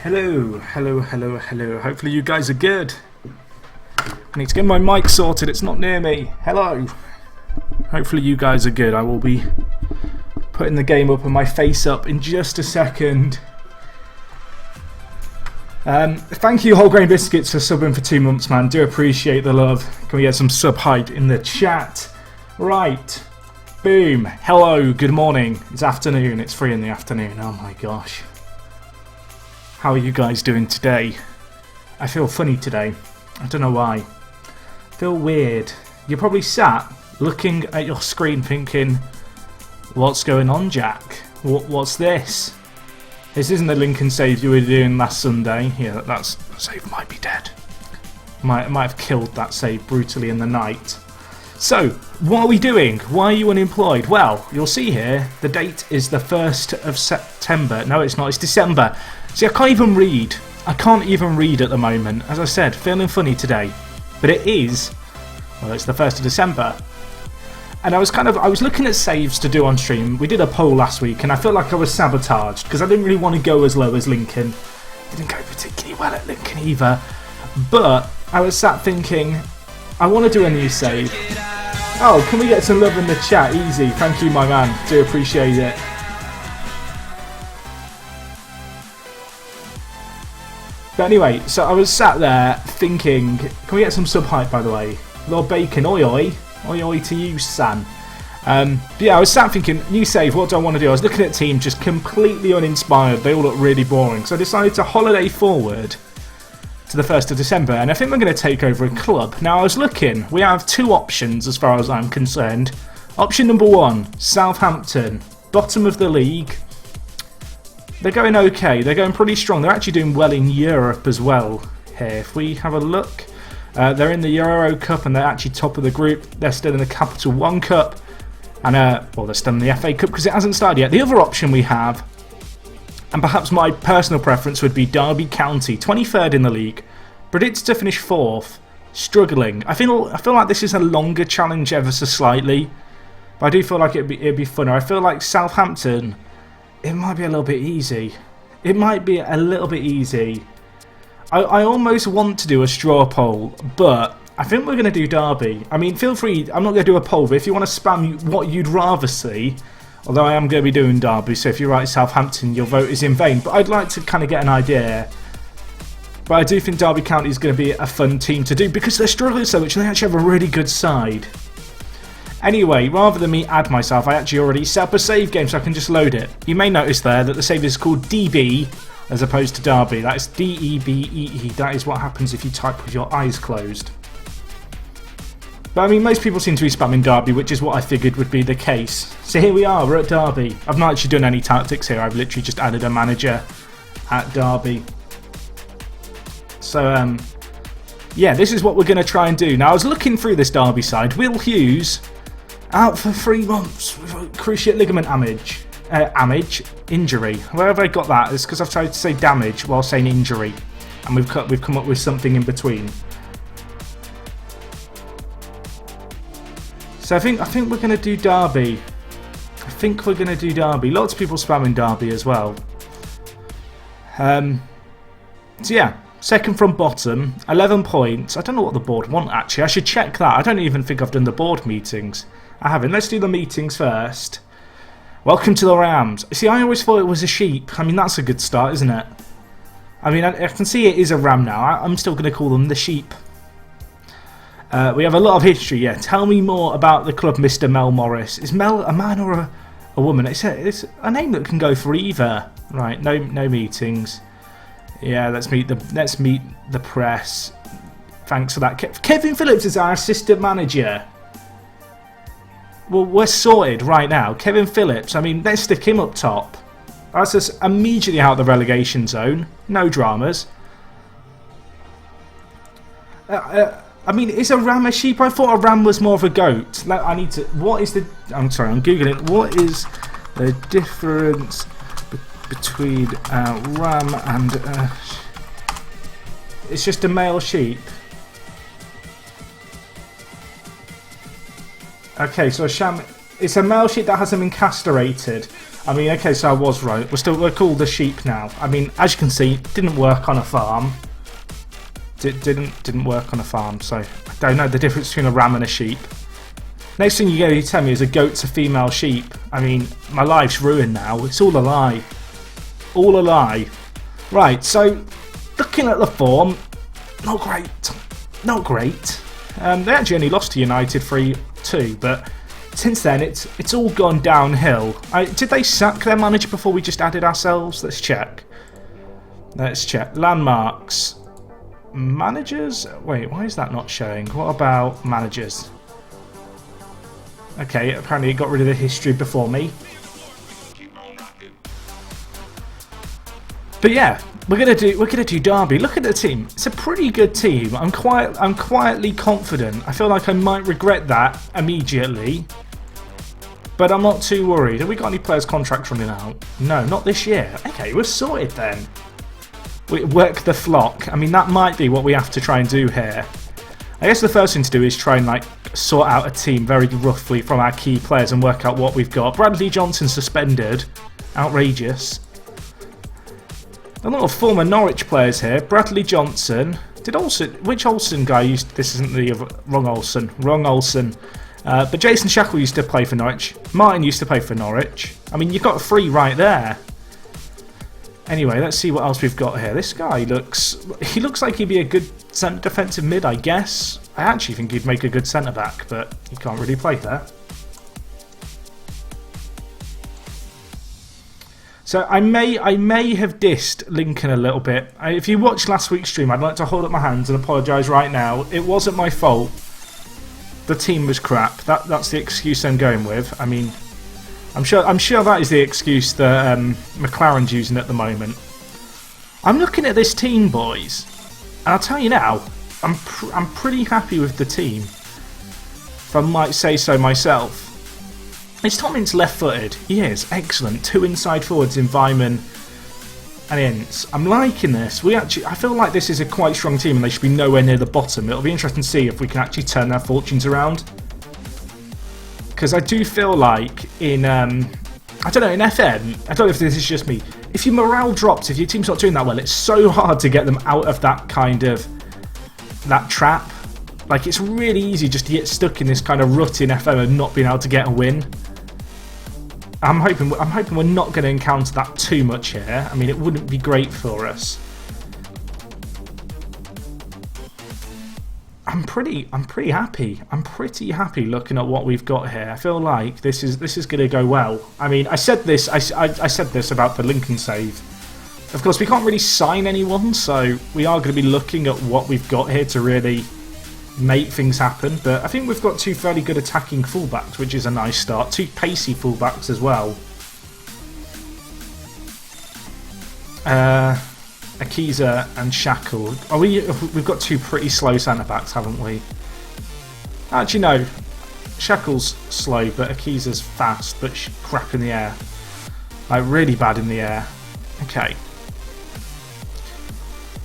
Hello, hello, hello, hello. Hopefully you guys are good. I need to get my mic sorted, it's not near me. Hello. Hopefully you guys are good. I will be putting the game up and my face up in just a second. Thank you, Whole Grain Biscuits, for subbing for 2 months, man. Do appreciate the love. Can we get some sub hype in the chat? Right. Boom. Hello, good morning. It's afternoon. It's 3 in the afternoon. Oh my gosh. How are you guys doing today? I feel funny today. I don't know why. I feel weird. You're probably sat looking at your screen thinking, what's going on, Jack? What's this? This isn't the Lincoln save you were doing last Sunday. Yeah, that save might be dead. Might have killed that save brutally in the night. So, what are we doing? Why are you unemployed? Well, you'll see here, the date is the 1st of September. No, it's not. It's December. See, I can't even read. I can't even read at the moment. As I said, feeling funny today. But it is, well, it's the 1st of December. And I was looking at saves to do on stream. We did a poll last week, and I felt like I was sabotaged because I didn't really want to go as low as Lincoln. Didn't go particularly well at Lincoln either. But I was sat thinking, I want to do a new save. Oh, can we get some love in the chat? Easy. Thank you, my man. Do appreciate it. But anyway, so I was sat there thinking, can we get some sub hype, by the way? Lord Bacon, oi oi. Oi oi to you, San. But yeah, I was sat thinking, new save, what do I want to do? I was looking at teams just completely uninspired. They all look really boring. So I decided to holiday forward to the 1st of December. And I think we're going to take over a club. Now, I was looking. We have 2 options as far as I'm concerned. Option number 1, Southampton. Bottom of the league. They're going okay. They're going pretty strong. They're actually doing well in Europe as well here. If we have a look, they're in the Euro Cup and they're actually top of the group. They're still in the Capital One Cup. And, well, they're still in the FA Cup because it hasn't started yet. The other option we have, and perhaps my personal preference, would be Derby County. 23rd in the league. Predicted to finish 4th. Struggling. I feel like this is a longer challenge ever so slightly. But I do feel like it'd be funner. I feel like Southampton, it might be a little bit easy. It might be a little bit easy. I almost want to do a straw poll, but I think we're going to do Derby. I mean, feel free, I'm not going to do a poll, but if you want to spam what you'd rather see, although I am going to be doing Derby, so if you write Southampton, your vote is in vain. But I'd like to kind of get an idea. But I do think Derby County is going to be a fun team to do because they're struggling so much and they actually have a really good side. Anyway, rather than me add myself, I actually already set up a save game so I can just load it. You may notice there that the save is called DB as opposed to Derby. That is D-E-B-E-E. That is what happens if you type with your eyes closed. But I mean, most people seem to be spamming Derby, which is what I figured would be the case. So here we are, we're at Derby. I've not actually done any tactics here. I've literally just added a manager at Derby. So, yeah, this is what we're going to try and do. Now, I was looking through this Derby side. Will Hughes out for 3 months with a cruciate ligament injury. Where have I got that? It's because I've tried to say damage while saying injury, and we've come up with something in between. So I think we're going to do Derby. I think we're going to do Derby. Lots of people spamming Derby as well. So yeah, second from bottom, 11 points. I don't know what the board want actually. I should check that. I don't even think I've done the board meetings. I haven't. Let's do the meetings first. Welcome to the Rams. See, I always thought it was a sheep. I mean, that's a good start, isn't it? I mean, I can see it is a ram now. I'm still going to call them the sheep. We have a lot of history, yeah. Tell me more about the club, Mr. Mel Morris. Is Mel a man or a woman? It's a name that can go for either. Right, no meetings. Yeah, let's meet the press. Thanks for that. Kevin Phillips is our assistant manager. Well, we're sorted right now. Kevin Phillips, I mean, let's stick him up top. That's us immediately out of the relegation zone. No dramas. I mean, is a ram a sheep? I thought a ram was more of a goat. Like, I'm sorry, I'm Googling. What is the difference between a ram and a... It's just a male sheep. Okay, so it's a male sheep that hasn't been castrated. I mean, okay, so I was right. We're called the sheep now. I mean, as you can see, it didn't work on a farm. Didn't work on a farm, so I don't know the difference between a ram and a sheep. Next thing you tell me is a goat's a female sheep. I mean, my life's ruined now. It's all a lie. All a lie. Right, so looking at the form, not great. Not great. They actually only lost to United 3-2, but since then it's all gone downhill. Did they sack their manager before we just added ourselves? Let's check. Let's check. Landmarks. Managers? Wait, why is that not showing? What about managers? Okay, apparently it got rid of the history before me. But yeah, we're gonna do Derby. Look at the team. It's a pretty good team. I'm quietly confident. I feel like I might regret that immediately. But I'm not too worried. Have we got any players' contracts running out? No, not this year. Okay, we're sorted then. We work the flock. I mean, that might be what we have to try and do here. I guess the first thing to do is try and like sort out a team very roughly from our key players and work out what we've got. Bradley Johnson suspended. Outrageous. A lot of former Norwich players here. Bradley Johnson. Which Olsen guy used... This isn't the... Wrong Olsen. But Jason Shackle used to play for Norwich. Martin used to play for Norwich. I mean, you've got 3 right there. Anyway, let's see what else we've got here. This guy looks like he'd be a good centre defensive mid, I guess. I actually think he'd make a good centre back, but he can't really play there. So I may have dissed Lincoln a little bit. If you watched last week's stream, I'd like to hold up my hands and apologise right now. It wasn't my fault. The team was crap. That's the excuse I'm going with. I mean, I'm sure that is the excuse that McLaren's using at the moment. I'm looking at this team, boys, and I'll tell you now, I'm pretty happy with the team, if I might say so myself. Is Tomin's left-footed? He is. Excellent. 2 inside forwards in Vyman and Ince. I'm liking this. I feel like this is a quite strong team and they should be nowhere near the bottom. It'll be interesting to see if we can actually turn their fortunes around. Because I do feel like in, I don't know, in FM, I don't know if this is just me, if your morale drops, if your team's not doing that well, it's so hard to get them out of that kind of, that trap. Like, it's really easy just to get stuck in this kind of rut in FM and not being able to get a win. I'm hoping we're not going to encounter that too much here. I mean, it wouldn't be great for us. I'm pretty happy. I'm pretty happy looking at what we've got here. I feel like this is going to go well. I mean, I said this about the Lincoln save. Of course, we can't really sign anyone, so we are going to be looking at what we've got here to really make things happen. But I think we've got 2 fairly good attacking fullbacks, which is a nice start. 2 pacey fullbacks as well. Akiza and Shackle. We've got 2 pretty slow centre backs, haven't we? Actually, no. Shackle's slow, but Akiza's fast, but crap in the air. Like, really bad in the air. Okay.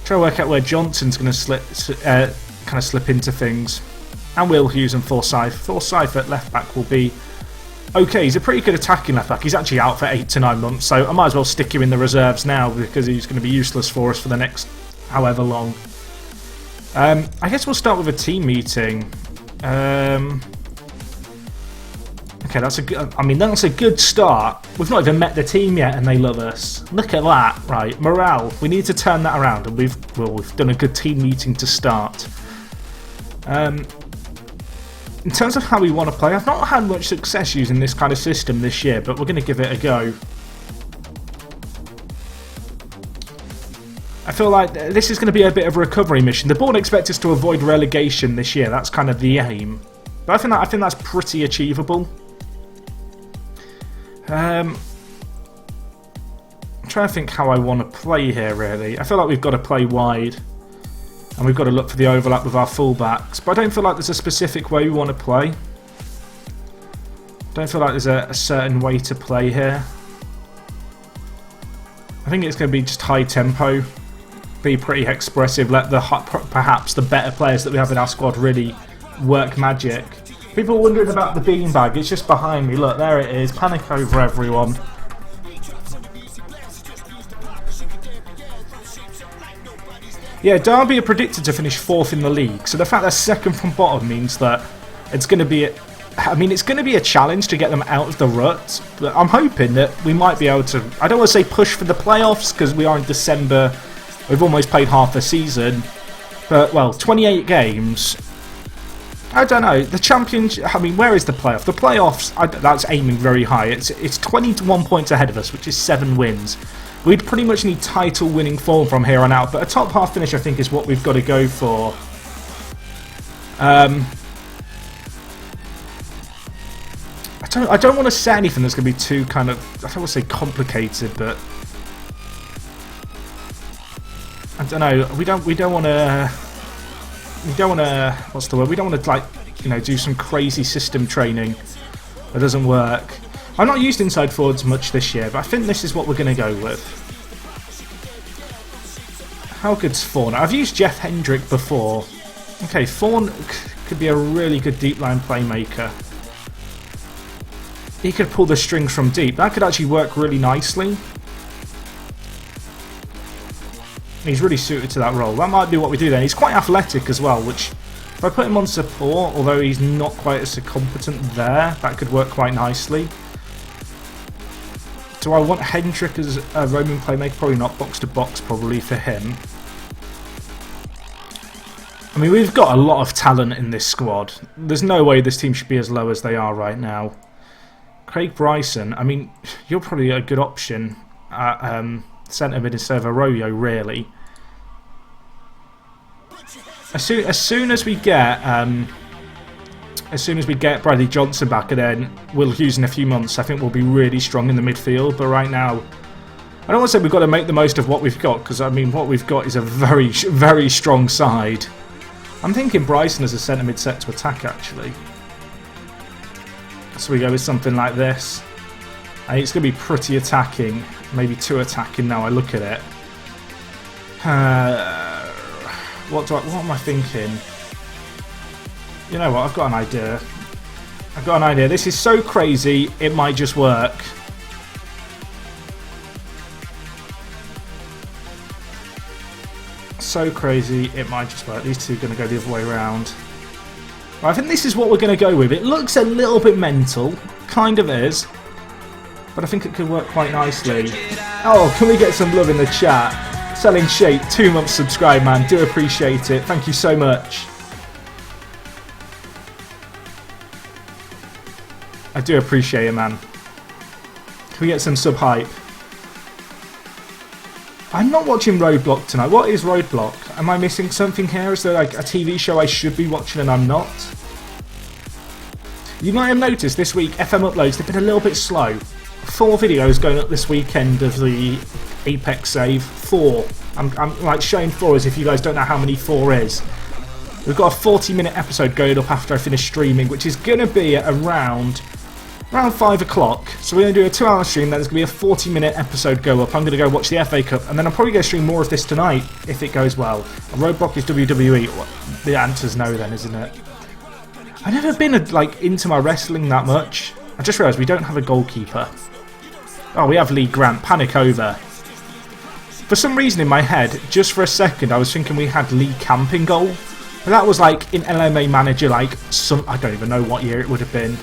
Try to work out where Johnson's going to kind of slip into things. And Will Hughes and Forsyth. Forsyth at left back will be okay. He's a pretty good attacking left back. He's actually out for 8 to 9 months, so I might as well stick him in the reserves now because he's going to be useless for us for the next however long. I guess we'll start with a team meeting. Okay, that's a good start. We've not even met the team yet, and they love us. Look at that, right? Morale. We need to turn that around, and we've done a good team meeting to start. In terms of how we want to play, I've not had much success using this kind of system this year, but we're going to give it a go. I feel like this is going to be a bit of a recovery mission. The board expects us to avoid relegation this year. That's kind of the aim. But I think that's pretty achievable. I'm trying to think how I want to play here, really. I feel like we've got to play wide. And we've got to look for the overlap with our fullbacks. But I don't feel like there's a specific way we want to play. I don't feel like there's a certain way to play here. I think it's going to be just high tempo. Be pretty expressive. Let perhaps the better players that we have in our squad really work magic. People wondering about the beanbag. It's just behind me. Look, there it is. Panic over everyone. Yeah, Derby are predicted to finish 4th in the league, so the fact they're 2nd from bottom means that it's going to be... it's going to be a challenge to get them out of the rut, but I'm hoping that we might be able to... I don't want to say push for the playoffs, because we are in December. We've almost played half the season. But, well, 28 games... I don't know. The championship... I mean, where is the playoff? The playoffs, that's aiming very high. It's 21 points ahead of us, which is 7 wins. We'd pretty much need title-winning form from here on out, but a top half finish, I think, is what we've got to go for. I don't want to say anything that's going to be too kind of... I don't want to say complicated, but... I don't know. We don't want to... What's the word? We don't want to, like, do some crazy system training that doesn't work. I've not used inside forwards much this year, but I think this is what we're going to go with. How good's Fawn? I've used Jeff Hendrick before. Okay, Fawn could be a really good deep line playmaker. He could pull the strings from deep. That could actually work really nicely. He's really suited to that role. That might be what we do then. He's quite athletic as well, which if I put him on support, although he's not quite as competent there, that could work quite nicely. Do I want Hendrick as a roaming playmaker? Probably not. Box to box probably for him. I mean, we've got a lot of talent in this squad. There's no way this team should be as low as they are right now. Craig Bryson, I mean, you're probably a good option at centre mid instead of Arroyo, really. As soon as we get Bradley Johnson back, and then Will Hughes in a few months, I think we'll be really strong in the midfield. But right now, I don't want to say we've got to make the most of what we've got, because I mean, what we've got is a very, very strong side. I'm thinking Bryson as a centre mid set to attack, actually. So we go with something like this. And it's going to be pretty attacking, maybe too attacking now I look at it. What am I thinking? You know what, I've got an idea. This is so crazy, it might just work. So crazy, it might just work. These two are going to go the other way around. Right, I think this is what we're going to go with. It looks a little bit mental, kind of is, but I think it could work quite nicely. Oh, can we get some love in the chat? Selling Shape, 2 months subscribe, man. Do appreciate it. Thank you so much. I do appreciate it, man. Can we get some sub hype? I'm not watching Roadblock tonight. What is Roadblock? Am I missing something here? Is there like a TV show I should be watching and I'm not? You might have noticed this week FM uploads, they've been a little bit slow. 4 videos going up this weekend of the Apex save. 4. I'm like showing 4 as if you guys don't know how many 4 is. We've got a 40-minute episode going up after I finish streaming, which is going to be at around 5 o'clock. So we're going to do a 2-hour stream, then there's going to be a 40-minute episode go up. I'm going to go watch the FA Cup, and then I'm probably going to stream more of this tonight, if it goes well. A Roadblock is WWE. The answer's no then, isn't it? I've never been like into my wrestling that much. I just realised we don't have a goalkeeper. Oh, we have Lee Grant. Panic over. For some reason in my head, just for a second, I was thinking we had Lee Camp in goal. But that was like in LMA Manager, like I don't even know what year it would have been.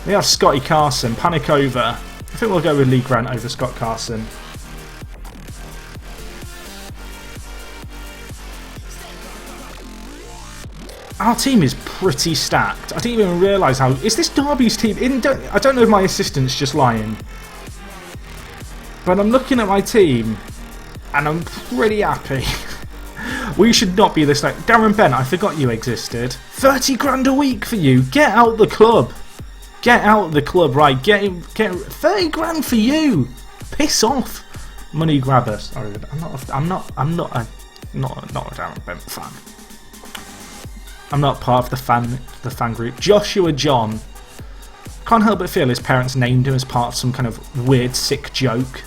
We have Scotty Carson. Panic over. I think we'll go with Lee Grant over Scott Carson. Our team is pretty stacked. I didn't even realise how... Is this Derby's team? I don't know if my assistant's just lying. But I'm looking at my team, and I'm pretty happy. We should not be this late. Darren Bent, I forgot you existed. 30 grand a week for you. Get out the club. Get out the club, right? Get 30 grand for you. Piss off. Money grabber. Sorry, I'm not a Darren Bent fan. I'm not part of the fan group. Joshua John. Can't help but feel his parents named him as part of some kind of weird, sick joke.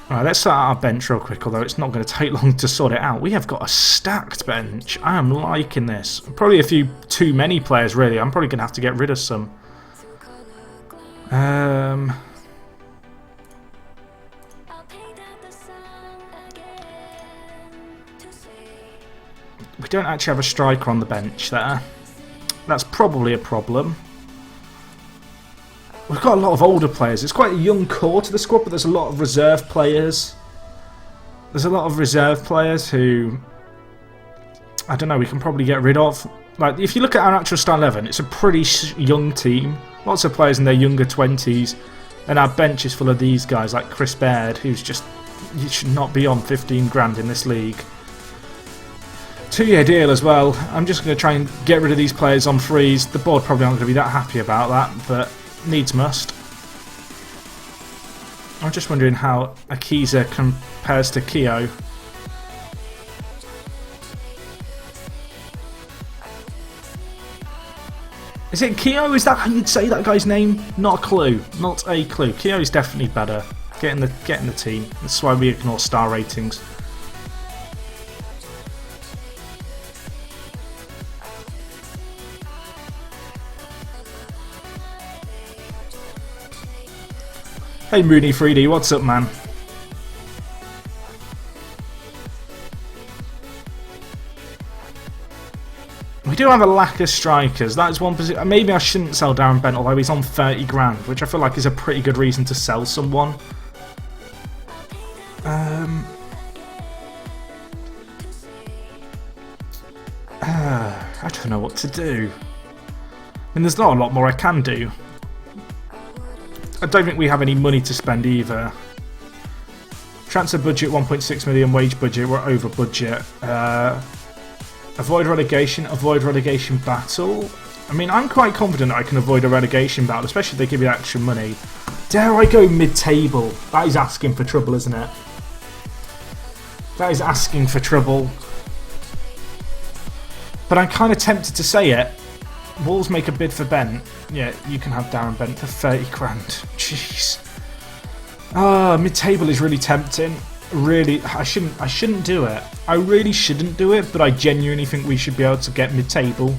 Right, let's start our bench real quick, although it's not going to take long to sort it out. We have got a stacked bench. I am liking this. Probably a few too many players, really. I'm probably going to have to get rid of some. We don't actually have a striker on the bench there. That's probably a problem. We've got a lot of older players. It's quite a young core to the squad, but there's a lot of reserve players. There's a lot of reserve players who, I don't know, we can probably get rid of. Like, if you look at our actual start 11, it's a pretty young team. Lots of players in their younger 20s. And our bench is full of these guys, like Chris Baird, who's just, he should not be on 15 grand in this league. 2-year deal as well. I'm just going to try and get rid of these players on frees. The board probably aren't going to be that happy about that, but needs must. I'm just wondering how Akiza compares to Keo. Is it Keo? Is that how you'd say that guy's name? Not a clue. Not a clue. Keo is definitely better. Get in the team. That's why we ignore star ratings. Hey Mooney 3D, what's up, man? We do have a lack of strikers. That is one position. Maybe I shouldn't sell Darren Bent, although he's on 30 grand, which I feel like is a pretty good reason to sell someone. I don't know what to do. I mean, there's not a lot more I can do. I don't think we have any money to spend either. Transfer budget 1.6 million, wage budget, we're over budget. Avoid relegation battle. I mean, I'm quite confident I can avoid a relegation battle, especially if they give you extra money. Dare I go mid-table? That is asking for trouble, isn't it? That is asking for trouble. But I'm kind of tempted to say it. Wolves make a bid for Bent. Yeah, you can have Darren Bent for 30 grand. Jeez. Mid-table is really tempting. Really, I shouldn't do it. I really shouldn't do it, but I genuinely think we should be able to get mid-table.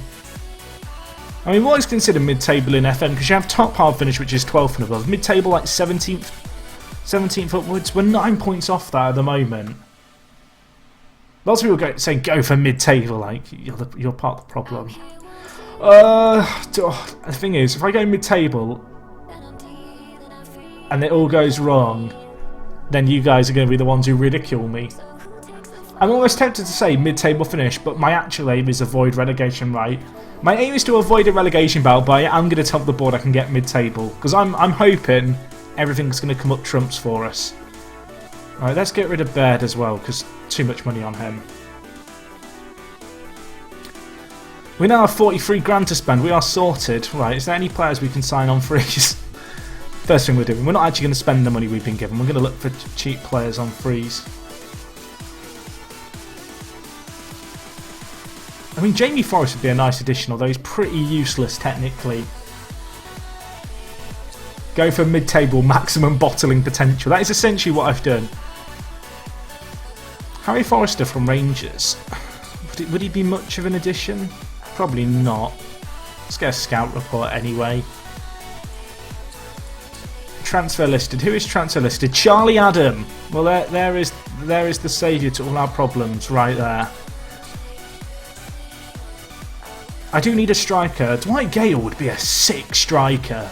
I mean, what is considered mid-table in FM? Because you have top half finish, which is 12th and above. Mid-table, like 17th upwards. We're 9 points off that at the moment. Lots of people saying go for mid-table, like you're part of the problem. The thing is, if I go mid-table and it all goes wrong, then you guys are going to be the ones who ridicule me. I'm almost tempted to say mid-table finish, but my actual aim is avoid relegation, right? My aim is to avoid a relegation battle, but I am going to tell the board I can get mid-table, because I'm hoping everything's going to come up trumps for us. Right, let's get rid of Baird as well, because too much money on him. We now have 43 grand to spend. We are sorted. Right, is there any players we can sign on freeze? First thing we're doing, we're not actually going to spend the money we've been given. We're going to look for cheap players on freeze. I mean, Jamie Forrest would be a nice addition, although he's pretty useless technically. Go for mid-table maximum bottling potential. That is essentially what I've done. Harry Forrester from Rangers. Would he be much of an addition? Probably not. Let's get a scout report anyway. Transfer listed. Who is transfer listed? Charlie Adam. Well, there is the saviour to all our problems right there. I do need a striker. Dwight Gale would be a sick striker.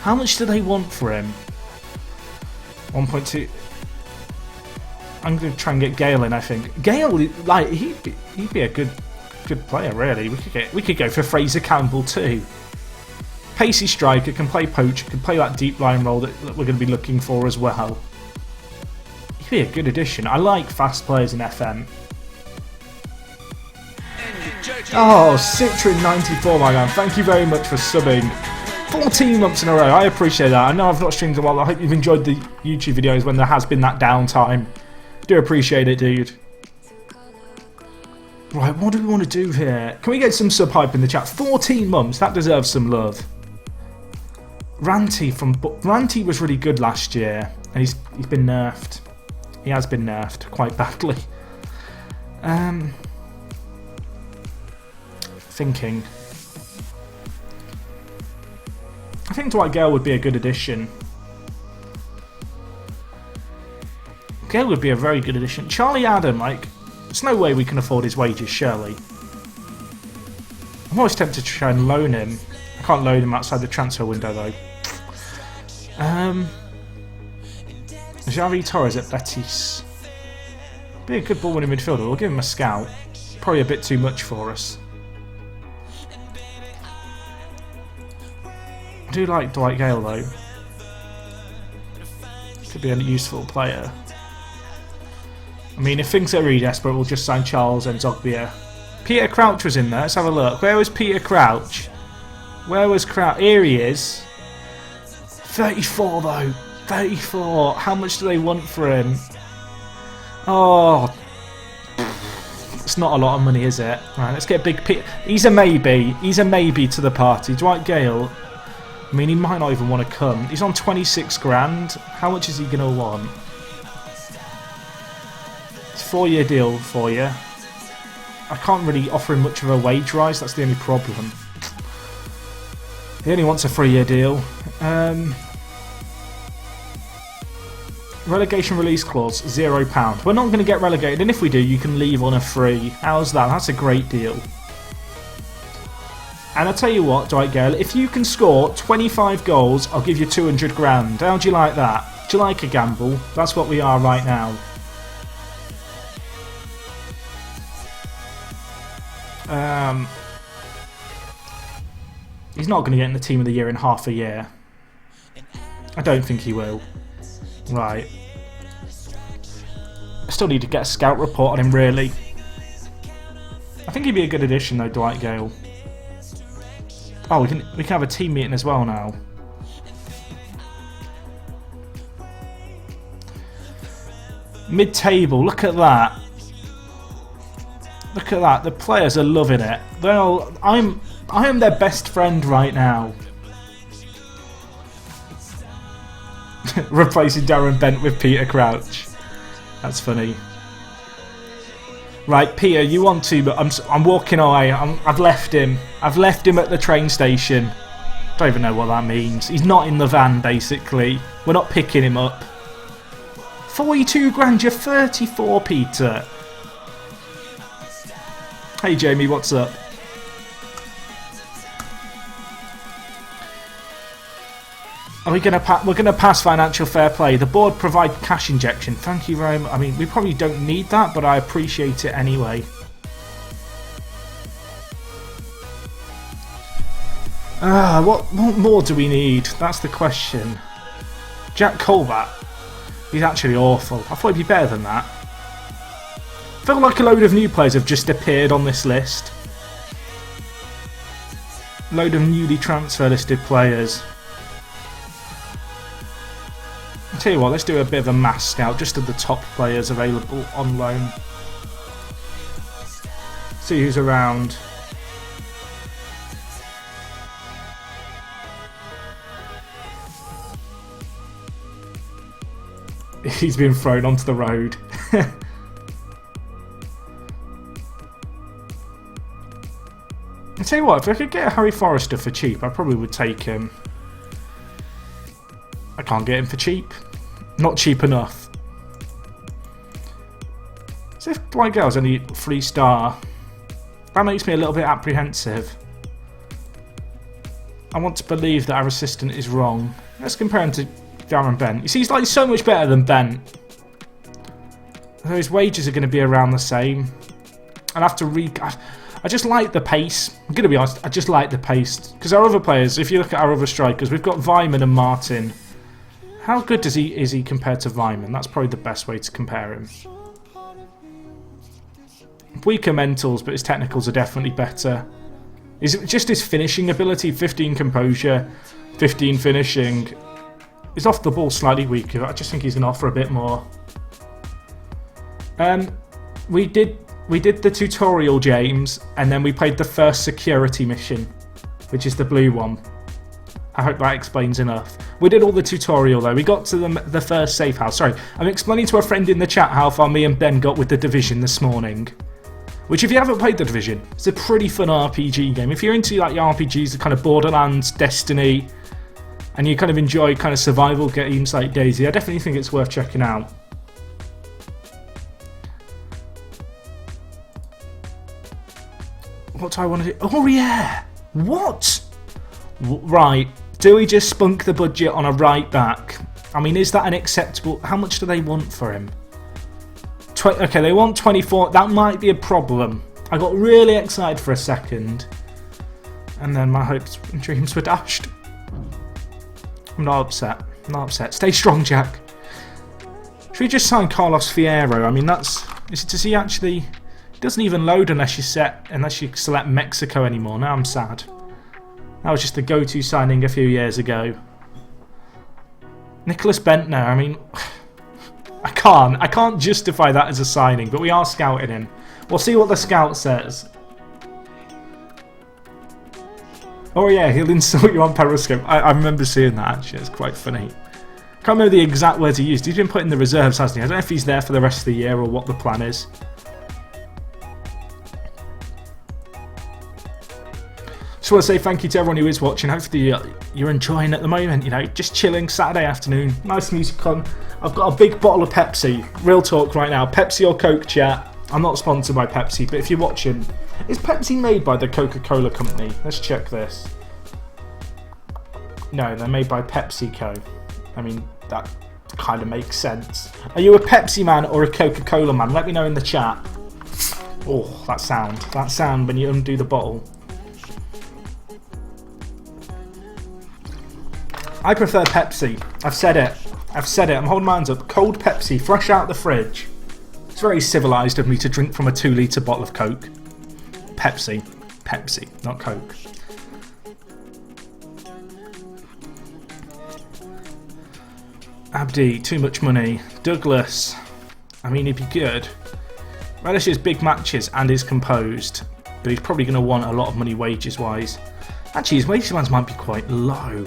How much do they want for him? 1.2. I'm going to try and get Gale in, I think. Gale, like, he'd be a good player, really. We could go for Fraser Campbell too. Pacey striker, can play poacher, can play that deep line role that we're going to be looking for as well. He'd be a good addition. I like fast players in FM. Oh, Citrin94, my man. Thank you very much for subbing. 14 months in a row. I appreciate that. I know I've not streamed a while. I hope you've enjoyed the YouTube videos when there has been that downtime. Do appreciate it, dude. Right, what do we want to do here? Can we get some sub hype in the chat? 14 months. That deserves some love. Ranty was really good last year, and he's been nerfed. He has been nerfed quite badly. Thinking. I think Dwight Gale would be a good addition. Gale would be a very good addition. Charlie Adam, like, There's no way we can afford his wages, surely. I'm always tempted to try and loan him. I can't loan him outside the transfer window, though. Javi Torres at Betis. Be a good ball-winning midfielder. We'll give him a scout. Probably a bit too much for us. I do like Dwight Gale, though. Could be a useful player. I mean, if things are really desperate, we'll just sign Charles and Zogbia. Peter Crouch was in there. Let's have a look. Where was Peter Crouch? Where was Crouch? Here he is. 34 though. 34. How much do they want for him? Oh. It's not a lot of money, is it? Right, let's get big Peter. He's a maybe. He's a maybe to the party. Dwight Gale. I mean, he might not even want to come. He's on 26 grand. How much is he going to want? It's a 4-year deal for you. I can't really offer him much of a wage rise, that's the only problem. He only wants a 3-year deal. Relegation release clause, £0. We're not going to get relegated, and if we do, you can leave on a free. How's that? That's a great deal. And I'll tell you what, Dwight Gale, if you can score 25 goals, I'll give you 200 grand. How do you like that? Do you like a gamble? That's what we are right now. He's not going to get in the team of the year in half a year. I don't think he will. Right. I still need to get a scout report on him, really. I think he'd be a good addition, though, Dwight Gale. Oh, we can have a team meeting as well now. Mid-table, look at that. Look at that. The players are loving it. I am their best friend right now. Replacing Darren Bent with Peter Crouch. That's funny. Right, Peter, you want to, but I'm walking away. I've left him. I've left him at the train station. Don't even know what that means. He's not in the van, basically. We're not picking him up. 42 grand, you're 34, Peter. Hey Jamie, what's up? Are we we're gonna pass financial fair play. The board provide cash injection. Thank you very much. I mean, we probably don't need that, but I appreciate it anyway. What more do we need? That's the question. Jack Colbert. He's actually awful. I thought he'd be better than that. I feel like a load of new players have just appeared on this list. Load of newly transfer listed players. I'll tell you what, let's do a bit of a mass scout just of the top players available on loan. See who's around. He's been thrown onto the road. I'll tell you what, if I could get Harry Forrester for cheap, I probably would take him. I can't get him for cheap. Not cheap enough. So if Dwight Gale's only 3-star, that makes me a little bit apprehensive. I want to believe that our assistant is wrong. Let's compare him to Darren Bent. You see, he's like so much better than Bent. His wages are going to be around the same. I'll have to I just like the pace. I'm going to be honest, I just like the pace. Because our other players, if you look at our other strikers, we've got Vyman and Martin. How good is he compared to Vyman? That's probably the best way to compare him. Weaker mentals, but his technicals are definitely better. Is it just his finishing ability? 15 composure, 15 finishing. He's off the ball slightly weaker. I just think he's going to offer a bit more. We did the tutorial, James, and then we played the first security mission, which is the blue one. I hope that explains enough. We did all the tutorial though. We got to the first safe house. Sorry, I'm explaining to a friend in the chat how far me and Ben got with the Division this morning. Which, if you haven't played the Division, it's a pretty fun RPG game. If you're into like the RPGs, the kind of Borderlands, Destiny, and you kind of enjoy kind of survival games like DayZ, I definitely think it's worth checking out. What do I want to do? Oh, yeah. What? Right. Do we just spunk the budget on a right back? I mean, is that an acceptable... How much do they want for him? Okay, they want 24. That might be a problem. I got really excited for a second. And then my hopes and dreams were dashed. I'm not upset. I'm not upset. Stay strong, Jack. Should we just sign Carlos Fierro? I mean, that's... Does he actually... It doesn't even load unless you select Mexico anymore. Now I'm sad. That was just the go-to signing a few years ago. Nicholas Bentner, I mean... I can't justify that as a signing, but we are scouting him. We'll see what the scout says. Oh yeah, he'll insult you on Periscope. I remember seeing that actually, it's quite funny. Can't remember the exact words he used. He's been put in the reserves, hasn't he? I don't know if he's there for the rest of the year or what the plan is. Just want to say thank you to everyone who is watching. Hopefully you're enjoying at the moment, you know, just chilling Saturday afternoon. Nice music on. I've got a big bottle of Pepsi. Real talk right now. Pepsi or Coke, chat. I'm not sponsored by Pepsi, but if you're watching, is Pepsi made by the Coca-Cola company? Let's check this. No, they're made by PepsiCo. I mean, that kind of makes sense. Are you a Pepsi man or a Coca-Cola man? Let me know in the chat. Oh, that sound. That sound when you undo the bottle. I prefer Pepsi. I've said it. I've said it. I'm holding my hands up. Cold Pepsi, fresh out the fridge. It's very civilised of me to drink from a 2-litre bottle of Coke. Pepsi. Pepsi, not Coke. Abdi, too much money. Douglas, I mean, he'd be good. Relishes big matches and is composed, but he's probably going to want a lot of money wages-wise. Actually, his wage demands might be quite low.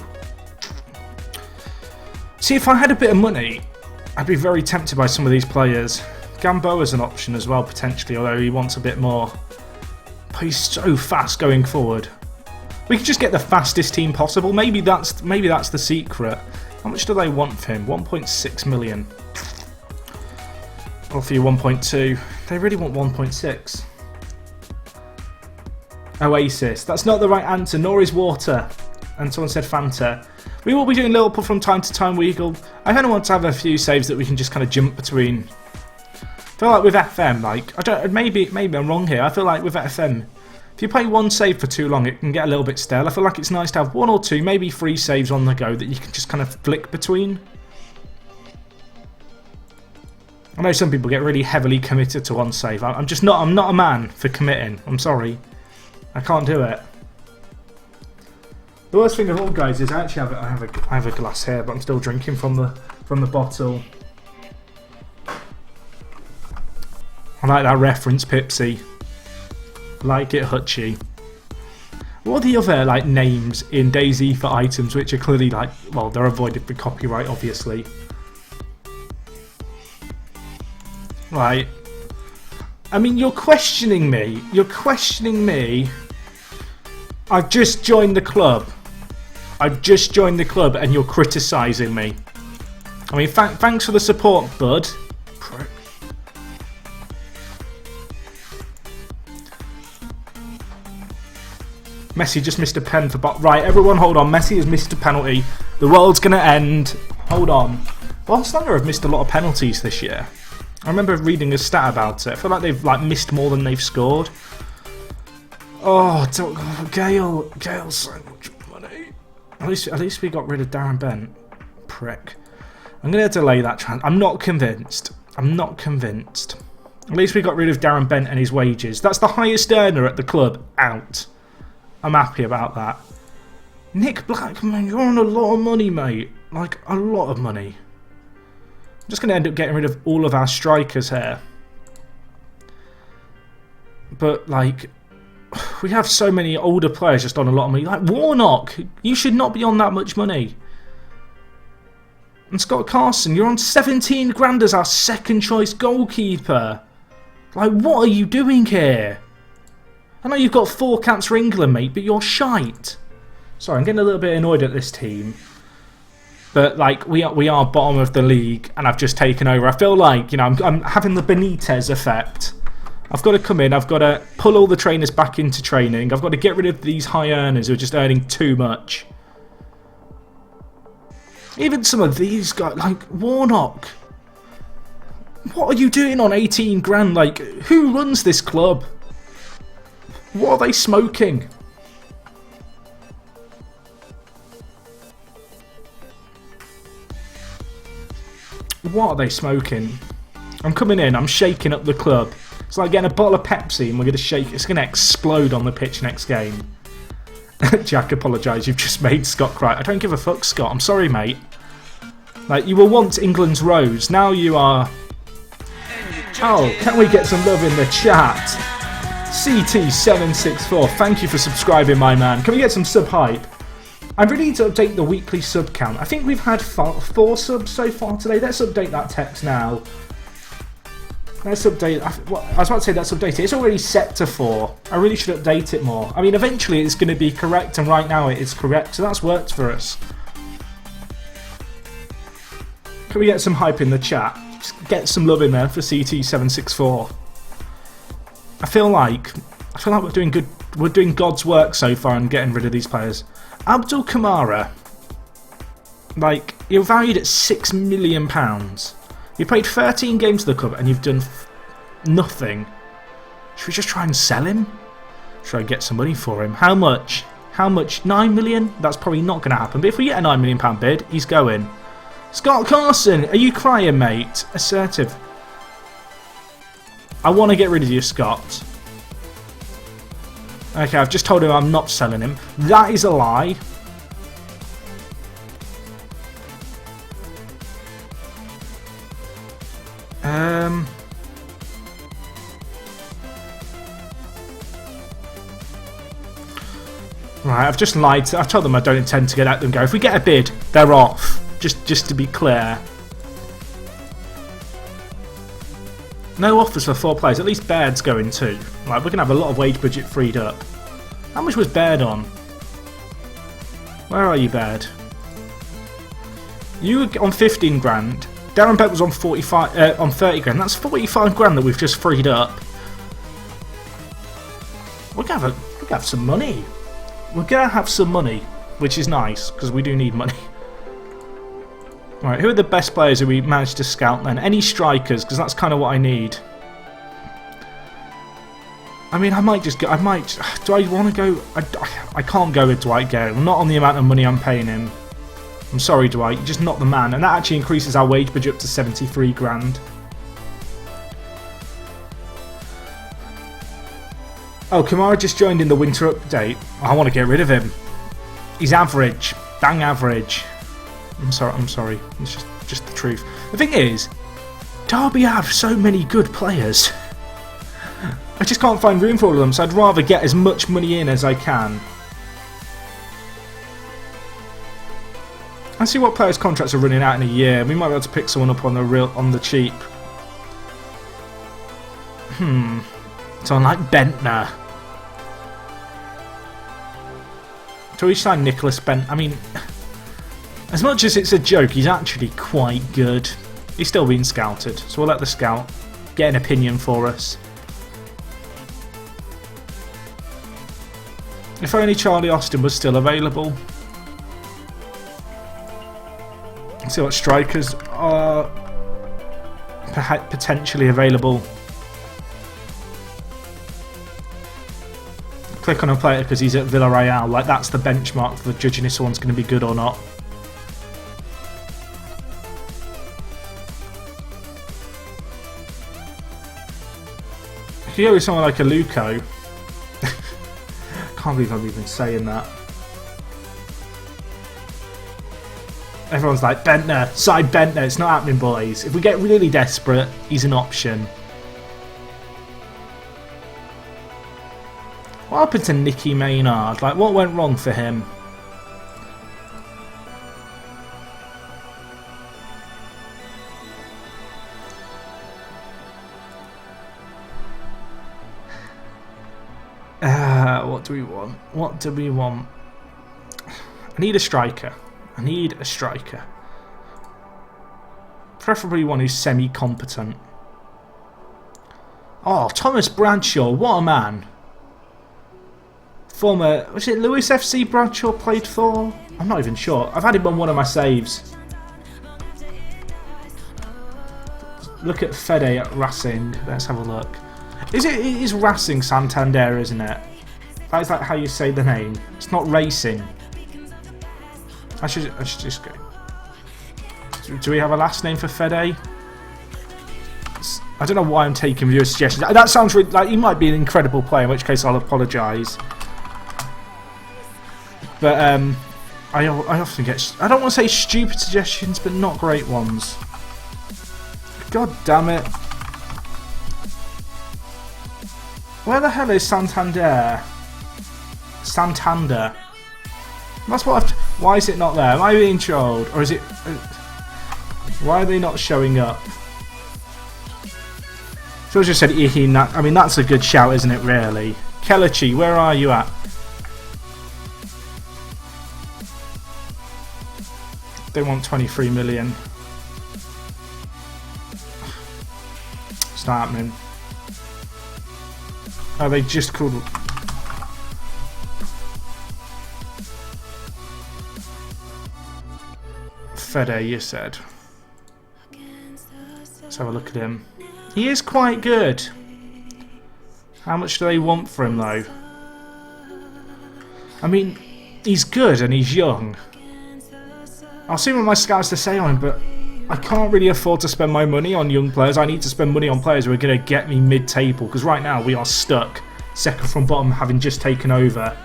See, if I had a bit of money, I'd be very tempted by some of these players. Gamboa's an option as well, potentially, although he wants a bit more. But he's so fast going forward. We could just get the fastest team possible. Maybe that's the secret. How much do they want for him? 1.6 million. I'll offer you 1.2. They really want 1.6. Oasis. That's not the right answer, nor is water. And someone said Fanta. We will be doing Liverpool from time to time, Weagle. I kind of want to have a few saves that we can just kind of jump between. I feel like with FM, like, I don't, maybe I'm wrong here. I feel like with FM, if you play one save for too long, it can get a little bit stale. I feel like it's nice to have 1 or 2, maybe 3 saves on the go that you can just kind of flick between. I know some people get really heavily committed to one save. I'm not a man for committing. I'm sorry. I can't do it. The worst thing of all, guys, is I actually have a glass here, but I'm still drinking from the bottle. I like that reference, Pipsy. Like it, Hutchie. What are the other like names in DayZ for items which are clearly like, well, they're avoided for copyright, obviously. Right. I mean, you're questioning me. You're questioning me. I've just joined the club. I've just joined the club and you're criticising me. I mean, thanks for the support, bud. Prick. Messi just missed a pen for... Right, everyone hold on. Messi has missed a penalty. The world's going to end. Hold on. Barcelona have missed a lot of penalties this year. I remember reading a stat about it. I feel like they've missed more than they've scored. Oh, Gale's so much money. At least we got rid of Darren Bent. Prick. I'm going to delay that transfer. I'm not convinced. I'm not convinced. At least we got rid of Darren Bent and his wages. That's the highest earner at the club. Out. I'm happy about that. Nick Blackman, you're on a lot of money, mate. Like, a lot of money. I'm just going to end up getting rid of all of our strikers here. But, like, we have so many older players just on a lot of money. Like, Warnock, you should not be on that much money. And Scott Carson, you're on 17 grand as our second choice goalkeeper. Like, what are you doing here? I know you've got 4 caps for England, mate, but you're shite. Sorry, I'm getting a little bit annoyed at this team. But, like, we are bottom of the league, and I've just taken over. I feel like, you know, I'm having the Benitez effect. I've got to come in, I've got to pull all the trainers back into training, I've got to get rid of these high earners who are just earning too much. Even some of these guys, like Warnock. What are you doing on 18 grand? Like, who runs this club? What are they smoking? What are they smoking? I'm coming in, I'm shaking up the club. It's like getting a bottle of Pepsi and we're going to shake. It's going to explode on the pitch next game. Jack, apologise, you've just made Scott cry. I don't give a fuck, Scott. I'm sorry, mate. Like, you were once England's Rose. Now you are... Oh, can we get some love in the chat? CT764, thank you for subscribing, my man. Can we get some sub hype? I really need to update the weekly sub count. I think we've had 4 subs so far today. Let's update that text now. Let's update. I was about to say let's update it. It's already set to 4. I really should update it more. I mean, eventually it's going to be correct, and right now it is correct, so that's worked for us. Can we get some hype in the chat? Just get some love in there for CT764. I feel like we're doing good. We're doing God's work so far and getting rid of these players. Abdul Kamara, like, you're valued at £6 million. You played 13 games for the club and you've done nothing. Should we just try and sell him? Should I get some money for him? How much? How much? 9 million? That's probably not going to happen. But if we get a £9 million bid, he's going. Scott Carson, are you crying, mate? Assertive. I want to get rid of you, Scott. Okay, I've just told him I'm not selling him. That is a lie. Right, I've just lied. I've told them I don't intend to let them go. If we get a bid, they're off. Just to be clear. No offers for 4 players. At least Baird's going too. Right, we're going to have a lot of wage budget freed up. How much was Baird on? Where are you, Baird? You were on 15 grand. Darren Beck was on 30 grand. That's 45 grand that we've just freed up. We're going to have some money. We're going to have some money, which is nice, because we do need money. Right, who are the best players who we managed to scout then? Any strikers, because that's kind of what I need. I mean, I might just go... Do I want to go... I can't go with Dwight Gale. Not on the amount of money I'm paying him. I'm sorry, Dwight. You're just not the man. And that actually increases our wage budget up to 73 grand. Oh, Kamara just joined in the winter update. I want to get rid of him. He's average. Bang average. I'm sorry. It's just the truth. The thing is, Derby have so many good players. I just can't find room for all of them, so I'd rather get as much money in as I can. I see what players' contracts are running out in a year. We might be able to pick someone up on the cheap. Someone like Bentner. So we signed Nicholas Bent. I mean, as much as it's a joke, he's actually quite good. He's still being scouted, so we'll let the scout get an opinion for us. If only Charlie Austin was still available. Let's see what strikers are potentially available. Click on a player because he's at Villarreal. Like, that's the benchmark for judging if someone's going to be good or not. If you go with someone like a Luco, can't believe I'm even saying that. Everyone's like, Bentner, side Bentner. It's not happening, boys. If we get really desperate, he's an option. What happened to Nicky Maynard? Like, what went wrong for him? What do we want? What do we want? I need a striker. I need a striker. Preferably one who's semi-competent. Oh, Thomas Bradshaw, what a man. Former, was it Lewis FC Bradshaw played for? I'm not even sure. I've had him on one of my saves. Look at Fede at Racing. Let's have a look. It is Racing Santander, isn't it? That is like how you say the name. It's not Racing. I should just go. Do we have a last name for Fede? I don't know why I'm taking your suggestions. That sounds really, like he might be an incredible player, in which case I'll apologise. But I often get, I don't want to say stupid suggestions, but not great ones. God damn it. Where the hell is Santander? Santander. That's what why is it not there? Am I being trolled? Or is it... why are they not showing up? So I just said I mean, that's a good shout, isn't it, really? Kelechi, where are you at? They want 23 million. It's not happening. Oh, they just called... Fede, you said. Let's have a look at him. He is quite good. How much do they want for him, though? I mean, he's good and he's young. I'll see what my scouts to say on him, but I can't really afford to spend my money on young players. I need to spend money on players who are going to get me mid-table, because right now we are stuck, second from bottom, having just taken over.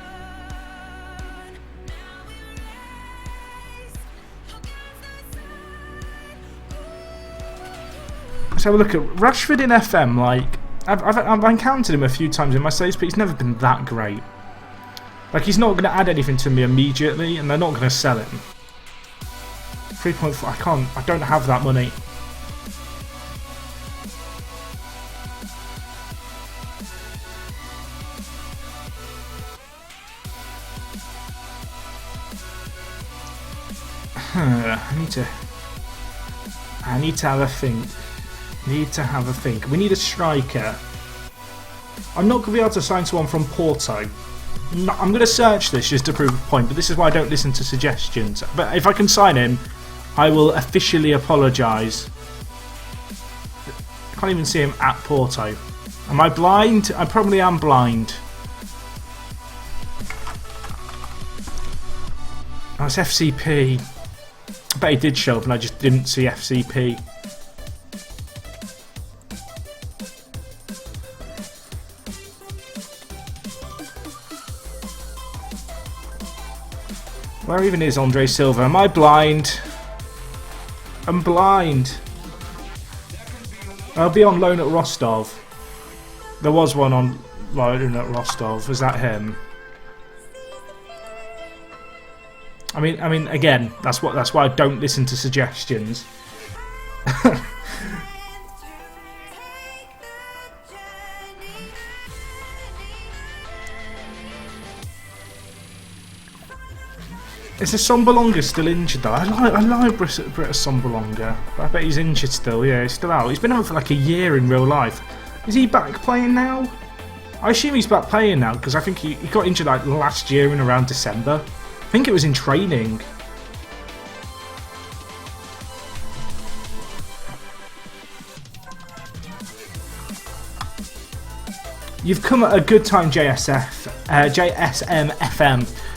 Let's have a look at Rashford in FM. Like, I've encountered him a few times in my saves, but he's never been that great. Like, he's not going to add anything to me immediately, and they're not going to sell him. 3.4. I don't have that money. I need to have a think. We need a striker. I'm not going to be able to sign someone from Porto. I'm going to search this just to prove a point, but this is why I don't listen to suggestions. But if I can sign him, I will officially apologise. I can't even see him at Porto. Am I blind? I probably am blind. Oh, it's FCP. I bet he did show up and I just didn't see FCP. Where even is Andre Silva? Am I blind? I'm blind. I'll be on loan at Rostov. There was one on loan at Rostov. Was that him? I mean, again, that's why I don't listen to suggestions. Is Sombolonga still injured though? I like Britta Sombolonga, but I bet he's injured still. Yeah, he's still out. He's been out for like a year in real life. Is he back playing now? I assume he's back playing now because I think he got injured like last year in around December. I think it was in training. You've come at a good time, JSMFM,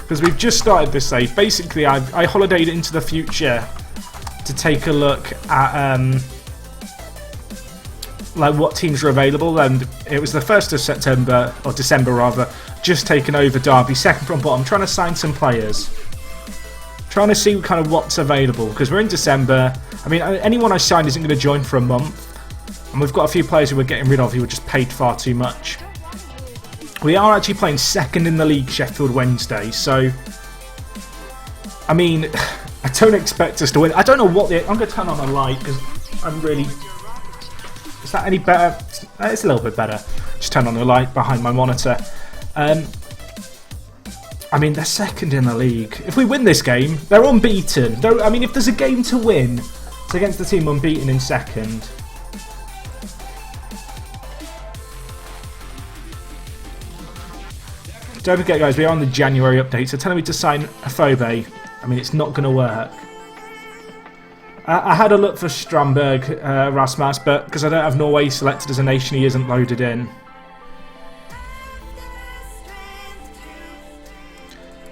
because we've just started this save. Basically, I holidayed into the future to take a look at like what teams are available, and it was the 1st of September, or December rather, just taken over Derby, second from bottom, trying to sign some players. Trying to see kind of what's available, because we're in December. I mean, anyone I signed isn't going to join for a month, and we've got a few players who we're getting rid of who were just paid far too much. We are actually playing second in the league, Sheffield Wednesday, so I mean, I don't expect us to win. I don't know what I'm going to turn on a light because I'm really... Is that any better? It's a little bit better. Just turn on the light behind my monitor. I mean, they're second in the league. If we win this game, they're unbeaten. I mean, if there's a game to win, it's against the team unbeaten in second. Don't forget, guys, we are on the January update, so telling me to sign a Phobe, I mean, it's not going to work. I had a look for Strandberg, Rasmus, but because I don't have Norway selected as a nation, he isn't loaded in.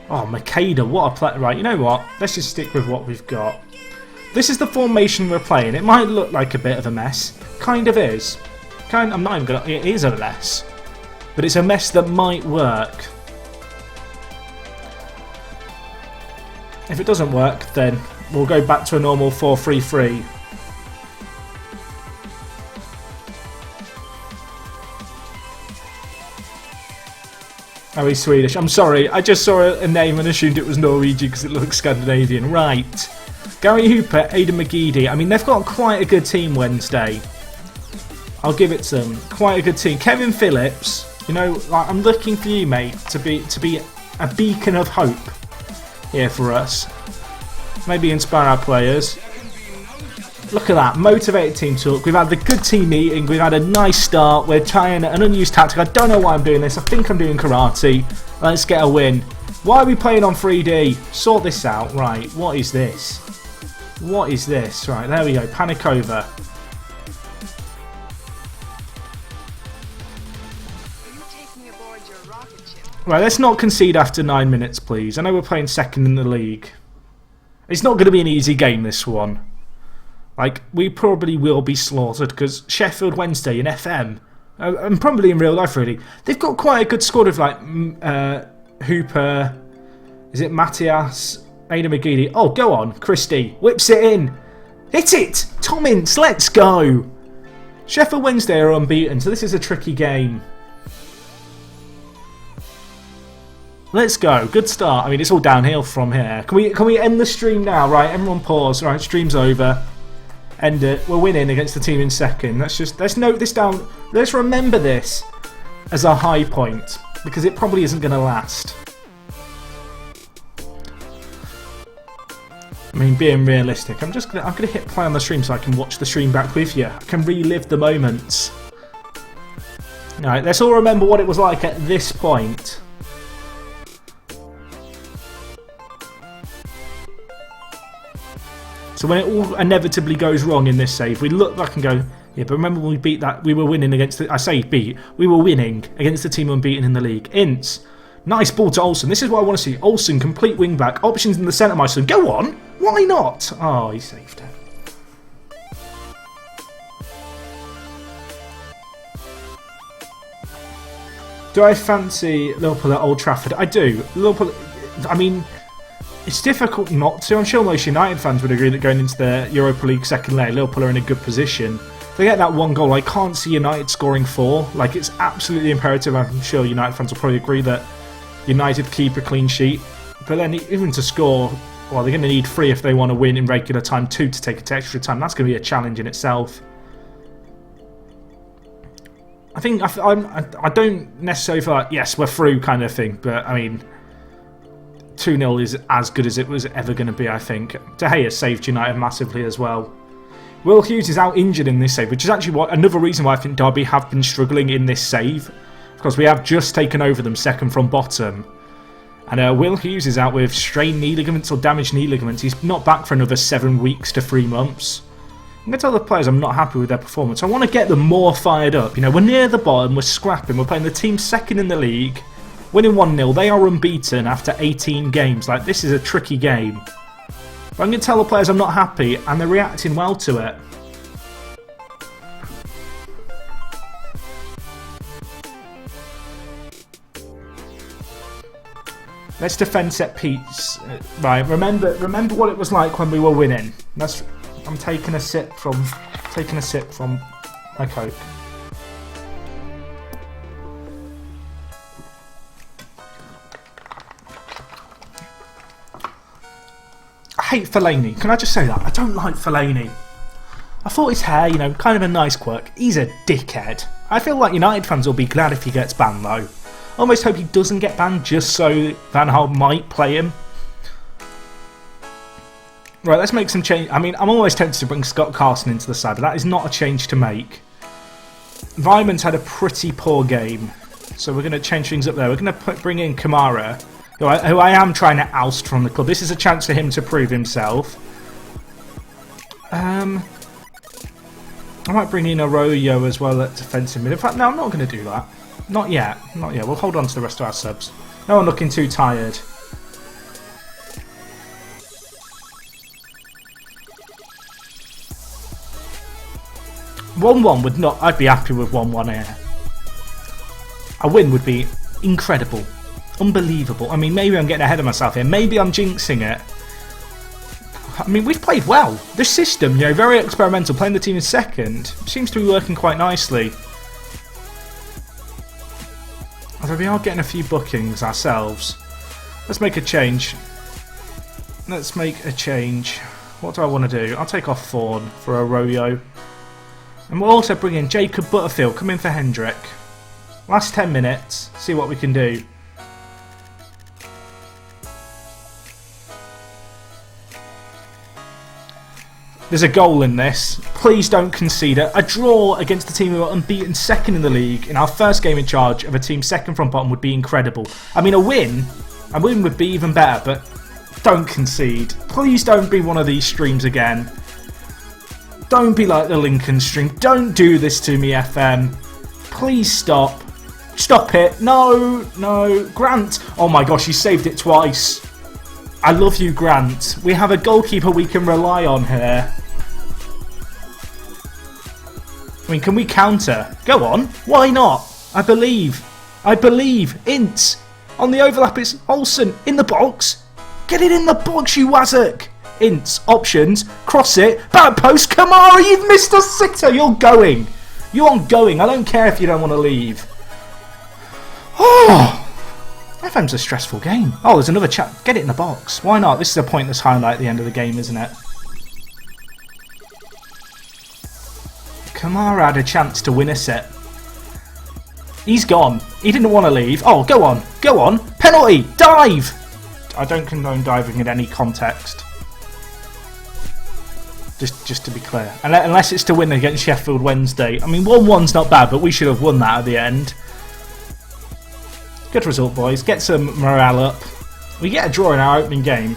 Oh, Makeda, what a play. Right, you know what? Let's just stick with what we've got. This is the formation we're playing. It might look like a bit of a mess. Kind of is. I'm not even gonna. It is a mess. But it's a mess that might work. If it doesn't work, then we'll go back to a normal 4-3-3. Oh, he's Swedish. I'm sorry. I just saw a name and assumed it was Norwegian because it looks Scandinavian. Right. Gary Hooper, Aidan McGeady. I mean, they've got quite a good team Wednesday. I'll give it to them. Quite a good team. Kevin Phillips. You know, like, I'm looking for you, mate, to be a beacon of hope here for us. Maybe inspire our players. Look at that, motivated team talk. We've had the good team meeting. We've had a nice start. We're trying an unused tactic. I don't know why I'm doing this. I think I'm doing karate. Let's get a win. Why are we playing on 3D? Sort this out. Right, what is this? What is this? Right, there we go. Panic over. Right, let's not concede after 9 minutes, please. I know we're playing second in the league. It's not going to be an easy game, this one. Like, we probably will be slaughtered because Sheffield Wednesday in FM, and probably in real life really, they've got quite a good squad of like Hooper, is it Matthias, Aidan McGeady? Oh, go on, Christie, whips it in. Hit it! Tom Ince, let's go! Sheffield Wednesday are unbeaten, so this is a tricky game. Let's go, good start. I mean, it's all downhill from here. Can we end the stream now? Right, everyone pause. Right, stream's over. End it. We're winning against the team in second. Let's note this down. Let's remember this as a high point because it probably isn't going to last. I mean, being realistic, I'm gonna hit play on the stream so I can watch the stream back with you. I can relive the moments. All right, let's all remember what it was like at this point. So when it all inevitably goes wrong in this save, we look back and go, yeah, but remember when we beat that, we were winning against the, I say beat, we were winning against the team unbeaten in the league. Ince, nice ball to Olsen. This is what I want to see. Olsen, complete wing back, options in the centre, my son. Go on, why not? Oh, he saved it. Do I fancy Liverpool at Old Trafford? I do. Liverpool, I mean, it's difficult not to. I'm sure most United fans would agree that going into the Europa League second leg, Liverpool are in a good position. If they get that one goal, I can't see United scoring 4. Like, it's absolutely imperative. I'm sure United fans will probably agree that United keep a clean sheet. But then even to score, well, they're going to need 3 if they want to win in regular time, 2 to take it to extra time. That's going to be a challenge in itself. I think I don't necessarily feel like, yes, we're through kind of thing. But, I mean, 2-0 is as good as it was ever going to be, I think. De Gea saved United massively as well. Will Hughes is out injured in this save, which is actually another reason why I think Derby have been struggling in this save. Because we have just taken over them second from bottom. And Will Hughes is out with strained knee ligaments or damaged knee ligaments. He's not back for another 7 weeks to 3 months. I'm going to tell the players I'm not happy with their performance. I want to get them more fired up. You know, we're near the bottom, we're scrapping, we're playing the team second in the league. Winning 1-0, they are unbeaten after 18 games. Like, this is a tricky game. But I'm going to tell the players I'm not happy, and they're reacting well to it. Let's defend set piece. Right, remember what it was like when we were winning. I'm taking a sip from my Coke. I hate Fellaini. Can I just say that? I don't like Fellaini. I thought his hair, you know, kind of a nice quirk. He's a dickhead. I feel like United fans will be glad if he gets banned, though. I almost hope he doesn't get banned just so Van Gaal might play him. Right, let's make some change. I mean, I'm always tempted to bring Scott Carson into the side, but that is not a change to make. Vyman's had a pretty poor game. So we're going to change things up there. We're going to bring in Kamara, who I am trying to oust from the club. This is a chance for him to prove himself. I might bring in Arroyo as well at defensive mid. In fact, no, I'm not going to do that. Not yet. Not yet. We'll hold on to the rest of our subs. No one looking too tired. (1-1) would not... I'd be happy with 1-1 here. A win would be incredible. Unbelievable. I mean, maybe I'm getting ahead of myself here. Maybe I'm jinxing it. I mean, we've played well. This system, you know, very experimental. Playing the team in second seems to be working quite nicely. Although we are getting a few bookings ourselves. Let's make a change. Let's make a change. What do I want to do? I'll take off Fawn for Arroyo. And we'll also bring in Jacob Butterfield. Come in for Hendrick. Last 10 minutes. See what we can do. There's a goal in this. Please don't concede it. A draw against the team who are unbeaten second in the league in our first game in charge of a team second from bottom would be incredible. I mean, a win would be even better, but don't concede. Please don't be one of these streams again. Don't be like the Lincoln stream. Don't do this to me, FM. Please stop. Stop it. No, no. Grant. Oh my gosh, he saved it twice. I love you, Grant. We have a goalkeeper we can rely on here. I mean, can we counter? Go on. Why not? I believe. I believe. Ince. On the overlap, it's Olsen. In the box. Get it in the box, you Wazzock. Ince. Options. Cross it. Back post. Kamara, you've missed a sitter. You're going. You aren't going. I don't care if you don't want to leave. Oh. FM's a stressful game. Oh, there's another chat. Get it in the box. Why not? This is a pointless highlight at the end of the game, isn't it? Kamara had a chance to win a set. He's gone. He didn't want to leave. Oh, go on. Go on. Penalty. Dive. I don't condone diving in any context. Just to be clear. Unless it's to win against Sheffield Wednesday. I mean, 1-1's not bad, but we should have won that at the end. Good result, boys. Get some morale up. We get a draw in our opening game.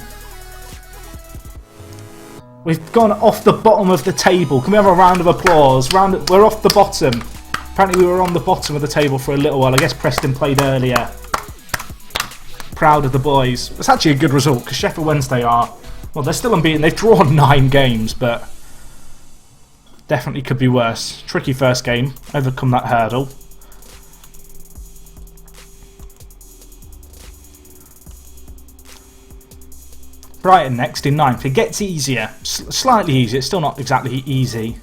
We've gone off the bottom of the table. Can we have a round of applause? We're off the bottom. Apparently we were on the bottom of the table for a little while. I guess Preston played earlier. Proud of the boys. It's actually a good result because Sheffield Wednesday are... Well, they're still unbeaten. They've drawn 9 games, but... Definitely could be worse. Tricky first game. Overcome that hurdle. Brighton next in 9th. It gets easier. Slightly easier. It's still not exactly easy.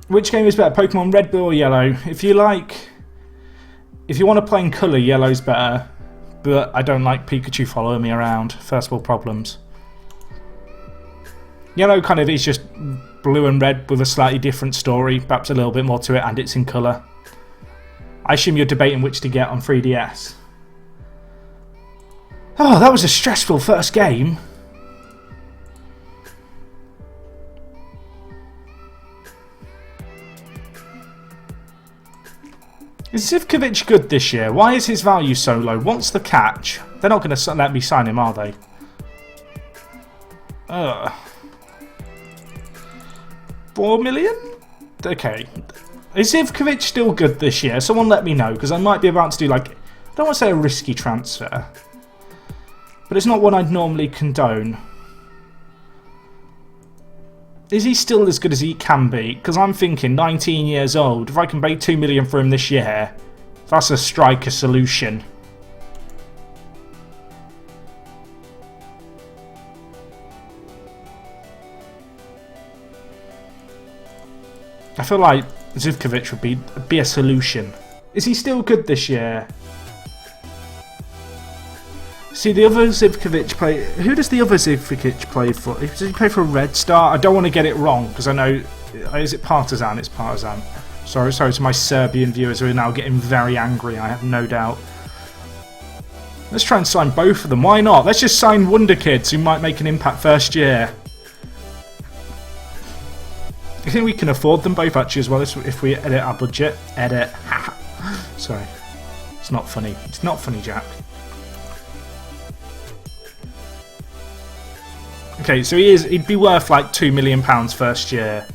Which game is better? Pokemon Red, Blue or Yellow? If you want to play in colour, Yellow's better. But I don't like Pikachu following me around. First world problems. Yellow kind of is just blue and red with a slightly different story. Perhaps a little bit more to it, and it's in colour. I assume you're debating which to get on 3DS. Oh, that was a stressful first game. Is Zivkovic good this year? Why is his value so low? What's the catch? They're not going to let me sign him, are they? Ugh. 4 million? Okay. Is Zivkovic still good this year? Someone let me know, because I might be about to do, like, I don't want to say a risky transfer, but it's not one I'd normally condone. Is he still as good as he can be? Because I'm thinking, 19 years old, if I can pay 2 million for him this year, that's a striker solution. I feel like Zivkovic would be a solution. Is he still good this year? See, the other Zivkovic play... Who does the other Zivkovic play for? Does he play for Red Star? I don't want to get it wrong, because I know... Is it Partizan? It's Partizan. Sorry to my Serbian viewers who are now getting very angry, I have no doubt. Let's try and sign both of them. Why not? Let's just sign Wonder Kids who might make an impact first year. I think we can afford them both actually as well if we edit our budget. Edit. Sorry. It's not funny. It's not funny, Jack. Okay, so he'd be worth like £2 million first year,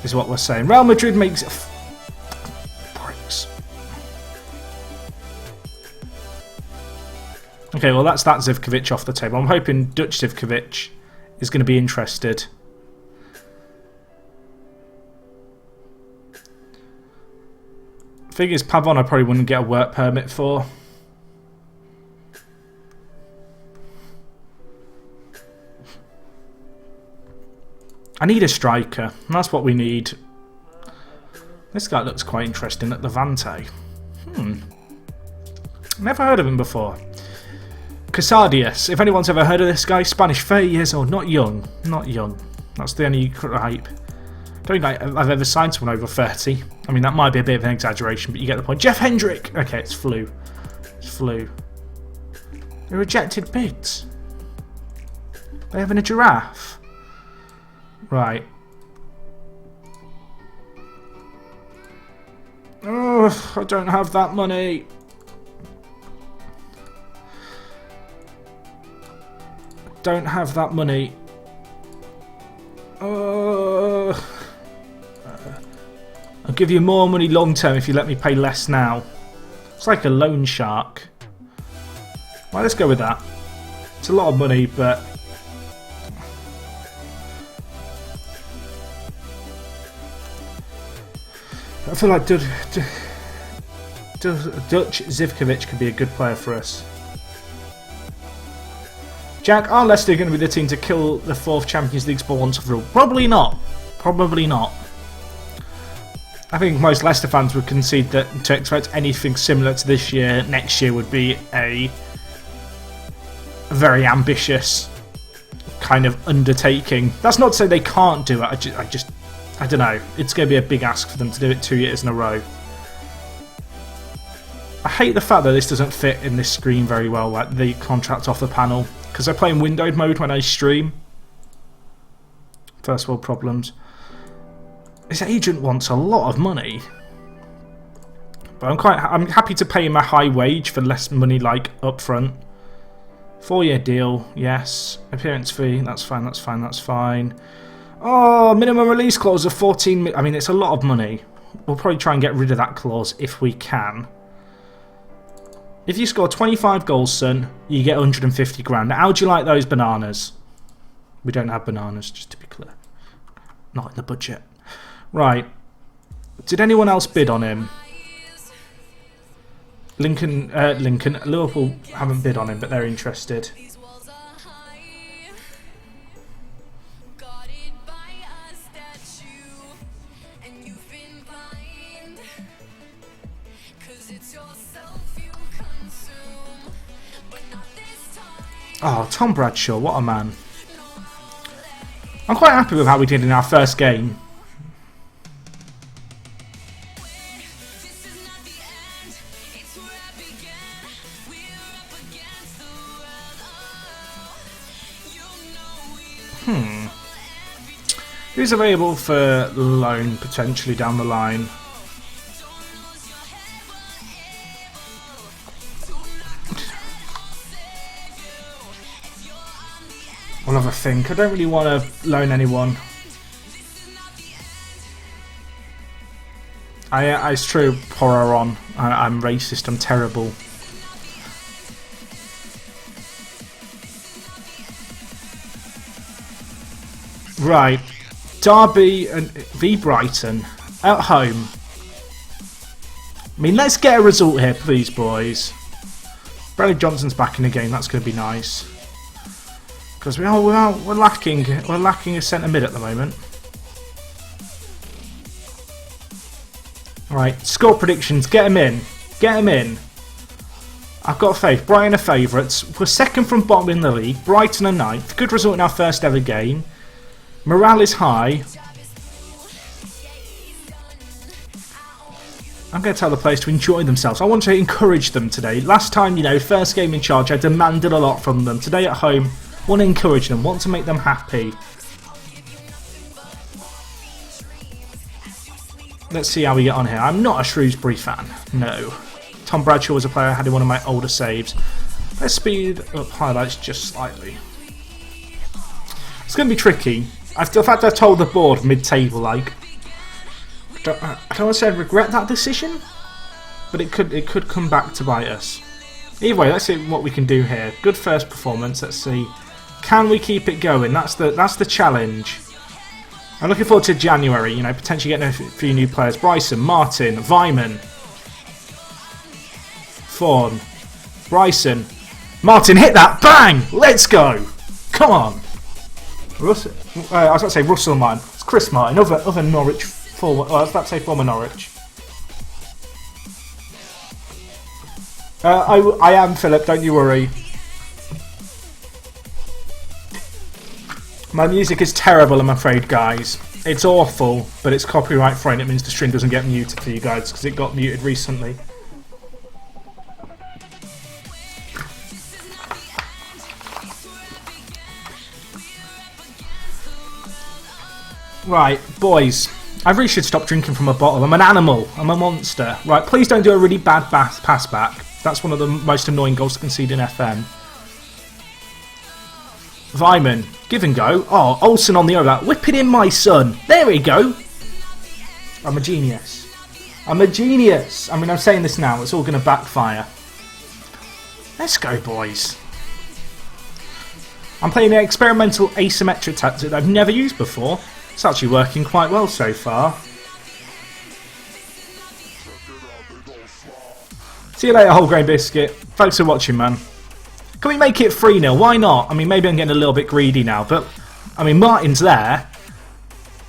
is what we're saying. Real Madrid makes bricks. Okay, well that's that Zivkovic off the table. I'm hoping Dutch Zivkovic is going to be interested. Thing is, Pavon I probably wouldn't get a work permit for. I need a striker. That's what we need. This guy looks quite interesting at Levante. Never heard of him before. Casadius. If anyone's ever heard of this guy, Spanish, 30 years old, not young. Not young. That's the only hype. I don't think I've ever signed someone over 30. I mean, that might be a bit of an exaggeration, but you get the point. Jeff Hendrick! Okay, it's flu. It's flu. They rejected bids. They having a giraffe. Right. Oh, I don't have that money. Don't have that money. I'll give you more money long term if you let me pay less now. It's like a loan shark. Well, let's go with that. It's a lot of money, but I feel like Dutch Zivkovic could be a good player for us. Jack, are Leicester going to be the team to kill the 4th Champions League spot once for all? Probably not. Probably not. I think most Leicester fans would concede that to expect anything similar to this year, next year would be a very ambitious kind of undertaking. That's not to say they can't do it. I don't know. It's going to be a big ask for them to do it 2 years in a row. I hate the fact that this doesn't fit in this screen very well, like the contract off the panel, because I play in windowed mode when I stream. First world problems. This agent wants a lot of money, but I'm happy to pay him a high wage for less money, like up front. 4-year deal, yes. Appearance fee, that's fine. That's fine. That's fine. Oh, minimum release clause of 14. I mean, it's a lot of money. We'll probably try and get rid of that clause if we can. If you score 25 goals, son, you get 150 grand. How do you like those bananas? We don't have bananas, just to be clear. Not in the budget. Right. Did anyone else bid on him? Liverpool haven't bid on him, but they're interested. Oh, Tom Bradshaw, what a man. I'm quite happy with how we did in our first game. Who's available for loan potentially down the line? I'll have a think. I don't really want to loan anyone. It's true, Poraron. I'm racist. I'm terrible. Right. Derby and v Brighton at home. I mean, let's get a result here, please, boys. Bradley Johnson's back in the game. That's going to be nice. Because we're lacking a centre mid at the moment. Right, score predictions. Get him in. Get him in. I've got faith. Brighton are favourites. We're second from bottom in the league. Brighton are ninth. Good result in our first ever game. Morale is high. I'm going to tell the players to enjoy themselves. I want to encourage them today. Last time, first game in charge, I demanded a lot from them. Today at home, want to encourage them, want to make them happy. Let's see how we get on here. I'm not a Shrewsbury fan. No. Tom Bradshaw was a player I had in one of my older saves. Let's speed up highlights just slightly. It's going to be tricky. In fact, I told the board mid-table, like, I don't want to say I regret that decision, but it could come back to bite us. Either way, let's see what we can do here. Good first performance. Let's see, can we keep it going? That's the challenge. I'm looking forward to January. You know, potentially getting a few new players: Bryson, Martin, Vyman, Fawn, Bryson, Martin. Hit that! Bang! Let's go! Come on. Russell, I was about to say Russell Martin. It's Chris Martin, other Norwich forward. I was about to say former Norwich. I am Philip. Don't you worry. My music is terrible, I'm afraid, guys. It's awful, but it's copyright free, and it means the string doesn't get muted for you guys because it got muted recently. Right, boys, I really should stop drinking from a bottle. I'm an animal. I'm a monster. Right, please don't do a really bad pass back. That's one of the most annoying goals to concede in FM. Vyman, give and go. Oh, Olsen on the over. Whip it in, my son. There we go. I'm a genius. I'm a genius. I mean, I'm saying this now. It's all going to backfire. Let's go, boys. I'm playing an experimental asymmetric tactic that I've never used before. It's actually working quite well so far. See you later, whole grain biscuit. Thanks for watching, man. Can we make it 3-0? Why not? I mean, maybe I'm getting a little bit greedy now, but I mean, Martin's there.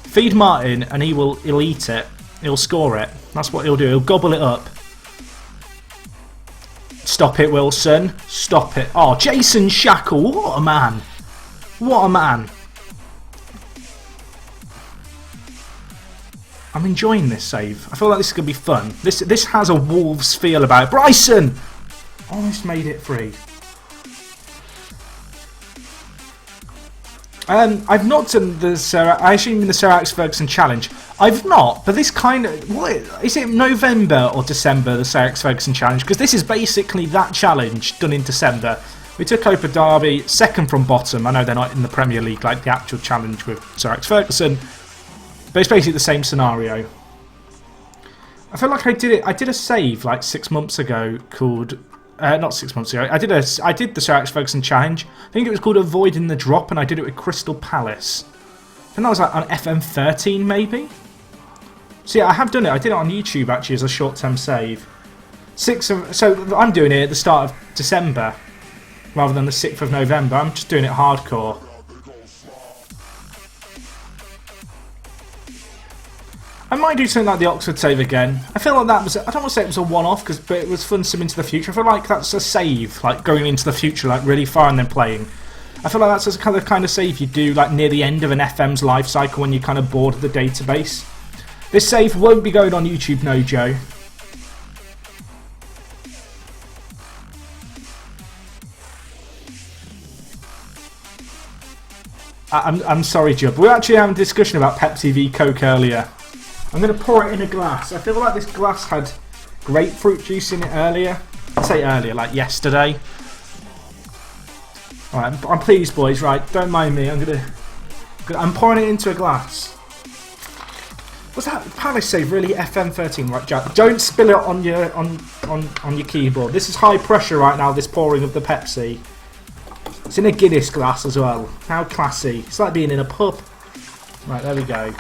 Feed Martin, and he'll eat it. He'll score it. That's what he'll do. He'll gobble it up. Stop it, Wilson. Stop it. Oh, Jason Shackle. What a man. What a man. I'm enjoying this save. I feel like this is going to be fun. This has a Wolves feel about it. Bryson! Almost made it free. I've not done the I assume the Sir Alex Ferguson challenge. I've not, but this kind of... What is it, November or December, the Sir Alex Ferguson challenge? Because this is basically that challenge done in December. We took over Derby, second from bottom. I know they're not in the Premier League like the actual challenge with Sir Alex Ferguson. But it's basically the same scenario. I feel like I did a save like 6 months ago called not 6 months ago. I did the Sir Alex Ferguson challenge. I think it was called Avoiding the Drop, and I did it with Crystal Palace. I think that was like on FM 13 maybe. So yeah, I have done it. I did it on YouTube actually as a short-term save. So I'm doing it at the start of December rather than the 6th of November. I'm just doing it hardcore. I might do something like the Oxford save again. I feel like that was, I don't want to say it was a one-off, but it was fun sim into the future. I feel like that's a save, like going into the future, like really far and then playing. I feel like that's the kind of save you do like near the end of an FM's life cycle when you're kind of bored of the database. This save won't be going on YouTube, no Joe. I'm sorry, Joe, but we were actually having a discussion about Pepsi v Coke earlier. I'm going to pour it in a glass. I feel like this glass had grapefruit juice in it earlier. I'd say earlier, like yesterday. Alright, I'm pleased, boys. Right, don't mind me. I'm pouring it into a glass. Was that Palace save really FM 13? Right, Jack. Don't spill it on your keyboard. This is high pressure right now. This pouring of the Pepsi. It's in a Guinness glass as well. How classy! It's like being in a pub. Right, there we go.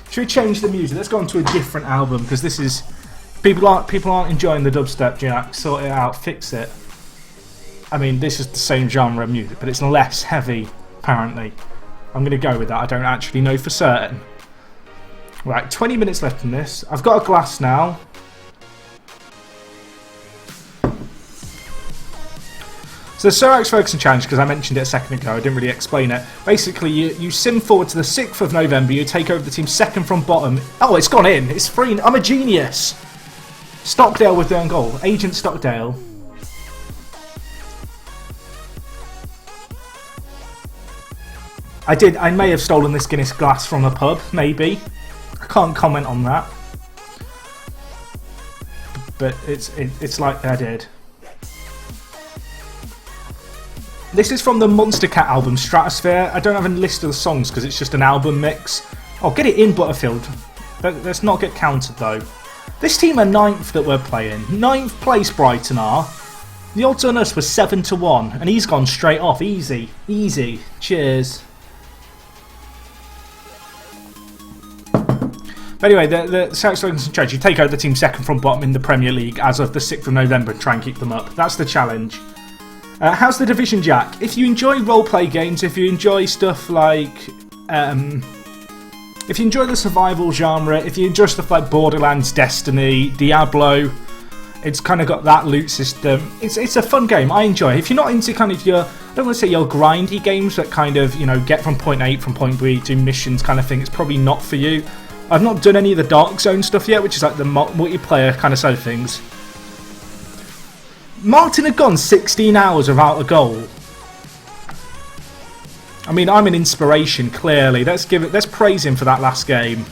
Should we change the music? Let's go on to a different album because this is people aren't enjoying the dubstep. Jack, sort it out, fix it. I mean, this is the same genre of music, but it's less heavy apparently. I'm going to go with that. I don't actually know for certain. Right, 20 minutes left in this. I've got a glass now. So the Sir Alex Ferguson challenge, because I mentioned it a second ago, I didn't really explain it. Basically, you sim forward to the 6th of November, you take over the team second from bottom. Oh, it's gone in. It's free. I'm a genius. Stockdale with the own goal. Agent Stockdale. I may have stolen this Guinness glass from a pub, maybe. I can't comment on that. But it's like I did. This is from the Monster Cat album, Stratosphere. I don't have a list of the songs because it's just an album mix. Oh, get it in, Butterfield. Let's not get counted, though. This team are 9th that we're playing. 9th place Brighton are. The odds on us was 7-1, and he's gone straight off. Easy. Easy. Cheers. But anyway, the South Slogans and Trades, you take out the team second from bottom in the Premier League as of the 6th of November and try and keep them up. That's the challenge. How's the Division, Jack? If you enjoy roleplay games, if you enjoy stuff like... if you enjoy the survival genre, if you enjoy stuff like Borderlands, Destiny, Diablo, it's kind of got that loot system. It's a fun game. I enjoy it. If you're not into kind of your... I don't want to say your grindy games that kind of, you know, get from point A from point B, do missions kind of thing, it's probably not for you. I've not done any of the Dark Zone stuff yet, which is like the multiplayer kind of side of things. Martin had gone 16 hours without a goal. I mean, I'm an inspiration, clearly. Let's praise him for that last game.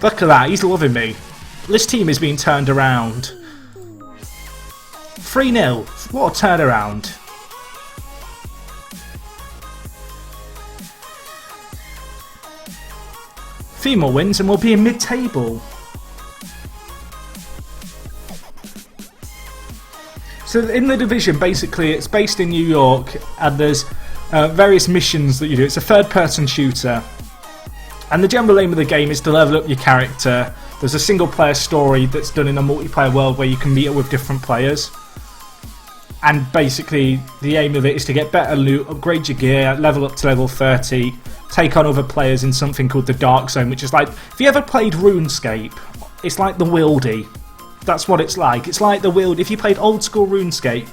Look at that, he's loving me. This team is being turned around. 3-0. What a turnaround. Few more wins and we'll be in mid-table. So in the division, basically, it's based in New York, and there's various missions that you do. It's a third-person shooter, and the general aim of the game is to level up your character. There's a single-player story that's done in a multiplayer world where you can meet up with different players. And basically, the aim of it is to get better loot, upgrade your gear, level up to level 30, take on other players in something called the Dark Zone, which is like, if you ever played RuneScape, it's like the Wildy. That's what it's like. It's like the Wildy. If you played old school RuneScape,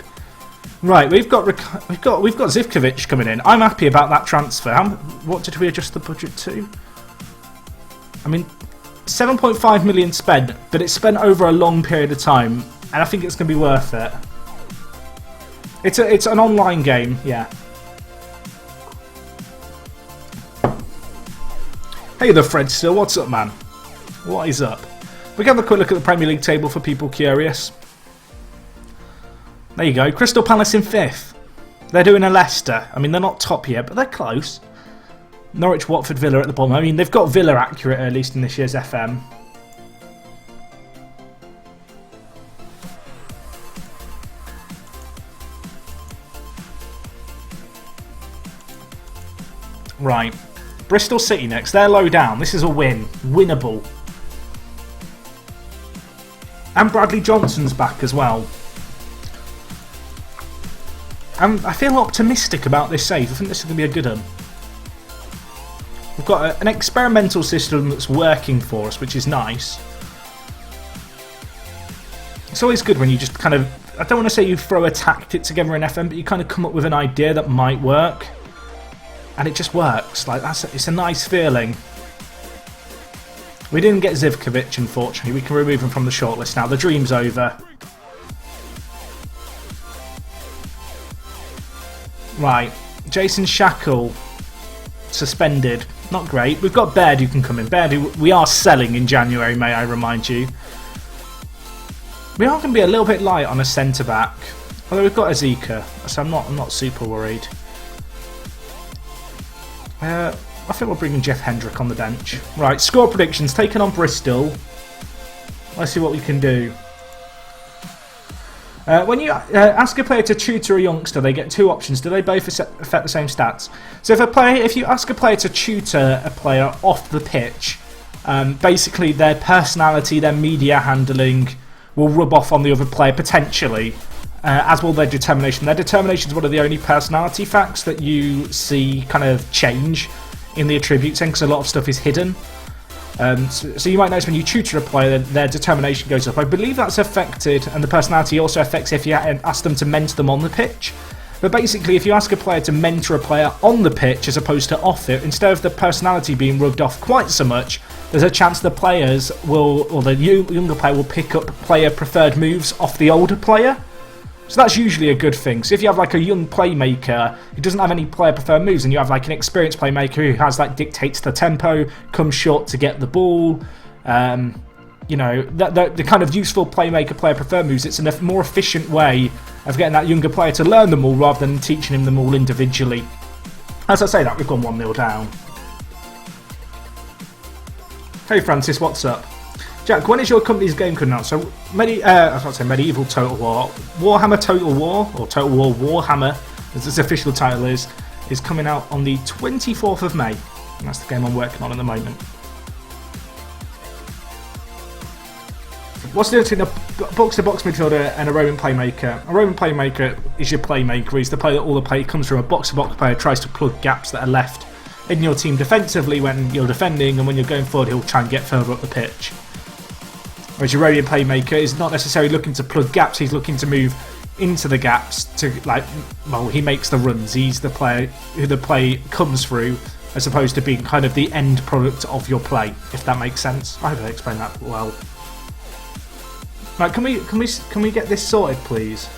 right? We've got Zivkovic coming in. I'm happy about that transfer. What did we adjust the budget to? I mean, 7.5 million spent, but it's spent over a long period of time, and I think it's going to be worth it. It's an online game, yeah. Hey there, Fred Still. What's up, man? What is up? We can have a quick look at the Premier League table for people curious. There you go. Crystal Palace in 5th. They're doing a Leicester. I mean, they're not top yet, but they're close. Norwich, Watford, Villa at the bottom. I mean, they've got Villa accurate at least in this year's FM. Right. Bristol City next. They're low down. This is a win. Winnable. And Bradley Johnson's back as well. I feel optimistic about this save. I think this is going to be a good one. We've got an experimental system that's working for us, which is nice. It's always good when you just kind of... I don't want to say you throw a tactic together in FM, but you kind of come up with an idea that might work. And it just works. Like it's a nice feeling. We didn't get Zivkovic, unfortunately. We can remove him from the shortlist now. The dream's over. Right. Jason Shackle. Suspended. Not great. We've got Baird who can come in. Baird, who we are selling in January, may I remind you. We are going to be a little bit light on a centre-back. Although we've got Azeka, so I'm not super worried. I think we're bringing Jeff Hendrick on the bench. Right, score predictions. Taking on Bristol. Let's see what we can do. When you ask a player to tutor a youngster, they get 2 options. Do they both affect the same stats? So if you ask a player to tutor a player off the pitch, basically their personality, their media handling will rub off on the other player potentially, as will their determination. Their determination is one of the only personality facts that you see kind of change in the attributes, because a lot of stuff is hidden. So you might notice when you tutor a player, their determination goes up. I believe that's affected, and the personality also affects if you ask them to mentor them on the pitch. But basically, if you ask a player to mentor a player on the pitch as opposed to off it, instead of the personality being rubbed off quite so much, there's a chance the players will, or the younger player will pick up player preferred moves off the older player. So that's usually a good thing. So if you have like a young playmaker who doesn't have any player preferred moves, and you have like an experienced playmaker who has like dictates the tempo, comes short to get the ball, you know, the kind of useful playmaker player preferred moves, it's a more efficient way of getting that younger player to learn them all rather than teaching him them all individually. As I say that, we've gone 1-0 down. Hey Francis, what's up? Jack, when is your company's game coming out? So, I was about to say Medieval Total War. Warhammer Total War, or Total War Warhammer, as its official title is coming out on the 24th of May. And that's the game I'm working on at the moment. What's the difference between a box-to-box midfielder and a Roman playmaker? A Roman playmaker is your playmaker. He's the player that all the play comes from. A box-to-box player tries to plug gaps that are left in your team defensively when you're defending, and when you're going forward, he'll try and get further up the pitch. Whereas your Roman playmaker is not necessarily looking to plug gaps, he's looking to move into the gaps to, like, well, he makes the runs. He's the player who the play comes through, as opposed to being kind of the end product of your play, if that makes sense. I hope I explained that well. Right, can we get this sorted, please?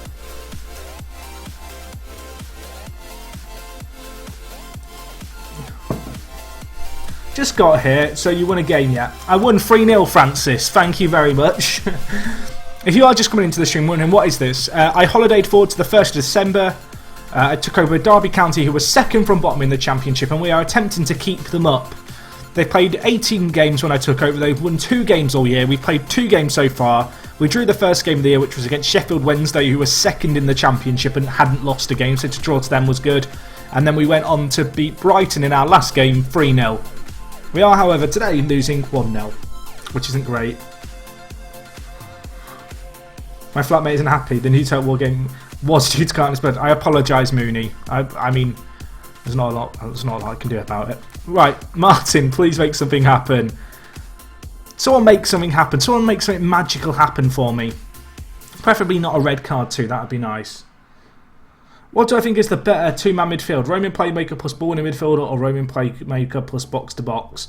Just got here, so you won a game yet? I won 3-0, Francis. Thank you very much. If you are just coming into the stream wondering what is this, I holidayed forward to the 1st of December. I took over Derby County, who was second from bottom in the Championship, and we are attempting to keep them up. They played 18 games when I took over. They've won 2 games all year. We've played 2 games so far. We drew the first game of the year, which was against Sheffield Wednesday, who was second in the Championship and hadn't lost a game, so to draw to them was good. And then we went on to beat Brighton in our last game 3-0. We are, however, today losing 1-0, which isn't great. My flatmate isn't happy. The new Total War game was due to Carlton's, but I apologise, Mooney. I mean, there's not a lot I can do about it. Right, Martin, please make something happen. Someone make something happen. Someone make something magical happen for me. Preferably not a red card too. That would be nice. What do I think is the better two-man midfield? Roman playmaker plus ball in midfielder, or Roman playmaker plus box-to-box?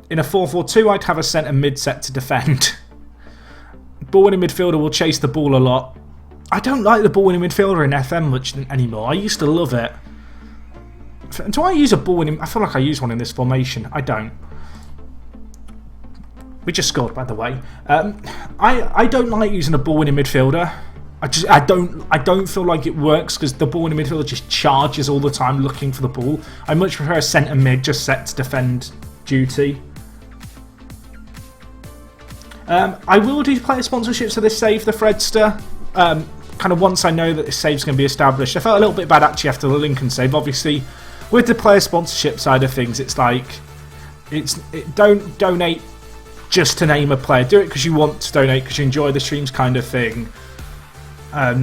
In a 4-4-2, I'd have a centre mid set to defend. Ball in midfielder will chase the ball a lot. I don't like the ball in midfielder in FM much anymore. I used to love it. Do I use a ball in? I feel like I use one in this formation. I don't. We just scored, by the way. I don't like using a ball in midfielder. I don't feel like it works because the ball in the midfielder just charges all the time looking for the ball. I much prefer a centre mid just set to defend duty. I will do player sponsorships for this save, the Fredster. Kind of once I know that this save's going to be established. I felt a little bit bad actually after the Lincoln save. Obviously, with the player sponsorship side of things, it's like don't donate just to name a player. Do it because you want to donate, because you enjoy the streams, kind of thing.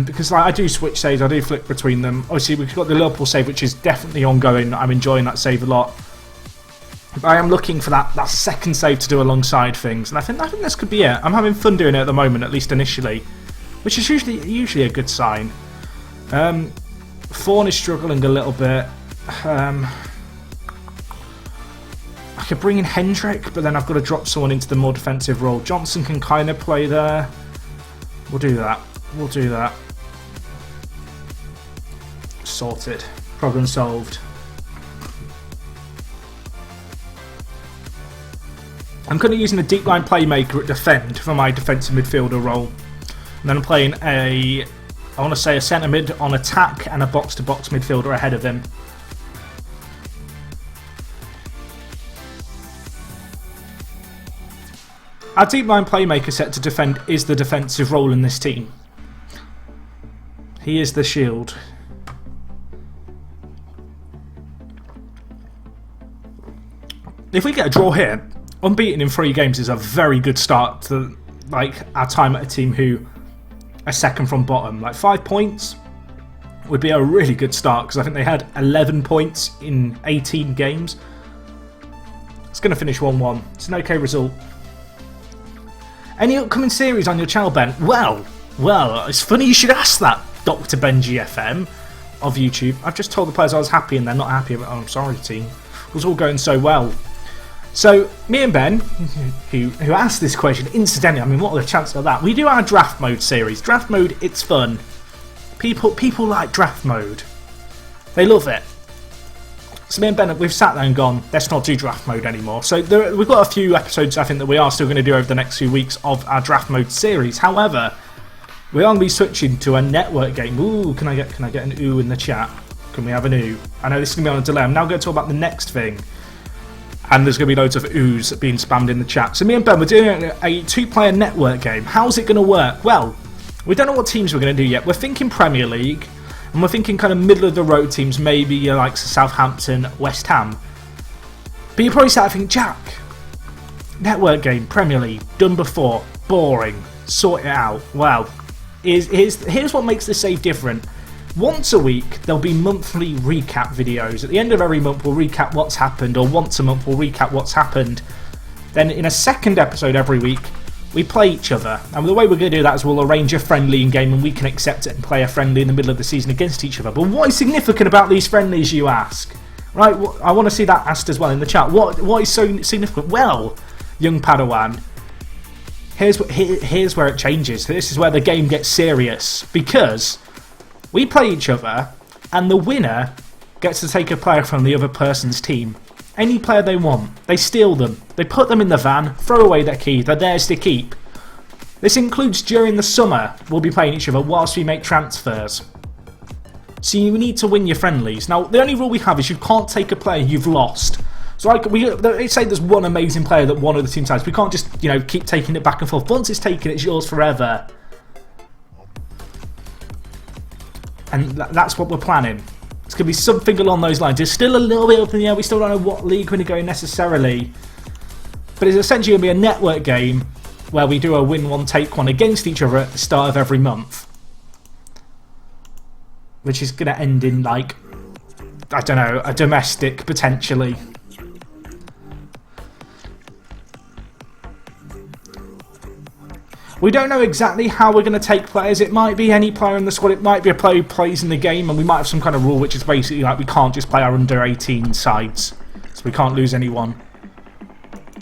Because like, I do switch saves, I do flick between them. Obviously, we've got the Liverpool save, which is definitely ongoing. I'm enjoying that save a lot. But I am looking for that second save to do alongside things, and I think this could be it. I'm having fun doing it at the moment, at least initially, which is usually a good sign. Fawn is struggling a little bit. I could bring in Hendrick, but then I've got to drop someone into the more defensive role. Johnson can kind of play there. We'll do that. We'll do that. Sorted. Problem solved. I'm currently using a deep line playmaker at defend for my defensive midfielder role. And then I'm playing I want to say a centre mid on attack and a box-to-box midfielder ahead of him. Our deep line playmaker set to defend is the defensive role in this team. He is the shield. If we get a draw here, unbeaten in 3 games is a very good start to like our time at a team who are second from bottom. Like 5 points would be a really good start, because I think they had 11 points in 18 games. It's going to finish 1-1. It's an okay result. Any upcoming series on your channel, Ben? Well, it's funny you should ask that, Dr. Benji FM of YouTube. I've just told the players I was happy and they're not happy about. Oh, I'm sorry, team. It was all going so well. So, me and Ben, who asked this question, incidentally, I mean, what are the chances of that? We do our draft mode series. Draft mode, it's fun. People like draft mode. They love it. So me and Ben, we've sat there and gone, let's not do draft mode anymore. So we've got a few episodes, I think, that we are still going to do over the next few weeks of our draft mode series. However, we are going to be switching to a network game. Ooh, can I get an ooh in the chat? Can we have an ooh? I know this is going to be on a delay. I'm now going to talk about the next thing. And there's going to be loads of oohs being spammed in the chat. So me and Ben, we're doing a two-player network game. How's it going to work? Well, we don't know what teams we're going to do yet. We're thinking Premier League. And we're thinking kind of middle-of-the-road teams, maybe like Southampton, West Ham. But you're probably starting to think, Jack, network game, Premier League, done before, boring, sort it out. Well, here's what makes the save different. Once a week, there'll be monthly recap videos. At the end of every month, we'll recap what's happened, or once a month, we'll recap what's happened. Then in a second episode every week, we play each other. And the way we're going to do that is we'll arrange a friendly in game and we can accept it and play a friendly in the middle of the season against each other. But what is significant about these friendlies, you ask? Right, I want to see that asked as well in the chat. What is so significant? Well, young Padawan, here's where it changes. This is where the game gets serious. Because we play each other and the winner gets to take a player from the other person's team. Any player they want. They steal them. They put them in the van, throw away their key. They're theirs to keep. This includes during the summer. We'll be playing each other whilst we make transfers. So you need to win your friendlies. Now, the only rule we have is you can't take a player you've lost. So let's say there's one amazing player that one of the teams has. We can't just, keep taking it back and forth. Once it's taken, it's yours forever. And that's what we're planning. It's going to be something along those lines. It's still a little bit up in the air. We still don't know what league we're going to go in necessarily. But it's essentially going to be a network game where we do a win one, take one against each other at the start of every month. Which is going to end in, I don't know, a domestic, potentially. We don't know exactly how we're going to take players. It might be any player in the squad. It might be a player who plays in the game. And we might have some kind of rule which is basically like we can't just play our under-18 sides. So we can't lose anyone.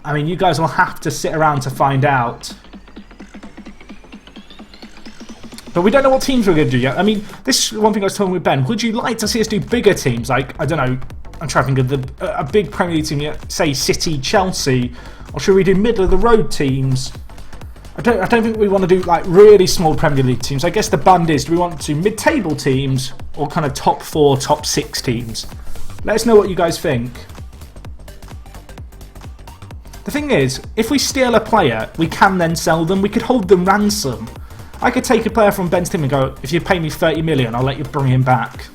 I mean, you guys will have to sit around to find out. But we don't know what teams we're going to do yet. I mean, this is one thing I was talking with Ben. Would you like to see us do bigger teams? Like, I don't know, I'm trying to think of a big Premier League team, say City, Chelsea. Or should we do middle-of-the-road teams? I don't think we want to do like really small Premier League teams. I guess the band is, do we want to mid-table teams or kind of top 4, top 6 teams? Let us know what you guys think. The thing is, if we steal a player, we can then sell them. We could hold them ransom. I could take a player from Ben's team and go, if you pay me 30 million, I'll let you bring him back.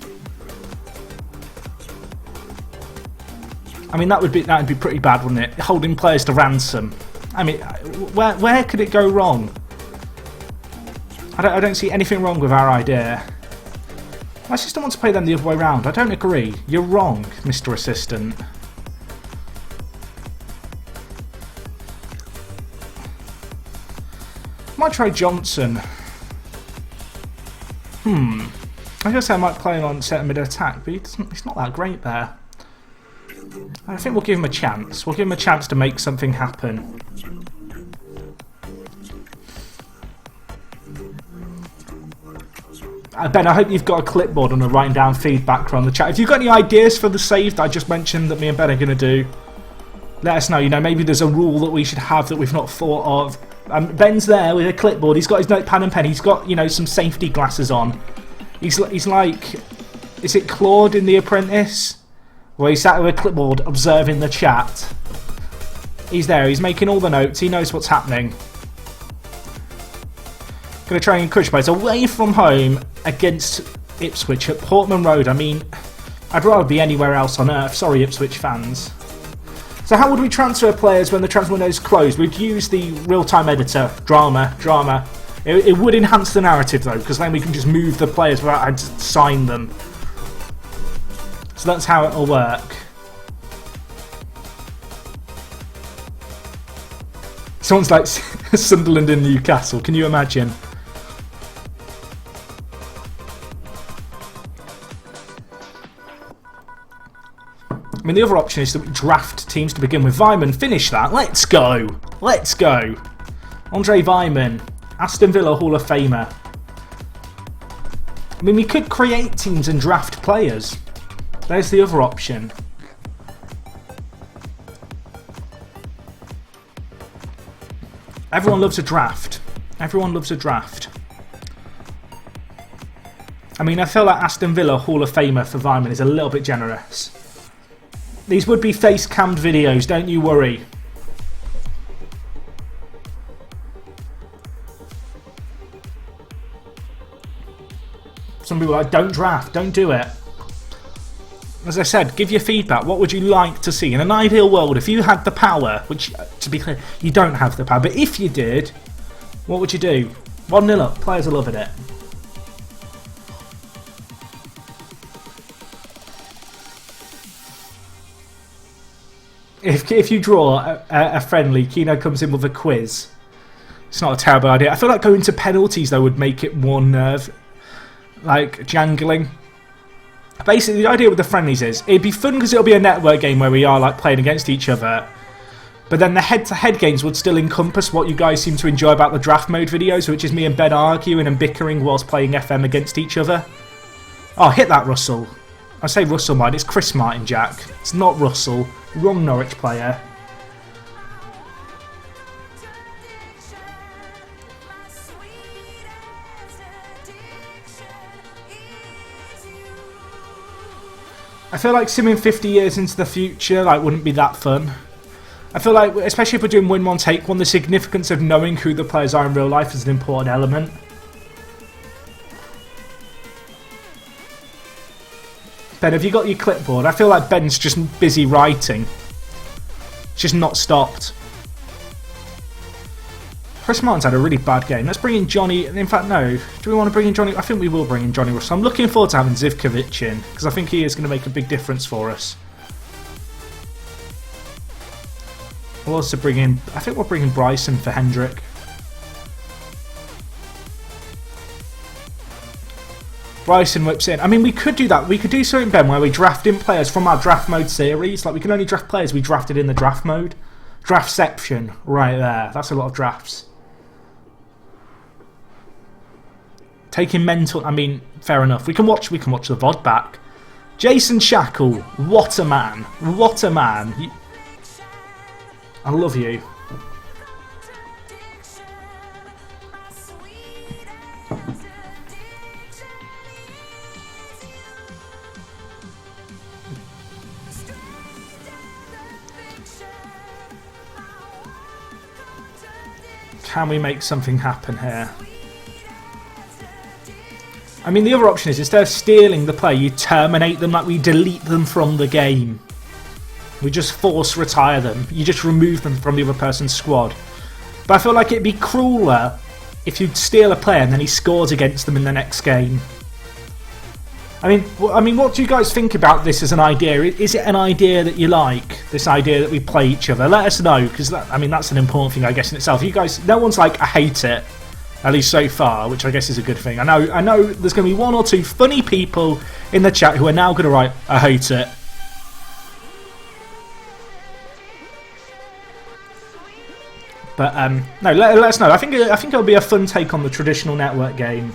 I mean, that'd be pretty bad, wouldn't it? Holding players to ransom. I mean, where could it go wrong? I don't see anything wrong with our idea. My system wants to play them the other way around. I don't agree. You're wrong, Mr. Assistant. Might try Johnson. I was going to say I might play him on set mid attack, but he's not that great there. I think we'll give him a chance. We'll give him a chance to make something happen. Ben, I hope you've got a clipboard and are writing down feedback from the chat. If you've got any ideas for the save that I just mentioned that me and Ben are going to do, let us know. Maybe there's a rule that we should have that we've not thought of. Ben's there with a clipboard. He's got his notepad and pen. He's got, some safety glasses on. He's like, is it Claude in The Apprentice? Where he's sat with a clipboard observing the chat. He's there. He's making all the notes. He knows what's happening. Going to try and encourage players away from home against Ipswich at Portman Road. I mean, I'd rather be anywhere else on earth. Sorry, Ipswich fans. So how would we transfer players when the transfer window is closed? We'd use the real-time editor. Drama. It would enhance the narrative, though, because then we can just move the players without having to sign them. So that's how it'll work. Someone's like Sunderland in Newcastle. Can you imagine? I mean, the other option is to draft teams to begin with. Weimann, finish that. Let's go. Let's go. Andre Weimann, Aston Villa Hall of Famer. I mean, we could create teams and draft players. There's the other option. Everyone loves a draft. Everyone loves a draft. I mean, I feel like Aston Villa Hall of Famer for Vyman is a little bit generous. These would be face-cammed videos, don't you worry. Some people are like, don't draft, don't do it. As I said, give your feedback. What would you like to see? In an ideal world, if you had the power, which, to be clear, you don't have the power, but if you did, what would you do? 1-0 up, players are loving it. If you draw a friendly, Keno comes in with a quiz. It's not a terrible idea. I feel like going to penalties, though, would make it more jangling. Basically, the idea with the friendlies is it'd be fun because it'll be a network game where we are like playing against each other. But then the head-to-head games would still encompass what you guys seem to enjoy about the draft mode videos, which is me and Ben arguing and bickering whilst playing FM against each other. Oh, hit that, Russell. I say Russell, mind. It's Chris Martin, Jack. It's not Russell. Wrong Norwich player. I feel like simming 50 years into the future wouldn't be that fun. I feel like, especially if we're doing win one, take one, the significance of knowing who the players are in real life is an important element. Ben, have you got your clipboard? I feel like Ben's just busy writing. It's just not stopped. Chris Martin's had a really bad game. Let's bring in Johnny. In fact, no. Do we want to bring in Johnny? I think we will bring in Johnny Russell. I'm looking forward to having Zivkovic in, because I think he is going to make a big difference for us. We'll also bring in... I think we'll bring in Bryson for Hendrick. Bryson whips in. I mean, we could do that. We could do something, Ben, where we draft in players from our draft mode series. Like, we can only draft players we drafted in the draft mode. Draftception, right there. That's a lot of drafts. Taking mental... I mean, fair enough. We can watch the VOD back. Jason Shackle. What a man. What a man. I love you. Can we make something happen here? I mean, the other option is, instead of stealing the player, you terminate them, like we delete them from the game. We just force retire them. You just remove them from the other person's squad. But I feel like it'd be crueler if you'd steal a player and then he scores against them in the next game. I mean, what do you guys think about this as an idea? Is it an idea that you like? This idea that we play each other? Let us know, because that's an important thing, I guess, in itself. You guys, no one's like, I hate it. At least so far, which I guess is a good thing. I know there's going to be one or two funny people in the chat who are now going to write, I hate it. But no, let us know. I think it'll be a fun take on the traditional network game.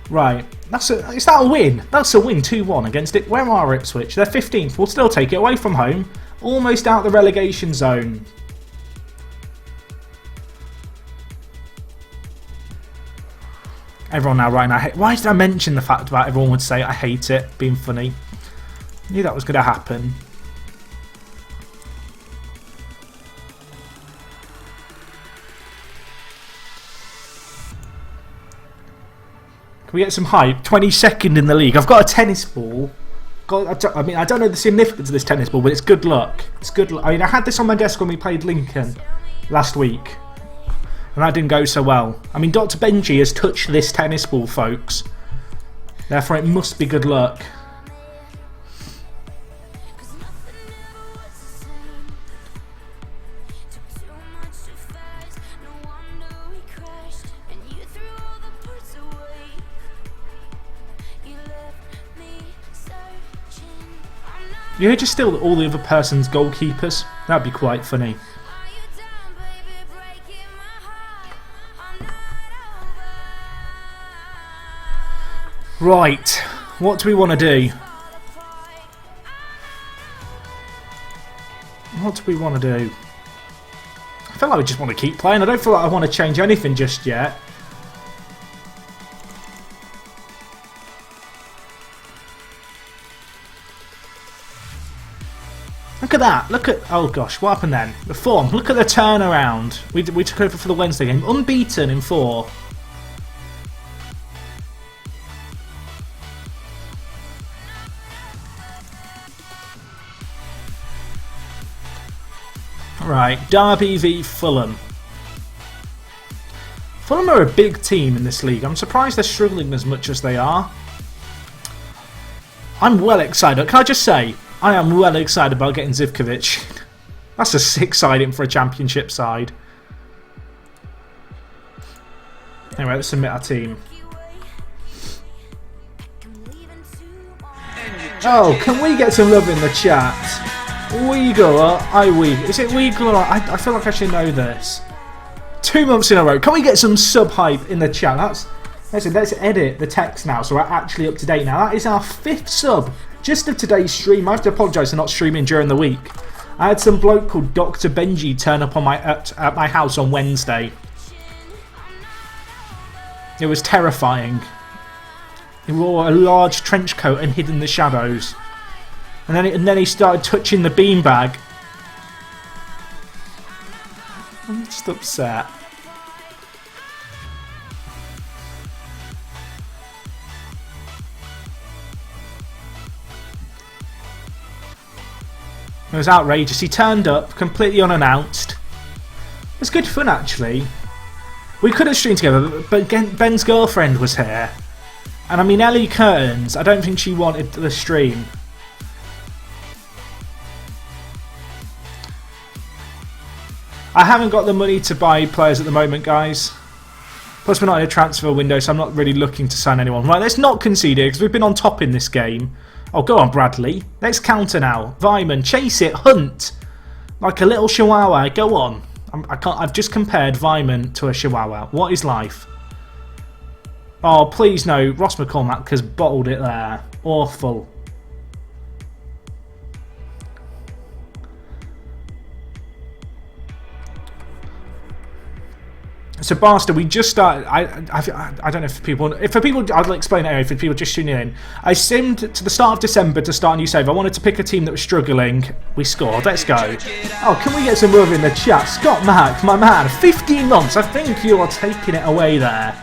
Right, is that a win? That's a win, 2-1 against it. Where are Ipswich? They're 15th. We'll still take it away from home. Almost out the relegation zone. Everyone now writing, I hate. Why did I mention the fact about everyone would say I hate it being funny? I knew that was going to happen. Can we get some hype? 22nd in the league. I've got a tennis ball. I don't know the significance of this tennis ball, but it's good luck. It's good luck. I mean, I had this on my desk when we played Lincoln last week, and that didn't go so well. I mean, Dr. Benji has touched this tennis ball, folks. Therefore, it must be good luck. You just steal all the other person's goalkeepers. That'd be quite funny. Right, what do we want to do? What do we want to do? I feel like we just want to keep playing. I don't feel like I want to change anything just yet. Look at that. Look at... Oh gosh, what happened then? The form. Look at the turnaround. We took over for the Wednesday game. Unbeaten in 4. Right, Derby v Fulham. Fulham are a big team in this league. I'm surprised they're struggling as much as they are. I'm well excited. Can I just say, I am well excited about getting Zivkovic. That's a sick siding for a championship side. Anyway, let's submit our team. Oh, can we get some love in the chat? Uyghur, Is it Uyghur? I feel like I should know this. 2 months in a row. Can we get some sub hype in the chat? Let's edit the text now so we're actually up to date now. That is our 5th sub just of today's stream. I have to apologise for not streaming during the week. I had some bloke called Dr. Benji turn up on at my house on Wednesday. It was terrifying. He wore a large trench coat and hid in the shadows. And then he started touching the beanbag. I'm just upset. It was outrageous. He turned up completely unannounced. It was good fun actually. We could have streamed together, but Ben's girlfriend was here. And I mean, Ellie Curtains, I don't think she wanted the stream. I haven't got the money to buy players at the moment, guys. Plus, we're not in a transfer window, so I'm not really looking to sign anyone. Right, let's not concede it, because we've been on top in this game. Oh, go on, Bradley. Let's counter now. Vyman, chase it, hunt. Like a little chihuahua. Go on. I've just compared Vyman to a chihuahua. What is life? Oh, please no. Ross McCormack has bottled it there. Awful. So, Barster, we just started. I don't know if people. I'll explain it anyway. For people just tuning in, I simmed to the start of December to start a new save. I wanted to pick a team that was struggling. We scored. Let's go. Oh, can we get some love in the chat? Scott Mack, my man, 15 months. I think you are taking it away there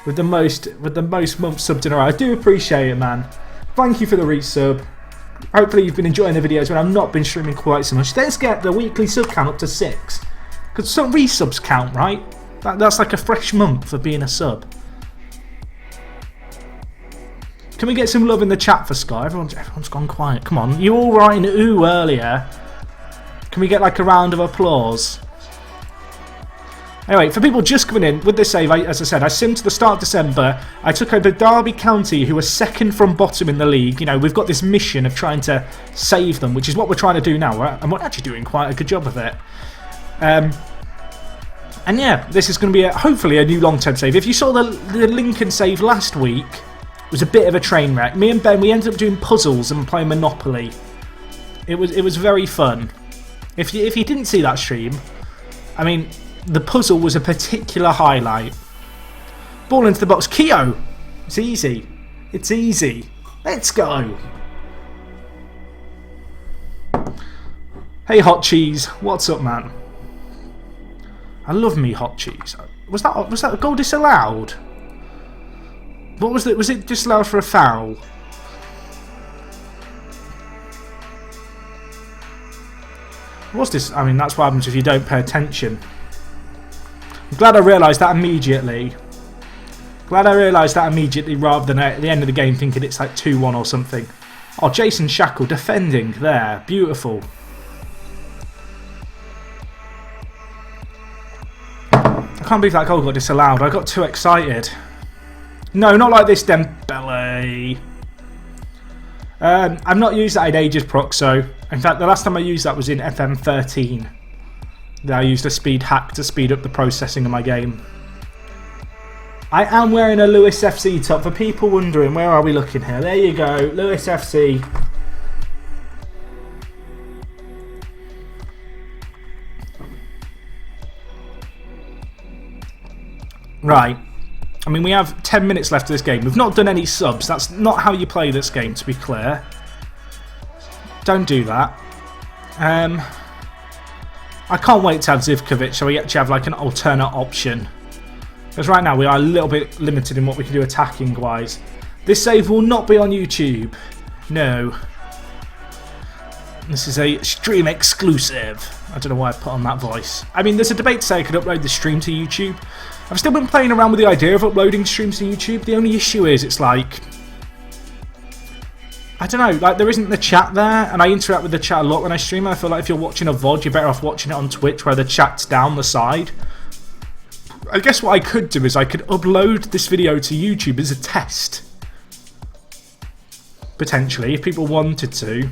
with the most months subbed in a row. I do appreciate it, man. Thank you for the resub. Hopefully, you've been enjoying the videos when I've not been streaming quite so much. Let's get the weekly sub count up to 6, because some resubs count, right? That's like a fresh month for being a sub. Can we get some love in the chat for Sky? Everyone's gone quiet. Come on. You all writing ooh earlier. Can we get like a round of applause? Anyway, for people just coming in, with this save, as I said, I simmed to the start of December. I took over Derby County, who are second from bottom in the league. You know, we've got this mission of trying to save them, which is what we're trying to do now. And we're actually doing quite a good job of it. And yeah, this is going to be hopefully a new long-term save. If you saw the Lincoln save last week, it was a bit of a train wreck. Me and Ben, we ended up doing puzzles and playing Monopoly. It was very fun. If you didn't see that stream, I mean, the puzzle was a particular highlight. Ball into the box. Keogh! It's easy. It's easy. Let's go. Hey, Hot Cheese. What's up, man? I love me hot cheese. Was that a goal disallowed? What was it? Was it disallowed for a foul? What's this? I mean, that's what happens if you don't pay attention. I'm glad I realised that immediately. Rather than at the end of the game thinking it's like 2-1 or something. Oh, Jason Shackle defending there. Beautiful. I can't believe that goal got disallowed. I got too excited. No, not like this, Dembele. I've not used that in ages, Proxo. In fact, the last time I used that was in FM13. I used a speed hack to speed up the processing of my game. I am wearing a Lewis FC top. For people wondering, where are we looking here? There you go, Lewis FC. Right. I mean, we have 10 minutes left of this game. We've not done any subs. That's not how you play this game, to be clear. Don't do that. I can't wait to have Zivkovic, so we actually have like an alternate option. Because right now we are a little bit limited in what we can do attacking-wise. This save will not be on YouTube. No. This is a stream exclusive. I don't know why I put on that voice. I mean, there's a debate to say I could upload the stream to YouTube. I've still been playing around with the idea of uploading streams to YouTube. The only issue is it's like, I don't know, like there isn't the chat there, and I interact with the chat a lot when I stream. I feel like if you're watching a VOD, you're better off watching it on Twitch where the chat's down the side. I guess what I could do is I could upload this video to YouTube as a test. Potentially, if people wanted to.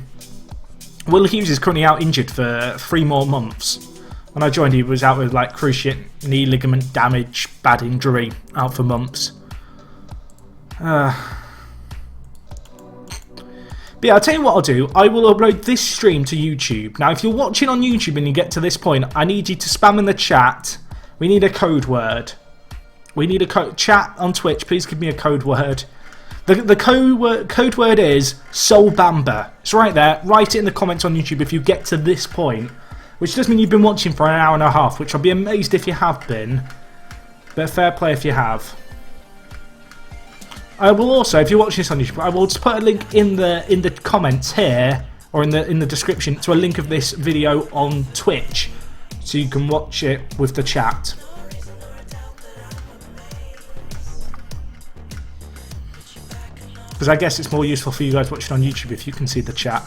Will Hughes is currently out injured for 3 more months. When I joined, he was out with like cruciate knee ligament damage, bad injury, out for months. But yeah, I'll tell you what I'll do. I will upload this stream to YouTube. Now, if you're watching on YouTube and you get to this point, I need you to spam in the chat. We need a code word. We need a chat on Twitch. Please give me a code word. The code word is Soul Bamba. It's right there. Write it in the comments on YouTube if you get to this point. Which does mean you've been watching for an hour and a half, which I'll be amazed if you have been. But fair play if you have. I will also, if you're watching this on YouTube, I will just put a link in the comments here, or in the description, to a link of this video on Twitch, so you can watch it with the chat. Because I guess it's more useful for you guys watching on YouTube if you can see the chat.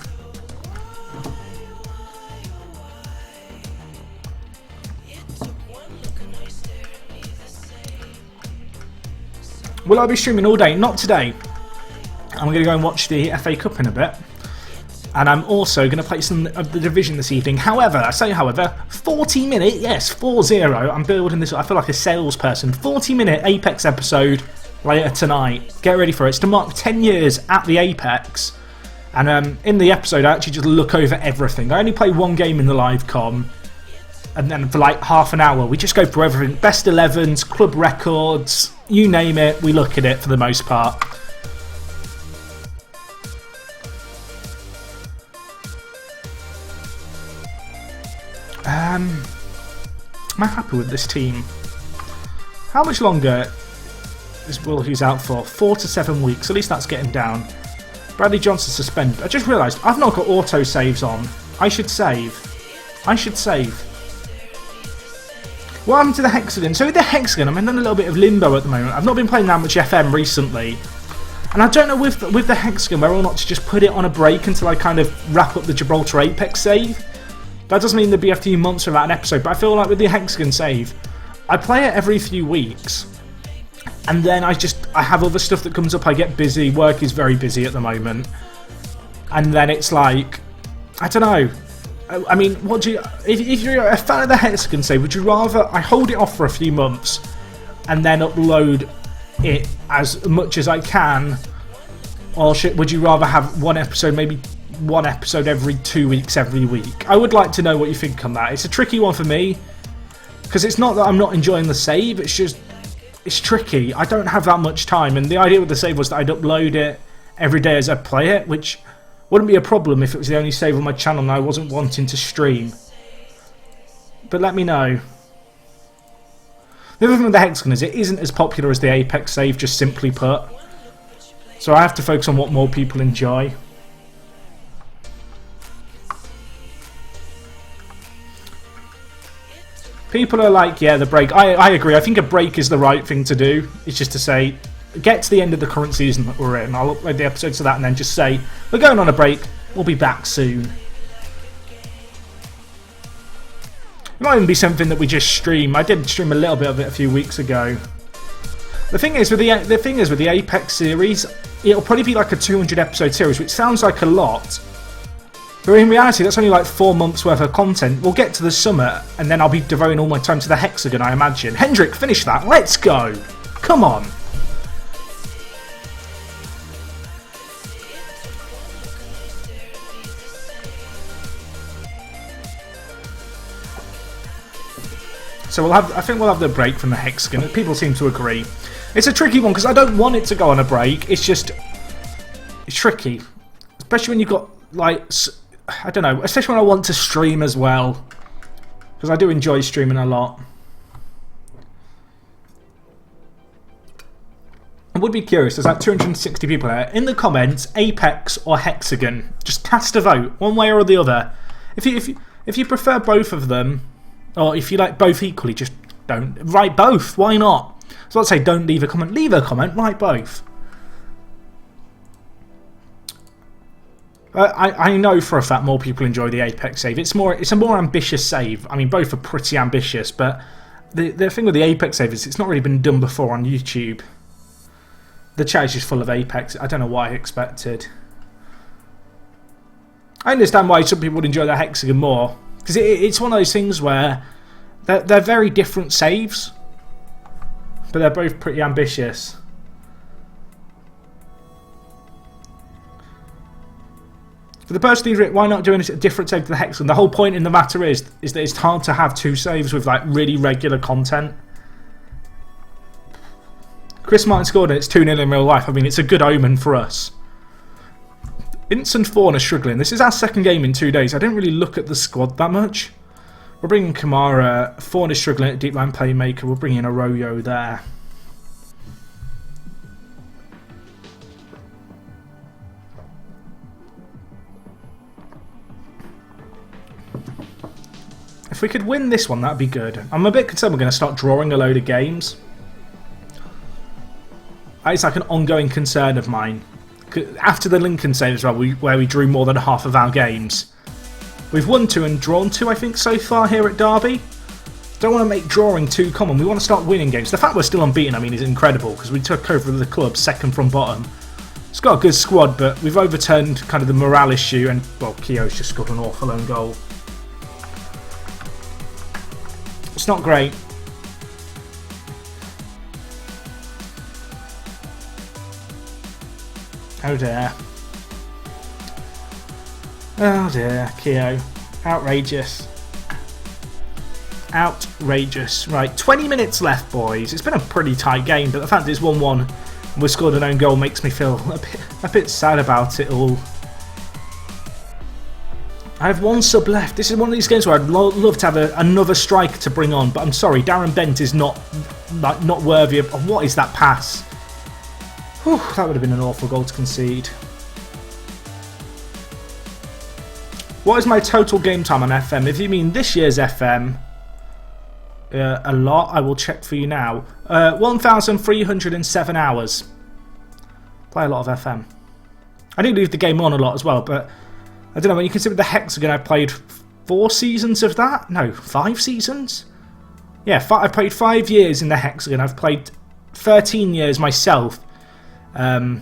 Will I be streaming all day? Not today. I'm going to go and watch the FA Cup in a bit. And I'm also going to play some of the Division this evening. However, I say however, 40-minute, yes, 4-0. I'm building this, I feel like a salesperson. 40-minute Apex episode later tonight. Get ready for it. It's to mark 10 years at the Apex. And in the episode, I actually just look over everything. I only play one game in the live com. And then for like half an hour, we just go through everything. Best 11s, club records, you name it, we look at it for the most part. Am I happy with this team? How much longer is Will Hughes out for? 4 to 7 weeks. At least that's getting down. Bradley Johnson suspended. I just realised I've not got auto saves on. I should save. What happened to the Hexagon? So with the Hexagon, I'm in a little bit of limbo at the moment. I've not been playing that much FM recently. And I don't know with the Hexagon whether or not to just put it on a break until I kind of wrap up the Gibraltar Apex save. That doesn't mean there'll be a few months without an episode, but I feel like with the Hexagon save, I play it every few weeks. And then I have other stuff that comes up, I get busy, work is very busy at the moment. And then it's like, I don't know. I mean, what do you... If you're a fan of the Hexagon save, would you rather I hold it off for a few months and then upload it as much as I can? Or would you rather have one episode, maybe one episode every 2 weeks, every week? I would like to know what you think on that. It's a tricky one for me. Because it's not that I'm not enjoying the save, it's just... It's tricky. I don't have that much time. And the idea with the save was that I'd upload it every day as I play it, which... wouldn't be a problem if it was the only save on my channel and I wasn't wanting to stream. But let me know. The other thing with the Hexagon is it isn't as popular as the Apex save, just simply put. So I have to focus on what more people enjoy. People are like, yeah, the break. I agree. I think a break is the right thing to do. It's just to say... get to the end of the current season that we're in. I'll upload the episodes of that and then just say, we're going on a break, we'll be back soon. It might even be something that we just stream. I did stream a little bit of it a few weeks ago. with the Apex series, it'll probably be like a 200 episode series, which sounds like a lot. But in reality, that's only like 4 months worth of content. We'll get to the summer, and then I'll be devoting all my time to the Hexagon, I imagine. Hendrik, finish that. Let's go. Come on. So I think we'll have the break from the Hexagon. People seem to agree. It's a tricky one because I don't want it to go on a break. It's tricky, especially when you've got like, I don't know, especially when I want to stream as well, because I do enjoy streaming a lot. I would be curious. There's like 260 people there. In the comments, Apex or Hexagon. Just cast a vote, one way or the other. If you prefer both of them, or if you like both equally, just don't write both. Why not? So I'd say don't leave a comment. Leave a comment. Write both. I know for a fact more people enjoy the Apex save. It's a more ambitious save. I mean, both are pretty ambitious, but the thing with the Apex save is it's not really been done before on YouTube. The chat is just full of Apex. I don't know what I expected. I understand why some people would enjoy the Hexagon more, because it's one of those things where they're very different saves, but they're both pretty ambitious. For the person who's written, why not doing a different save to the Hexagon? The whole point in the matter is that it's hard to have two saves with like really regular content. Chris Martin scored and it's 2-0 in real life. I mean, it's a good omen for us. Ince and Fawn are struggling. This is our second game in 2 days. I didn't really look at the squad that much. We're bringing Kamara. Fawn is struggling at deep line playmaker. We're bringing Arroyo there. If we could win this one, that'd be good. I'm a bit concerned we're going to start drawing a load of games. It's like an ongoing concern of mine. After the Lincoln save as well, where we drew more than half of our games. We've won 2 and drawn 2, I think, so far here at Derby. Don't want to make drawing too common. We want to start winning games. The fact we're still unbeaten, I mean, is incredible, because we took over the club second from bottom. It's got a good squad, but we've overturned kind of the morale issue, and, well, Keogh's just scored an awful own goal. It's not great. Oh dear. Oh dear, Keogh. Outrageous. Outrageous. Right, 20 minutes left, boys. It's been a pretty tight game, but the fact it's 1-1 and we scored an own goal makes me feel a bit sad about it all. I have 1 sub left. This is one of these games where I'd love to have another striker to bring on, but I'm sorry, Darren Bent is not worthy of... What is that pass? Whew, that would have been an awful goal to concede. What is my total game time on FM? If you mean this year's FM, a lot, I will check for you now. 1,307 hours. Play a lot of FM. I do leave the game on a lot as well, but I don't know, when you consider the Hexagon, I played 4 seasons of that? No, 5 seasons? Yeah, I played 5 years in the Hexagon. I've played 13 years myself in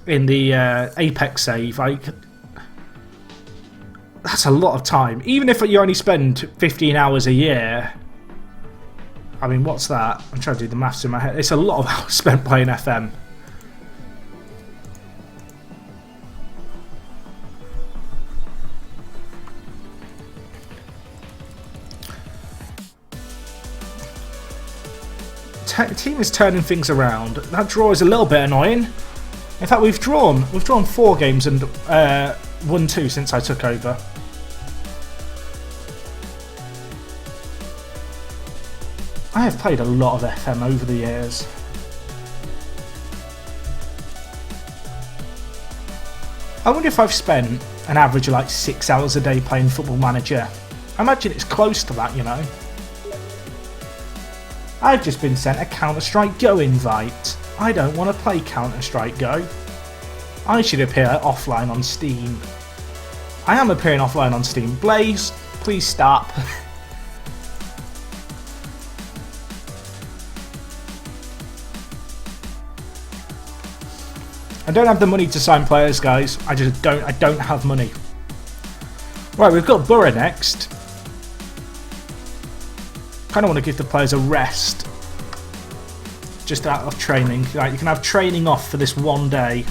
the Apex save. That's a lot of time. Even if you only spend 15 hours a year. I mean, what's that? I'm trying to do the maths in my head. It's a lot of hours spent playing FM. Team is turning things around. That draw is a little bit annoying. In fact, we've drawn 4 games and won 2 since I took over. I have played a lot of FM over the years. I wonder if I've spent an average of like 6 hours a day playing Football Manager. I imagine it's close to that, you know. I've just been sent a Counter-Strike Go invite. I don't want to play Counter-Strike Go. I should appear offline on Steam. I am appearing offline on Steam. Blaze, please stop. I don't have the money to sign players, guys. I don't have money. Right, we've got Borough next. Kind of want to give the players a rest. Just out of training. Like, you can have training off for this one day.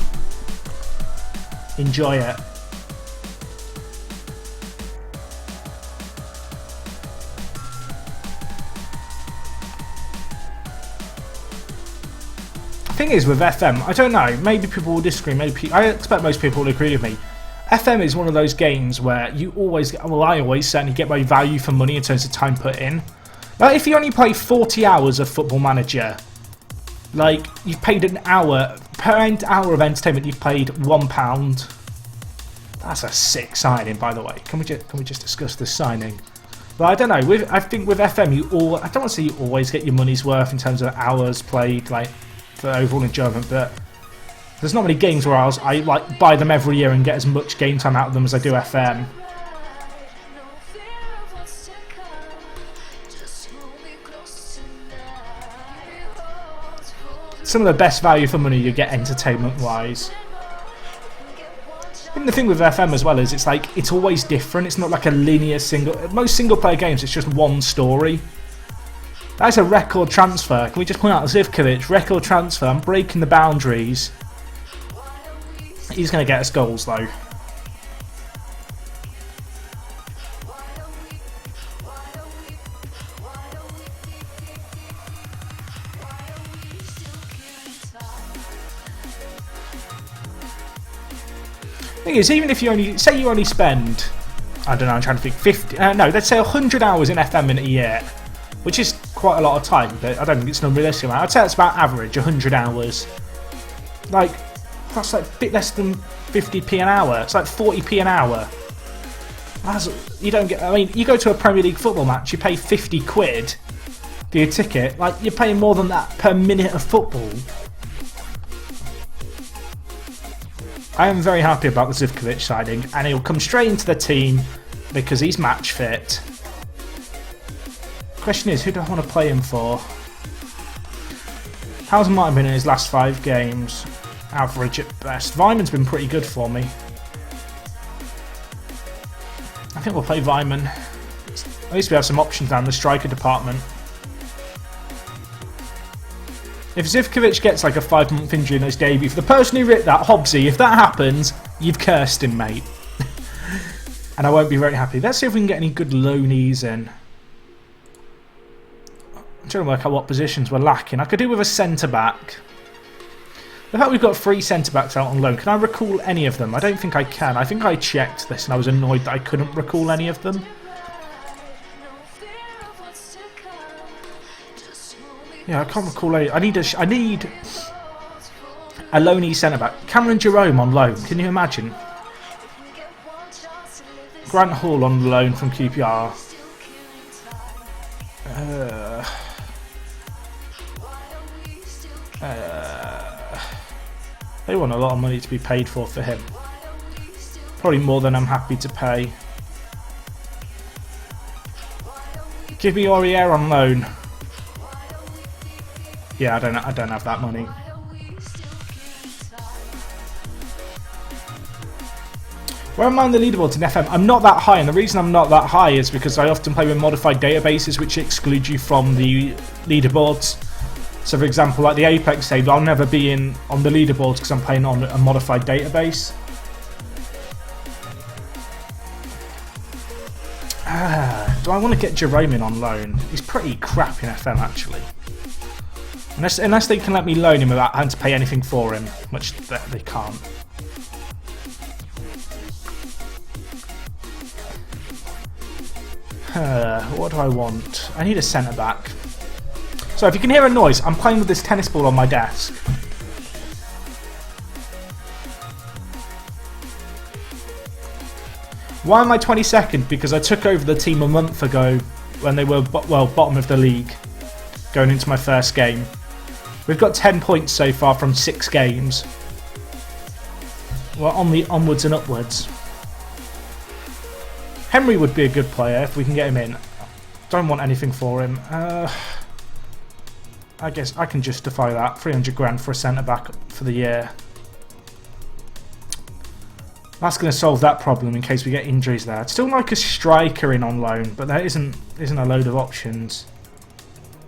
Enjoy it. Thing is with FM, I don't know, maybe people will disagree, I expect most people will agree with me. FM is one of those games where you always get, well, I always certainly get my value for money in terms of time put in. Like, if you only play 40 hours of Football Manager, like, you've paid an hour, per hour of entertainment you've paid £1. That's a sick signing, by the way. Can we just discuss this signing? But I don't know, I think with FM I don't want to say you always get your money's worth in terms of hours played, like, for overall enjoyment, but there's not many games where I like buy them every year and get as much game time out of them as I do FM. Some of the best value for money you get entertainment wise. And the thing with FM as well is it's always different. It's not like a linear most single player games it's just one story. That's a record transfer. Can we just point out Zivkovic, record transfer. I'm breaking the boundaries. He's going to get us goals though. Thing is, even if you only spend, I don't know, I'm trying to think, 50, no, let's say 100 hours in FM in a year, which is quite a lot of time, but I don't think it's an unrealistic amount. I'd say it's about average, 100 hours. Like, that's like a bit less than 50p an hour. It's like 40p an hour. You don't get, I mean, you go to a Premier League football match, you pay 50 quid for your ticket. Like, you're paying more than that per minute of football. I am very happy about the Zivkovic signing, and he'll come straight into the team because he's match fit. Question is, who do I want to play him for? How's Martin been in his last 5 games? Average at best. Vyman's been pretty good for me. I think we'll play Vyman. At least we have some options down the striker department. If Zivkovic gets like a 5-month injury in his debut, for the person who ripped that, Hobbsy, if that happens, you've cursed him, mate. And I won't be very happy. Let's see if we can get any good loanies in. I'm trying to work out what positions we're lacking. I could do with a centre-back. The fact we've got 3 centre-backs out on loan, can I recall any of them? I don't think I can. I think I checked this and I was annoyed that I couldn't recall any of them. Yeah, I can't recall any. I need a loanee centre-back. Cameron Jerome on loan, can you imagine? Grant Hall on loan from QPR. They want a lot of money to be paid for him. Probably more than I'm happy to pay. Give me Aurier on loan. Yeah, I don't have that money. Where am I on the leaderboards in FM? I'm not that high, and the reason I'm not that high is because I often play with modified databases which exclude you from the leaderboards. So for example, like the Apex save, I'll never be on the leaderboards because I'm playing on a modified database. Do I want to get Jerome in on loan? He's pretty crap in FM actually. Unless they can let me loan him without having to pay anything for him, which they can't. What do I want? I need a centre-back. So if you can hear a noise, I'm playing with this tennis ball on my desk. Why am I 22nd? Because I took over the team a month ago when they were, well, bottom of the league, going into my first game. We've got 10 points so far from 6 games. We're on the onwards and upwards. Henry would be a good player if we can get him in. Don't want anything for him. I guess I can justify that. 300 grand for a centre-back for the year. That's going to solve that problem in case we get injuries there. I'd still like a striker in on loan, but there isn't a load of options.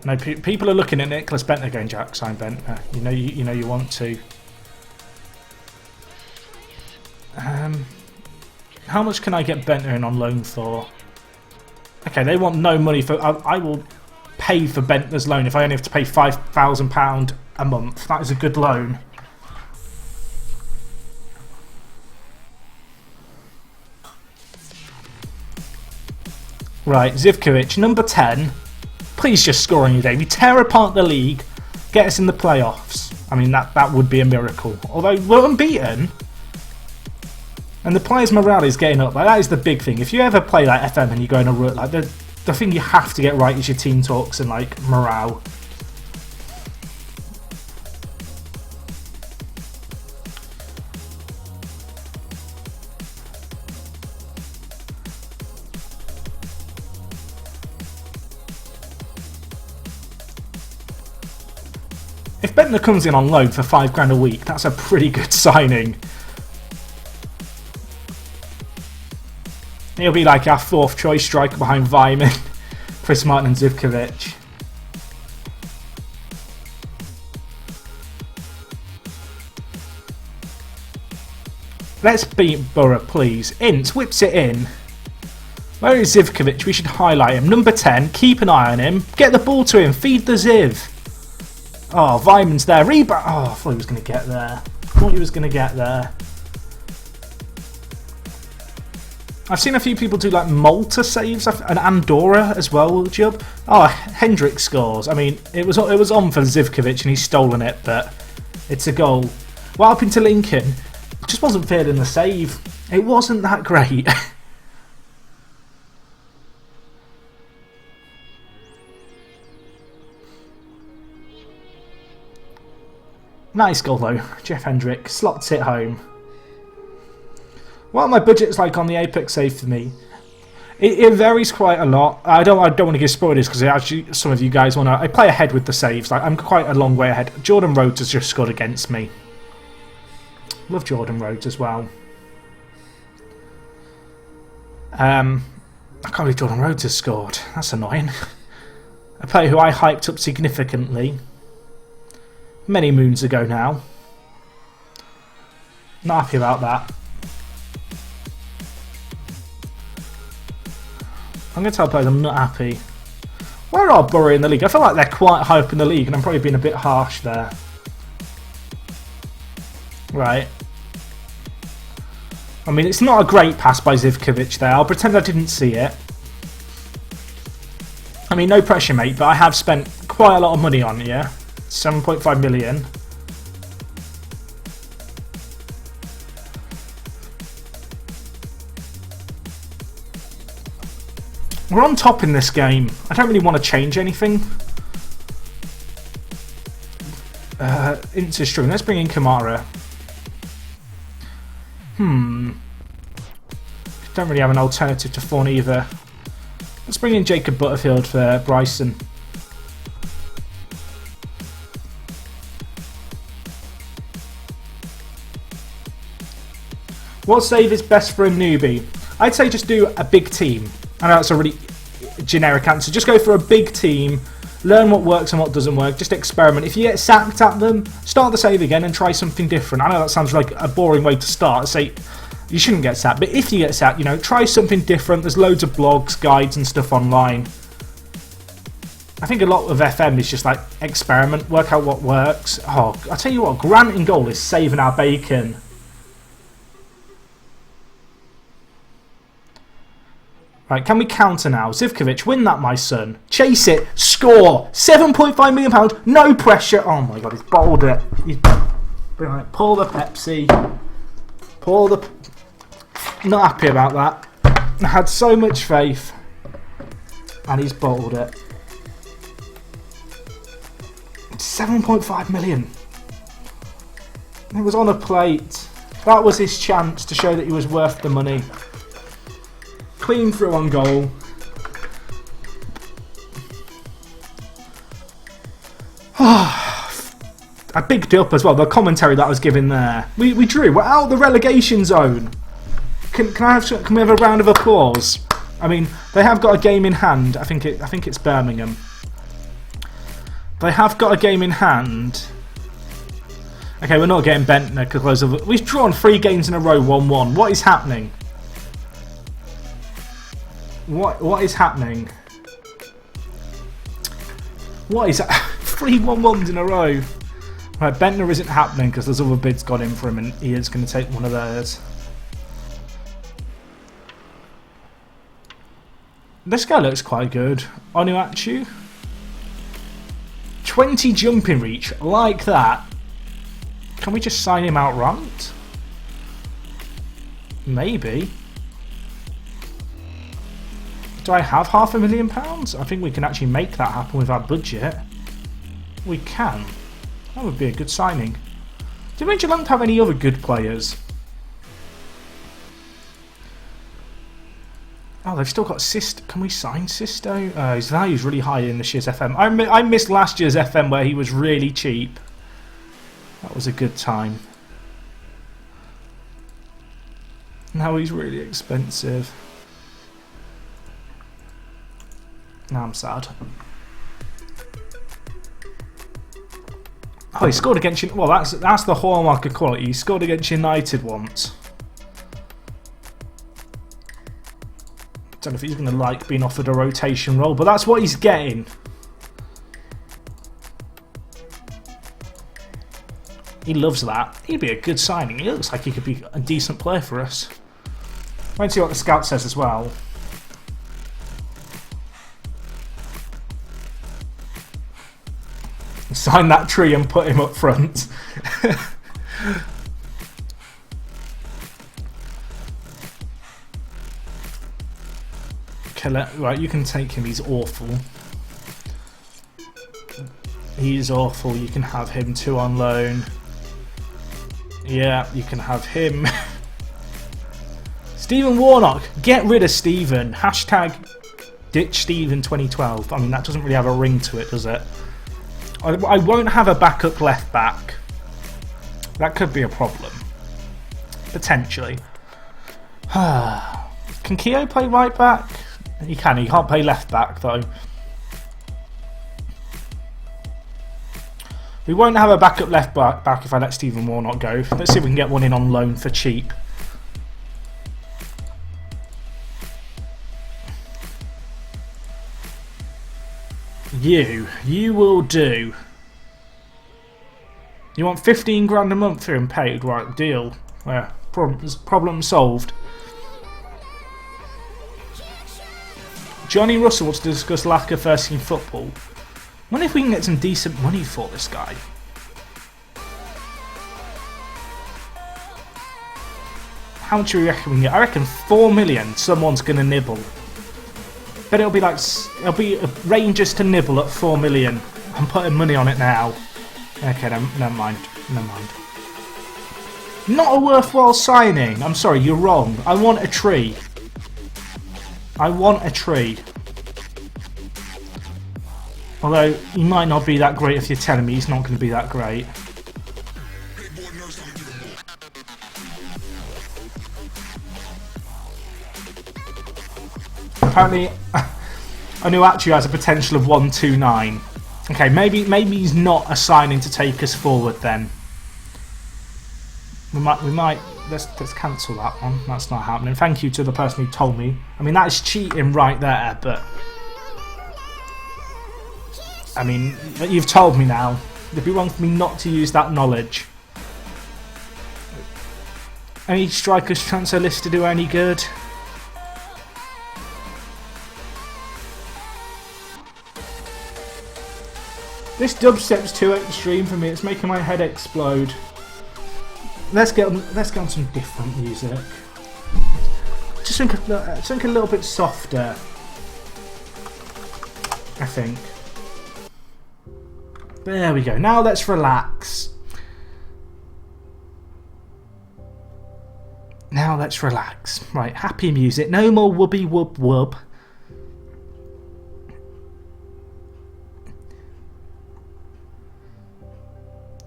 No, people are looking at Nicholas Bentner going, Jack, sign Bentner. You know you want to. How much can I get Bentner in on loan for? Okay, they want no money for. I will pay for Bentner's loan if I only have to pay £5,000 a month. That is a good loan. Right, Zivkovic, number 10. Please just score on your day. We tear apart the league, get us in the playoffs. I mean, that would be a miracle. Although we're unbeaten, and the players' morale is getting up. Like, that is the big thing. If you ever play like FM and you go in a rut, like the thing you have to get right is your team talks and like morale. If Bentner comes in on loan for £5 a week, that's a pretty good signing. He'll be like our 4th choice striker behind Vyman, Chris Martin and Zivkovic. Let's beat Borough, please. Ince whips it in. Where is Zivkovic? We should highlight him. Number 10, keep an eye on him. Get the ball to him, feed the Ziv. Oh, Vyman's there. Rebound. Oh, I thought he was going to get there. I've seen a few people do like Malta saves and Andorra as well, Jub. Oh, Hendrick scores. I mean, it was on for Zivkovic and he's stolen it, but it's a goal. What happened to Lincoln? It just wasn't fair in the save. It wasn't that great. Nice goal though. Jeff Hendrick slots it home. What are my budgets like on the Apex save for me? It varies quite a lot. I don't want to give spoilers because actually some of you guys want to. I play ahead with the saves. Like I'm quite a long way ahead. Jordan Rhodes has just scored against me. Love Jordan Rhodes as well. I can't believe Jordan Rhodes has scored. That's annoying. A player who I hyped up significantly many moons ago now. Not happy about that. I'm going to tell players I'm not happy. Where are Borough in the league? I feel like they're quite high up in the league and I'm probably being a bit harsh there. Right. I mean, it's not a great pass by Zivkovic there. I'll pretend I didn't see it. I mean, no pressure, mate, but I have spent quite a lot of money on it, yeah? 7.5 million. We're on top in this game. I don't really want to change anything. Ince is strong. Let's bring in Kamara. Don't really have an alternative to Fawn either. Let's bring in Jacob Butterfield for Bryson. What save is best for a newbie? I'd say just do a big team. I know that's a really generic answer. Just go for a big team, learn what works and what doesn't work, just experiment. If you get sacked at them, start the save again and try something different. I know that sounds like a boring way to start. Say you shouldn't get sacked, but if you get sacked, you know, try something different. There's loads of blogs, guides and stuff online. I think a lot of FM is just like experiment, work out what works. Oh, I'll tell you what, Grant in goal is saving our bacon. Right, can we counter now? Zivkovic, win that, my son. Chase it, score. £7.5 million, no pressure. Oh my god, he's bottled it. Right, pour the Pepsi. Pour the... Not happy about that. I had so much faith. And he's bottled it. 7.5 million. It was on a plate. That was his chance to show that he was worth the money. Clean through on goal. I bigged up as well, the commentary that I was giving there. We drew, we're out of the relegation zone. Can we have a round of applause? I mean, they have got a game in hand. I think it's Birmingham. They have got a game in hand. Okay, we're not getting Bentner because we've drawn 3 games in a row 1-1. What is happening? What is happening? What is that? 3 1-1s in a row. Right, Bentner isn't happening because there's other bids gone in for him and he is going to take one of theirs. This guy looks quite good. Onuachu. 20 jumping reach, like that. Can we just sign him outright? Maybe. Do I have £500,000? I think we can actually make that happen with our budget. We can. That would be a good signing. Do Midtjylland have any other good players? Oh, they've still got Sisto. Can we sign Sisto? His value's really high in this year's FM. I missed last year's FM where he was really cheap. That was a good time. Now he's really expensive. Now I'm sad. Oh, he scored against... Well, that's the hallmark of quality. He scored against United once. Don't know if he's going to like being offered a rotation role, but that's what he's getting. He loves that. He'd be a good signing. He looks like he could be a decent player for us. Wait and see what the scout says as well. Sign that tree and put him up front. Okay, right, you can take him. He's awful. He's awful. You can have him 2 on loan. Yeah, you can have him. Stephen Warnock. Get rid of Stephen. Hashtag ditch Stephen 2012. I mean, that doesn't really have a ring to it, does it? I won't have a backup left back. That could be a problem. Potentially. Can Keogh play right back? He can. He can't play left back though. We won't have a backup left back if I let Stephen Warnock go. Let's see if we can get one in on loan for cheap. You will do. You want 15 grand a month for him paid? Right, deal. Yeah, problem solved. Johnny Russell wants to discuss lack of first team football. Wonder if we can get some decent money for this guy. How much do we reckon we can get? I reckon 4 million. Someone's gonna nibble. But it'll be Rangers to nibble at 4 million. I'm putting money on it now. Okay, never mind. Never mind. Not a worthwhile signing. I'm sorry, you're wrong. I want a tree. I want a tree. Although, he might not be that great if you're telling me he's not going to be that great. Apparently, Onuachu has a potential of 129. Okay, maybe he's not a signing to take us forward then. We might let's cancel that one. That's not happening. Thank you to the person who told me. I mean, that is cheating right there, but I mean, you've told me now. It'd be wrong for me not to use that knowledge. Any strikers transfer list to do any good? This dubstep's too extreme for me. It's making my head explode. Let's get on some different music. Just think a little bit softer. I think. There we go. Now let's relax. Now let's relax. Right, happy music. No more whoopee whoop whoop.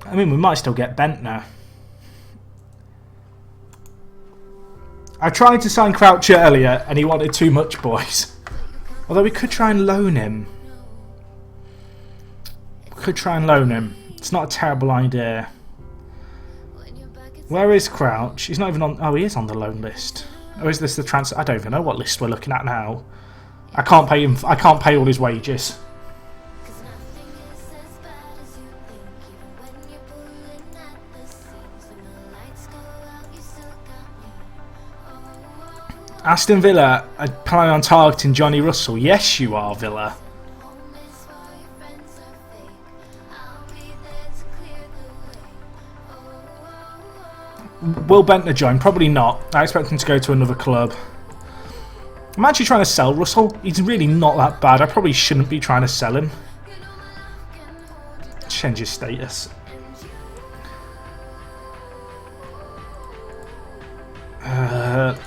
I mean, we might still get Bentner. I tried to sign Crouch earlier and he wanted too much, boys. Although we could try and loan him. It's not a terrible idea. Where is Crouch? He's not even on... Oh, he is on the loan list. Or is this the transfer? I don't even know what list we're looking at now. I can't pay him. I can't pay all his wages. Aston Villa are planning on targeting Johnny Russell. Yes, you are, Villa. Will Bentner join? Probably not. I expect him to go to another club. I'm actually trying to sell Russell. He's really not that bad. I probably shouldn't be trying to sell him. Change his status.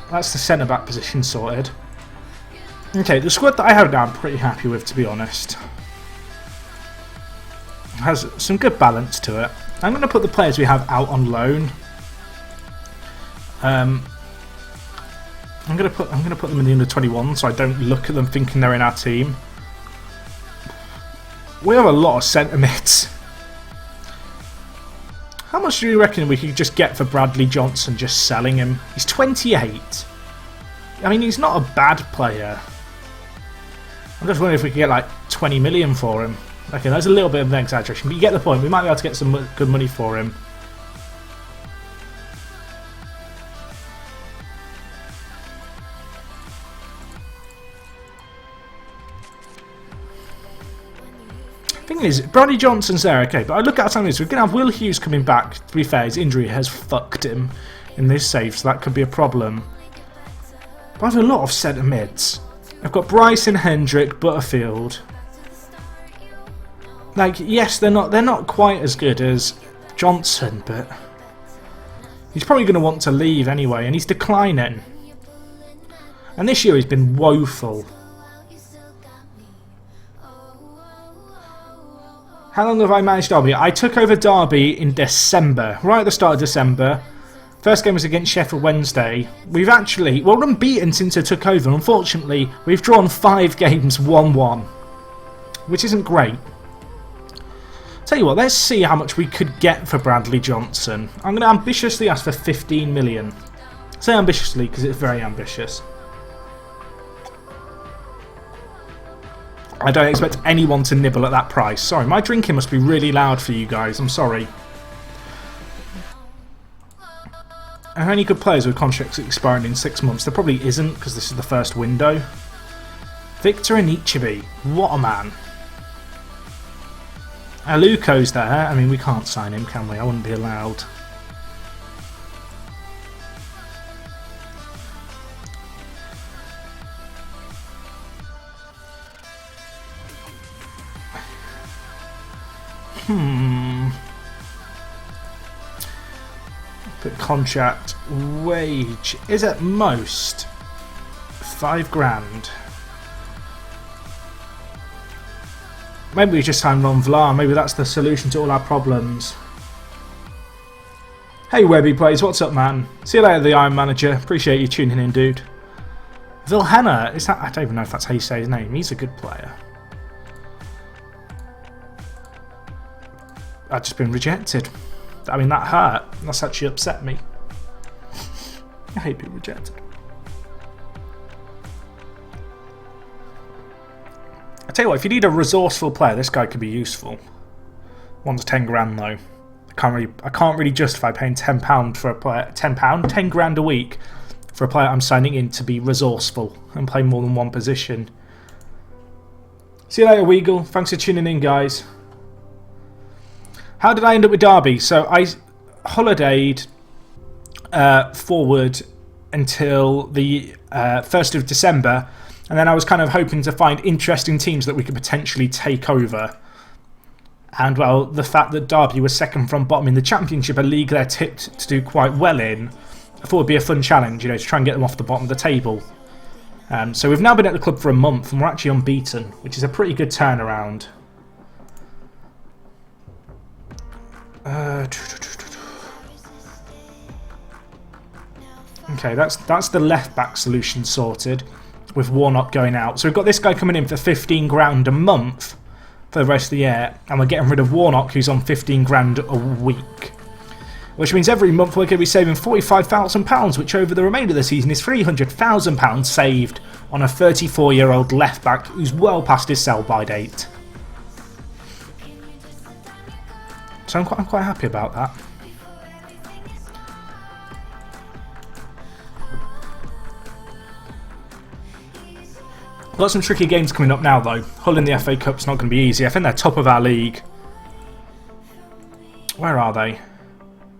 That's the centre-back position sorted. Okay, the squad that I have now I'm pretty happy with, to be honest. It has some good balance to it. I'm going to put the players we have out on loan. I'm going to put them in the under-21 so I don't look at them thinking they're in our team. We have a lot of centre mids. How much do you reckon we could just get for Bradley Johnson just selling him? He's 28. I mean, he's not a bad player. I'm just wondering if we could get like 20 million for him. Okay, that's a little bit of an exaggeration, but you get the point. We might be able to get some good money for him. Thing is, Bradley Johnson's there, okay, but I look at something. We're going to have Will Hughes coming back. To be fair, his injury has fucked him in this save, so that could be a problem. But I have a lot of centre mids. I've got Bryson, Hendrick, Butterfield. Like, yes, they're not quite as good as Johnson, but he's probably going to want to leave anyway, and he's declining. And this year he's been woeful. How long have I managed Derby? I took over Derby in December, right at the start of December. First game was against Sheffield Wednesday. We've actually, well, we're unbeaten since I took over. Unfortunately, we've drawn 5 games 1-1, which isn't great. Tell you what, let's see how much we could get for Bradley Johnson. I'm going to ambitiously ask for 15 million. I say ambitiously because it's very ambitious. I don't expect anyone to nibble at that price. Sorry, my drinking must be really loud for you guys. I'm sorry. Are there any good players with contracts expiring in 6 months? There probably isn't because this is the first window. Victor Anichebe. What a man. Aluko's there. I mean, we can't sign him, can we? I wouldn't be allowed. But contract wage is at most 5 grand. Maybe we just signed Ron Vlaar. Maybe that's the solution to all our problems. Hey Webby Plays, what's up, man? See you later, the Iron Manager. Appreciate you tuning in, dude. Vilhena, is that? I don't even know if that's how you say his name. He's a good player. I've just been rejected. I mean, that hurt. That's actually upset me. I hate being rejected. I tell you what, if you need a resourceful player, this guy could be useful. One's 10 grand though. I can't really justify paying £10 for a player. £10? 10 grand a week for a player I'm signing in to be resourceful and play more than one position. See you later, Weagle. Thanks for tuning in, guys. How did I end up with Derby? So I holidayed forward until the 1st of December, and then I was kind of hoping to find interesting teams that we could potentially take over. And, well, the fact that Derby was second from bottom in the Championship, a league they're tipped to do quite well in, I thought it would be a fun challenge, you know, to try and get them off the bottom of the table. So we've now been at the club for a month, and we're actually unbeaten, which is a pretty good turnaround. Okay, that's the left back solution sorted, with Warnock going out. So we've got this guy coming in for 15 grand a month for the rest of the year, and we're getting rid of Warnock, who's on 15 grand a week. Which means every month we're going to be saving £45,000, which over the remainder of the season is £300,000 saved on a 34-year-old left back who's well past his sell-by date. So I'm quite happy about that. Got some tricky games coming up now though. Hull in the FA Cup's not going to be easy. I think they're top of our league. Where are they?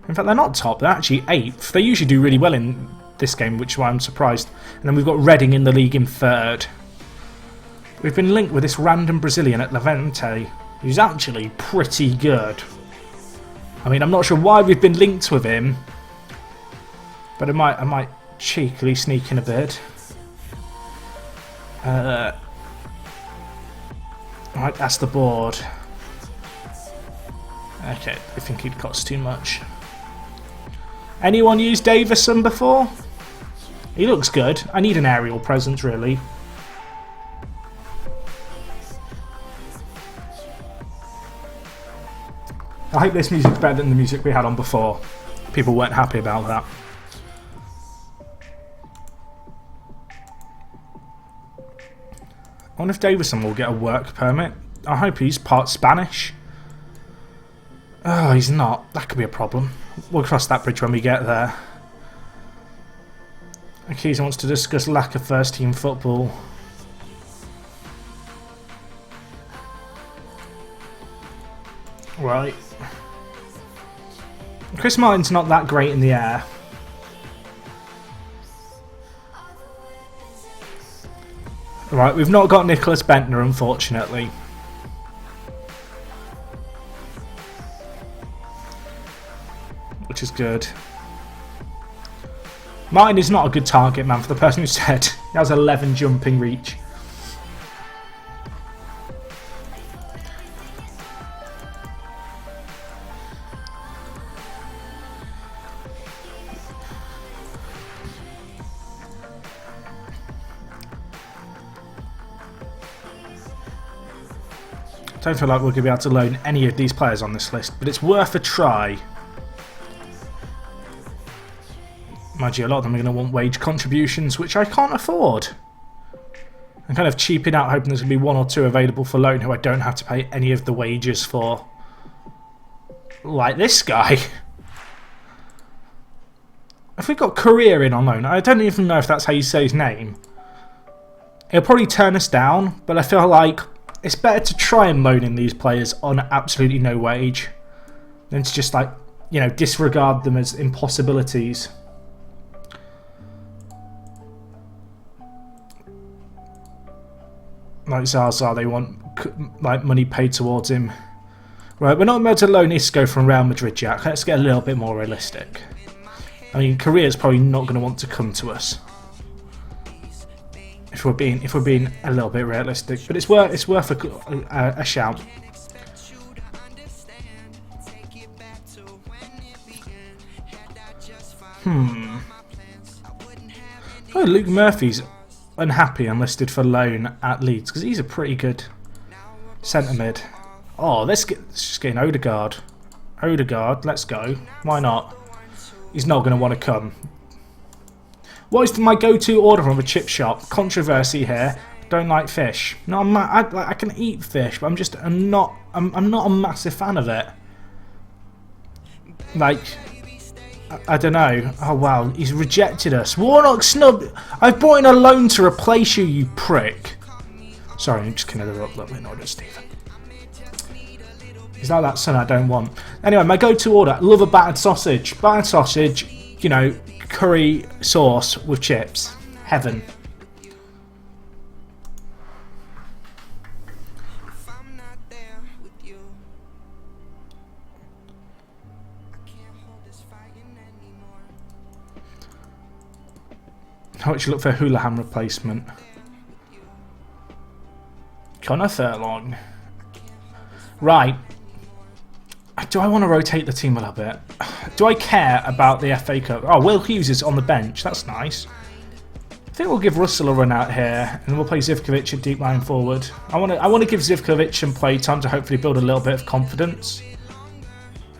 In fact, they're not top. They're actually 8th. They usually do really well in this game, which is why I'm surprised. And then we've got Reading in the league in 3rd. We've been linked with this random Brazilian at Levante, who's actually pretty good. I mean, I'm not sure why we've been linked with him, but I might cheekily sneak in a bit. Right, that's the board. Okay, I think he'd cost too much. Anyone used Davison before? He looks good. I need an aerial presence, really. I hope this music's better than the music we had on before. People weren't happy about that. I wonder if Davison will get a work permit. I hope he's part Spanish. Oh, he's not. That could be a problem. We'll cross that bridge when we get there. Akiza wants to discuss lack of first team football. Right. Chris Martin's not that great in the air. Right, we've not got Nicholas Bentner, unfortunately. Which is good. Martin is not a good target man for the person who said he has 11 jumping reach. I don't feel like we're going to be able to loan any of these players on this list, but it's worth a try. Mind you, a lot of them are going to want wage contributions, which I can't afford. I'm kind of cheaping out, hoping there's going to be 1 or 2 available for loan who I don't have to pay any of the wages for. Like this guy. If we've got Career in on loan, I don't even know if that's how you say his name. He'll probably turn us down, but I feel like it's better to try and loan in these players on absolutely no wage than to just, like, you know, disregard them as impossibilities. Like Zaza, they want like money paid towards him. Right, we're not able to loan Isco from Real Madrid yet. Let's get a little bit more realistic. I mean, Korea's probably not going to want to come to us. If we're being a little bit realistic, but it's worth a shout. Oh, Luke Murphy's unhappy and listed for loan at Leeds because he's a pretty good centre mid. Oh, let's just get an Odegaard. Odegaard, let's go. Why not? He's not going to want to come. What is my go-to order from a chip shop? Controversy here. Don't like fish. No, I can eat fish, but I'm not a massive fan of it. Like, I don't know. Oh wow, he's rejected us. Warnock snub. I've brought in a loan to replace you, you prick. Sorry, I'm just going to interrupt a little bit. No, just Stephen. He's like that son I don't want. Anyway, my go-to order. Love a battered sausage. Battered sausage. You know, curry sauce with chips. Heaven. How much you look for a Houlihan replacement? Connor Furlong. Right. Do I want to rotate the team a little bit? Do I care about the FA Cup? Oh, Will Hughes is on the bench. That's nice. I think we'll give Russell a run out here, and we'll play Zivkovic at deep line forward. I want to give Zivkovic some play time to hopefully build a little bit of confidence.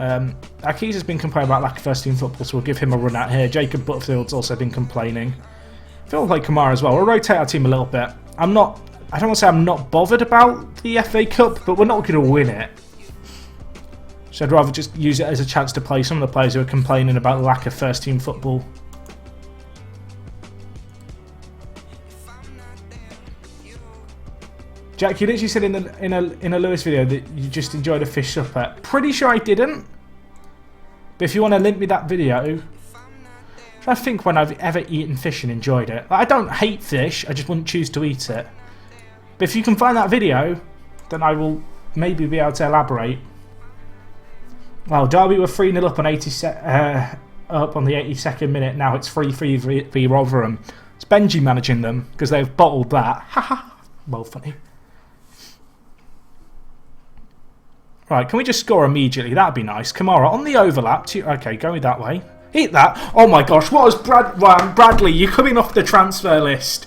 Aki's has been complaining about lack of first team football, so we'll give him a run out here. Jacob Butterfield's also been complaining. I think we'll play Kamara as well. We'll rotate our team a little bit. I don't want to say I'm not bothered about the FA Cup, but we're not going to win it. So I'd rather just use it as a chance to play some of the players who are complaining about the lack of first team football. Jack, you literally said in a Lewis video that you just enjoyed a fish supper. Pretty sure I didn't. But if you want to link me that video, I think when I've ever eaten fish and enjoyed it. Like, I don't hate fish, I just wouldn't choose to eat it. But if you can find that video, then I will maybe be able to elaborate. Well, Derby were 3-0 up on the 82nd minute. Now it's 3-3 v Rotherham. It's Benji managing them because they've bottled that. Haha. Well, funny. Right, can we just score immediately? That'd be nice. Kamara on the overlap. Okay, going that way. Eat that. Oh my gosh, what was Bradley? You're coming off the transfer list.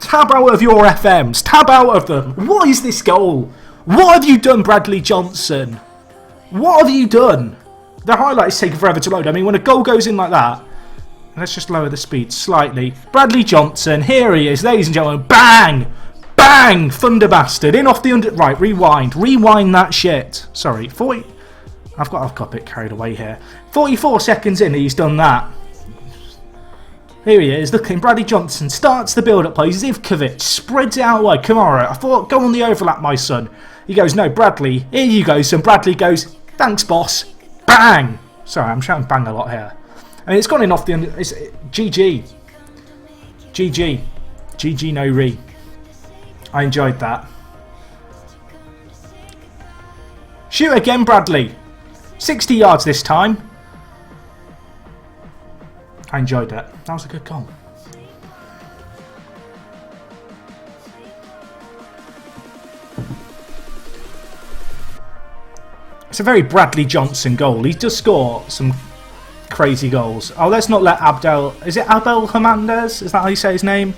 Tab out of your FMs. Tab out of them. What is this goal? What have you done, Bradley Johnson? What have you done? The highlights take forever to load. I mean, when a goal goes in like that, let's just lower the speed slightly. Bradley Johnson, here he is, ladies and gentlemen. Bang! Bang! Thunder bastard. In off the under... Right, rewind. Rewind that shit. Sorry, 40... I've got a bit carried away here. 44 seconds in, he's done that. Here he is, looking. Bradley Johnson starts the build-up play. Zivkovic spreads it out wide. Kamara, I thought, go on the overlap, my son. He goes, no, Bradley. Here you go, son. Bradley goes, thanks, boss. Bang! Sorry, I'm shouting bang a lot here. I mean, it's gone in off the... It's GG. GG. GG no re. I enjoyed that. Shoot again, Bradley. 60 yards this time. I enjoyed it. That was a good goal. It's a very Bradley Johnson goal. He does score some crazy goals. Oh, let's not let Abdel... Is it Abel Hernandez? Is that how you say his name?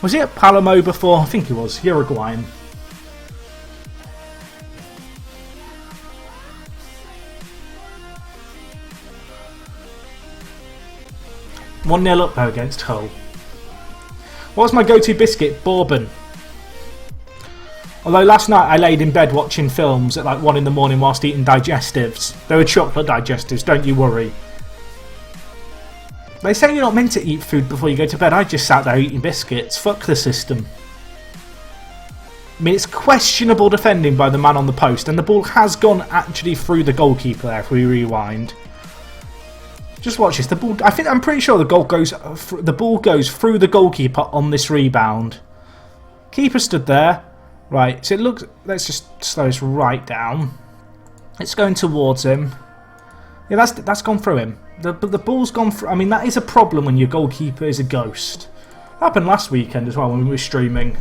Was he at Palermo before? I think he was. Uruguayan. One 0 up though against Hull. What's my go-to biscuit? Bourbon. Although last night I laid in bed watching films at like 1 in the morning whilst eating digestives. They were chocolate digestives, don't you worry. They say you're not meant to eat food before you go to bed. I just sat there eating biscuits. Fuck the system. I mean, it's questionable defending by the man on the post, and the ball has gone actually through the goalkeeper there if we rewind. Just watch this. The ball. I'm pretty sure the ball goes through the goalkeeper on this rebound. Keeper stood there. Right. So it looks. Let's just slow this right down. It's going towards him. Yeah, that's gone through him. The ball's gone through. I mean, that is a problem when your goalkeeper is a ghost. It happened last weekend as well when we were streaming.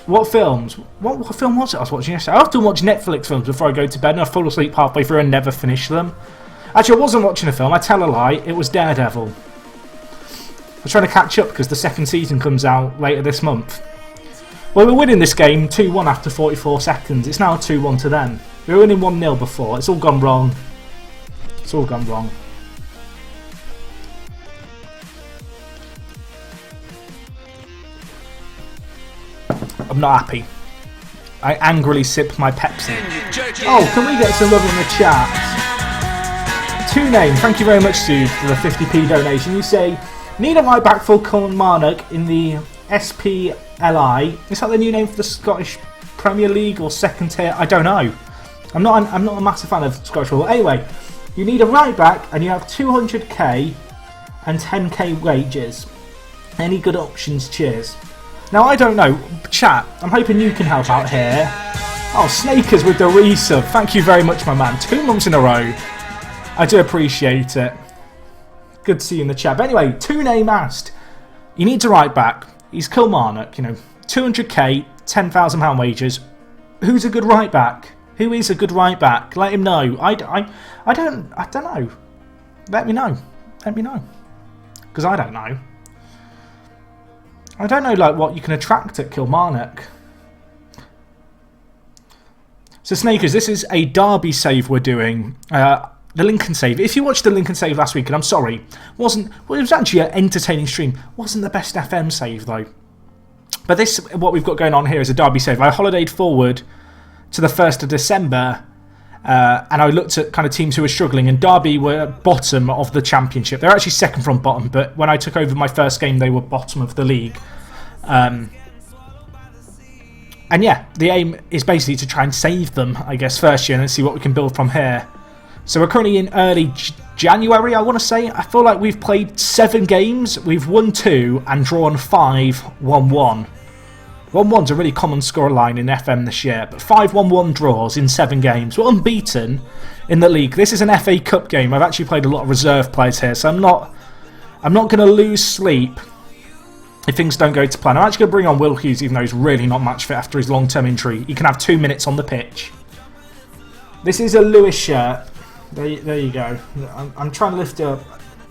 What films? What film was it I was watching yesterday? I often watch Netflix films before I go to bed and I fall asleep halfway through and never finish them. Actually, I wasn't watching a film. I tell a lie. It was Daredevil. I was trying to catch up because the second season comes out later this month. Well, we're winning this game 2-1 after 44 seconds. It's now 2-1 to them. We were winning 1-0 before. It's all gone wrong. It's all gone wrong. I'm not happy. I angrily sip my Pepsi. Oh, can we get some love in the chat? Two Name, thank you very much, Sue, for the 50p donation. You say, need a right back for Kilmarnock in the SPLI. Is that the new name for the Scottish Premier League or second tier? I don't know. I'm not a massive fan of Scottish football. Anyway, you need a right back and you have 200k and 10k wages. Any good options? Cheers. Now, I don't know. Chat, I'm hoping you can help out here. Oh, Snakers with the resub. Thank you very much, my man. 2 months in a row. I do appreciate it. Good to see you in the chat. But anyway, Two Name asked, you need to right back. He's Kilmarnock, 200k, £10,000 wages. Who's a good right back? Who is a good right back? Let him know. I don't know. Let me know. Let me know. Because I don't know. I don't know like what you can attract at Kilmarnock. So Snakers, this is a Derby save we're doing. The Lincoln save. If you watched the Lincoln save last week, and I'm sorry, it was actually an entertaining stream. Wasn't the best FM save though. But this, what we've got going on here is a Derby save. I holidayed forward to the 1st of December, and I looked at kind of teams who were struggling, and Derby were bottom of the championship. They're actually second from bottom, but when I took over my first game, they were bottom of the league. And yeah, the aim is basically to try and save them, I guess, first year and see what we can build from here. So we're currently in early January, I want to say. I feel like we've played 7 games. We've won 2 and drawn 5, 1-1. 1-1's a really common scoreline in FM this year, but 5-1-1 draws in 7 games. We're unbeaten in the league. This is an FA Cup game. I've actually played a lot of reserve players here, so I'm not going to lose sleep if things don't go to plan. I'm actually going to bring on Will Hughes, even though he's really not match fit after his long-term injury. He can have 2 minutes on the pitch. This is a Lewis shirt. There you go. I'm trying to lift it up.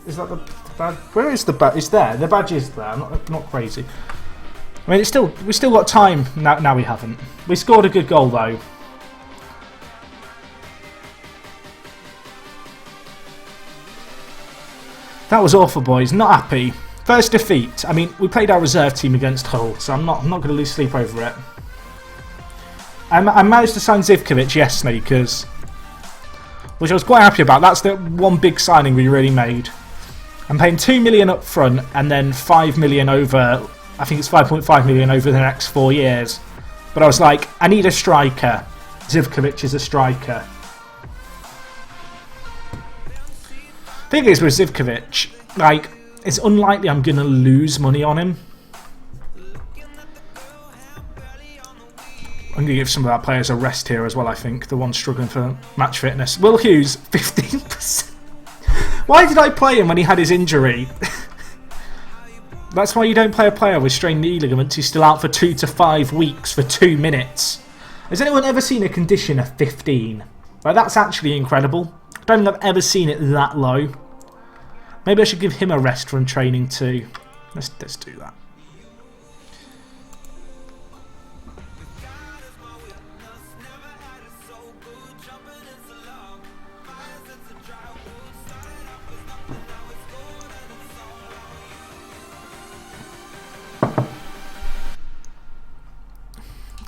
Is that the badge? Where is the badge? It's there. The badge is there. I'm not crazy. I mean, we still got time. Now we haven't. We scored a good goal though. That was awful, boys. Not happy. First defeat. I mean, we played our reserve team against Hull, so I'm not going to lose sleep over it. I managed to sign Zivkovic yesterday, which I was quite happy about. That's the one big signing we really made. I'm paying 2 million up front and then 5 million over. I think it's 5.5 million over the next 4 years. But I was like, I need a striker. Zivkovic is a striker. Thing is with Zivkovic, like, it's unlikely I'm going to lose money on him. I'm going to give some of our players a rest here as well, I think. The ones struggling for match fitness. Will Hughes, 15%. Why did I play him when he had his injury? That's why you don't play a player with strained knee ligaments who's still out for 2 to 5 weeks for 2 minutes. Has anyone ever seen a condition of 15? Like, that's actually incredible. I don't think I've ever seen it that low. Maybe I should give him a rest from training too. Let's do that.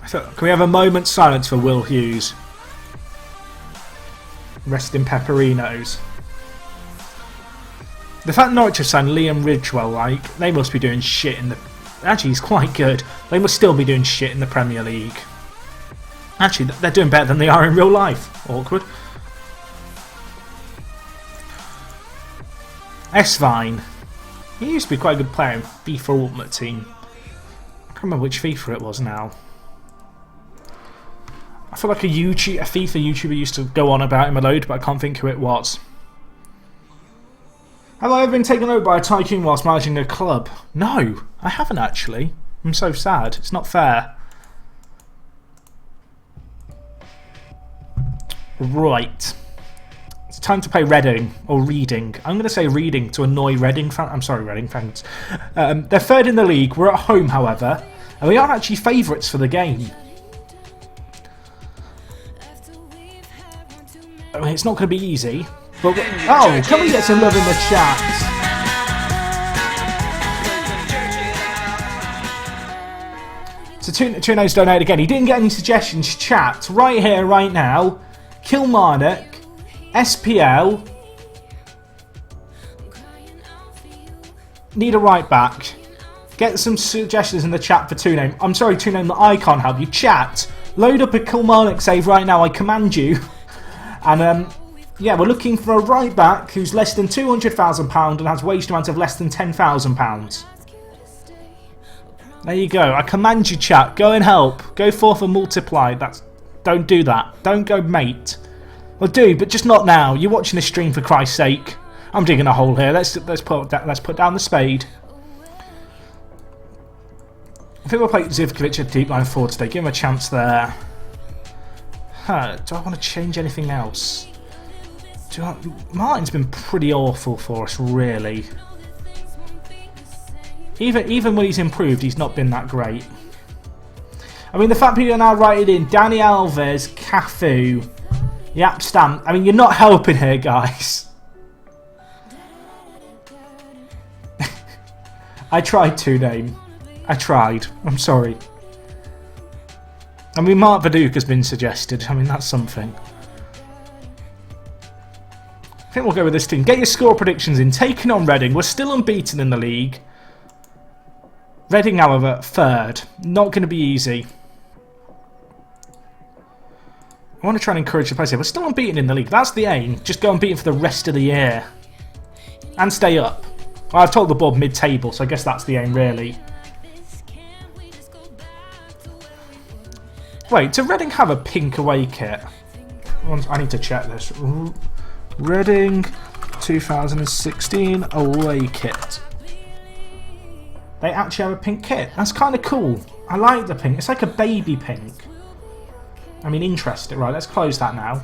Can we have a moment's silence for Will Hughes? Rest in Pepperinos. The fact Norwich have signed Liam Ridgewell, like, they must be doing shit in the... Actually, he's quite good. They must still be doing shit in the Premier League. Actually, they're doing better than they are in real life. Awkward. S-Vine. He used to be quite a good player in FIFA Ultimate Team. I can't remember which FIFA it was now. I feel like a FIFA YouTuber used to go on about him a load, but I can't think who it was. Have I ever been taken over by a tycoon whilst managing a club? No, I haven't actually. I'm so sad. It's not fair. Right. It's time to play Reading, or Reading. I'm going to say Reading to annoy Reading fans. I'm sorry, Reading fans. They're third in the league. We're at home, however, and we are actually favourites for the game. I mean, it's not going to be easy. But oh, can we get some love in the chat? So Tuno's donated again. He didn't get any suggestions. Chat right here, right now. Kilmarnock, SPL. Need a right back. Get some suggestions in the chat for Tuno. I'm sorry, Tuno, that I can't help you. Chat, load up a Kilmarnock save right now. I command you. And yeah, we're looking for a right back who's less than £200,000 and has wage demands of less than £10,000. There you go. I command you, chat. Go and help. Go forth and multiply. Don't do that. Don't go mate. Well, do, but just not now. You're watching this stream for Christ's sake. I'm digging a hole here. Let's put down the spade. I think we'll play Zivkovic at deep line forward today. Give him a chance there. Huh, do I want to change anything else? Martin's been pretty awful for us, really. Even when he's improved, he's not been that great. I mean, the fact people are now writing in Dani Alves, Cafu, Yap Stam. I mean, you're not helping here, guys. I tried to name. I tried. I'm sorry. I mean, Mark Viduka has been suggested. I mean, that's something. I think we'll go with this team. Get your score predictions in. Taking on Reading. We're still unbeaten in the league. Reading, however, third. Not going to be easy. I want to try and encourage the players here. We're still unbeaten in the league. That's the aim. Just go unbeaten for the rest of the year. And stay up. Well, I've told the board mid-table, so I guess that's the aim, really. Wait, do Reading have a pink away kit? I need to check this. Reading 2016 away kit. They actually have a pink kit. That's kind of cool. I like the pink. It's like a baby pink. I mean, interesting. Right, let's close that now.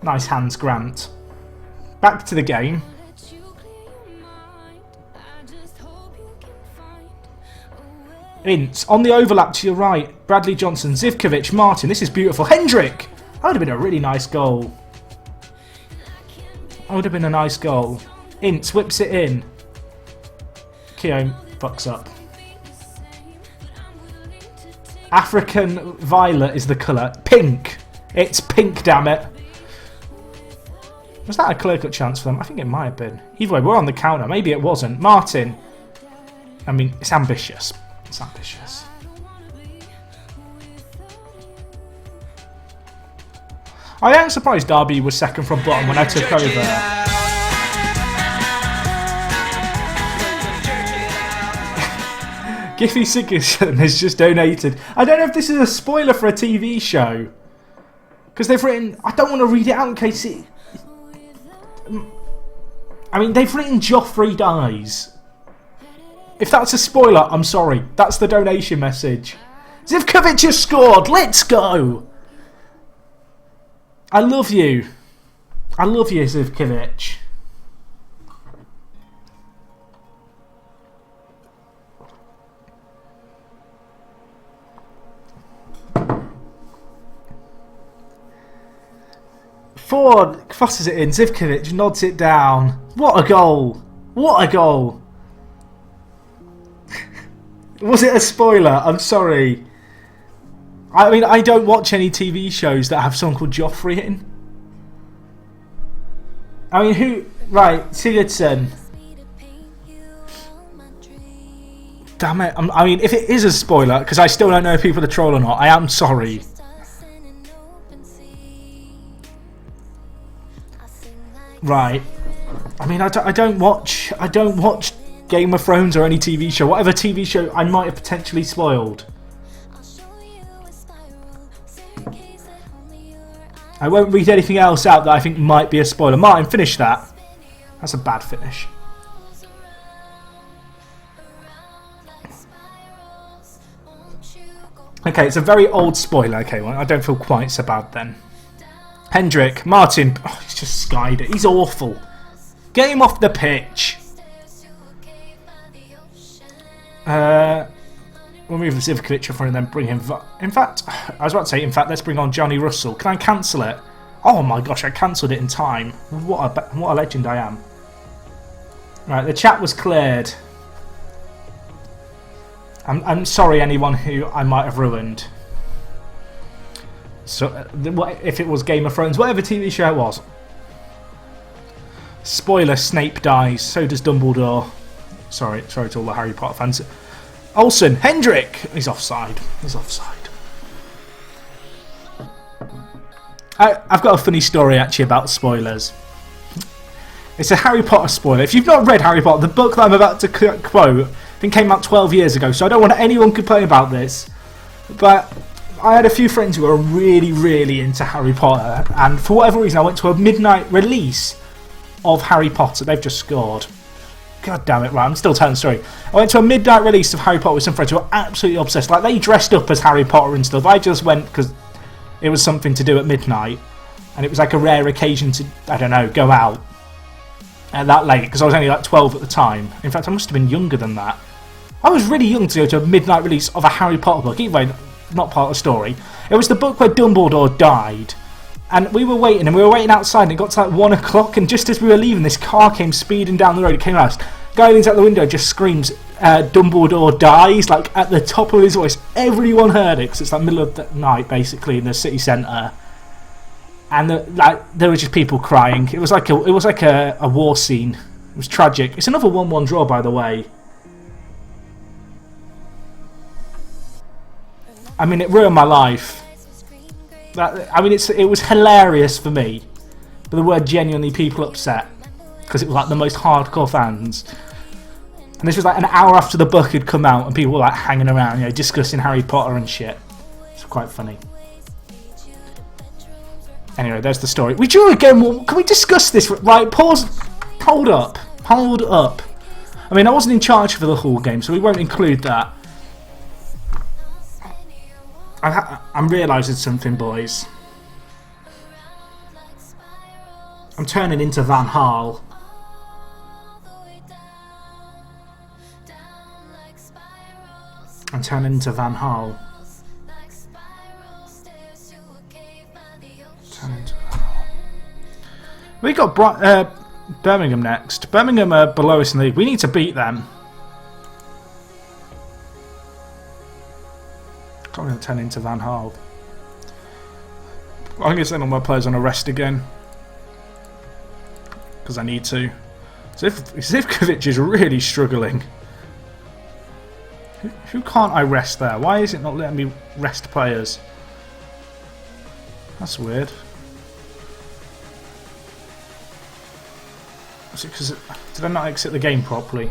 Nice hands, Grant. Back to the game. Ince, on the overlap to your right, Bradley Johnson, Zivkovic, Martin. This is beautiful. Hendrick! That would have been a really nice goal. That would have been a nice goal. Ince whips it in. Keown fucks up. African violet is the colour. Pink! It's pink, damn it. Was that a clear-cut chance for them? I think it might have been. Either way, we're on the counter. Maybe it wasn't. Martin. I mean, it's ambitious. It's ambitious. I am surprised Derby was second from bottom when I took over. Giffy Sigurdsson has just donated. I don't know if this is a spoiler for a TV show. Because they've written... I don't want to read it out in case it... I mean, they've written Joffrey dies. If that's a spoiler, I'm sorry. That's the donation message. Zivkovic has scored. Let's go. I love you. I love you, Zivkovic. Ford crosses it in. Zivkovic nods it down. What a goal. What a goal. Was it a spoiler? I'm sorry. I mean, I don't watch any TV shows that have someone called Joffrey in. I mean, who... Right, Sigurdsson. Damn it. I mean, if it is a spoiler, because I still don't know if people are troll or not, I am sorry. Right. I mean, I don't watch Game of Thrones or any TV show. Whatever TV show I might have potentially spoiled. I won't read anything else out that I think might be a spoiler. Martin, finish that. That's a bad finish. Okay, it's a very old spoiler. Okay, well, I don't feel quite so bad then. Hendrick, Martin. Oh, he's just skied it. He's awful. Get him off the pitch. We'll move Zivkovic up front and then bring him... In fact, I was about to say, let's bring on Johnny Russell. Can I cancel it? Oh my gosh, I cancelled it in time. What a legend I am. Right, the chat was cleared. I'm sorry anyone who I might have ruined. So, if it was Game of Thrones, whatever TV show it was. Spoiler, Snape dies. So does Dumbledore. Sorry to all the Harry Potter fans. Olsen, Hendrick! He's offside. He's offside. I've got a funny story actually about spoilers. It's a Harry Potter spoiler. If you've not read Harry Potter, the book that I'm about to quote, I think came out 12 years ago, so I don't want anyone complaining about this. But I had a few friends who were really, really into Harry Potter, and for whatever reason I went to a midnight release of Harry Potter. They've just scored. God damn it, right, I'm still telling the story. I went to a midnight release of Harry Potter with some friends who were absolutely obsessed. Like, they dressed up as Harry Potter and stuff. I just went because it was something to do at midnight. And it was like a rare occasion to, I don't know, go out at that late. Because I was only like 12 at the time. In fact, I must have been younger than that. I was really young to go to a midnight release of a Harry Potter book. Even though not part of the story. It was the book where Dumbledore died. And we were waiting outside, and it got to like 1 o'clock, and just as we were leaving, this car came speeding down the road. It came out. Guy leans out the window, just screams, Dumbledore dies, like at the top of his voice. Everyone heard it, because it's like middle of the night, basically, in the city centre. And there were just people crying. It was like a war scene. It was tragic. It's another 1-1 draw, by the way. I mean, it ruined my life. It was hilarious for me, but there were genuinely people upset because it was like the most hardcore fans. And this was like an hour after the book had come out, and people were like hanging around, you know, discussing Harry Potter and shit. It's quite funny. Anyway, there's the story. We drew again. Can we discuss this? Right, pause. Hold up. Hold up. I mean, I wasn't in charge for the whole game, so we won't include that. I'm realising something, boys. I'm turning into Van Gaal. I'm turning into Van Gaal. We got Birmingham next. Birmingham are below us in the league. We need to beat them. I'm going to turn into Van Gaal. I'm going to send all my players on a rest again. Because I need to. Zivkovic is really struggling. Who can't I rest there? Why is it not letting me rest players? That's weird. Is it because... Did I not exit the game properly?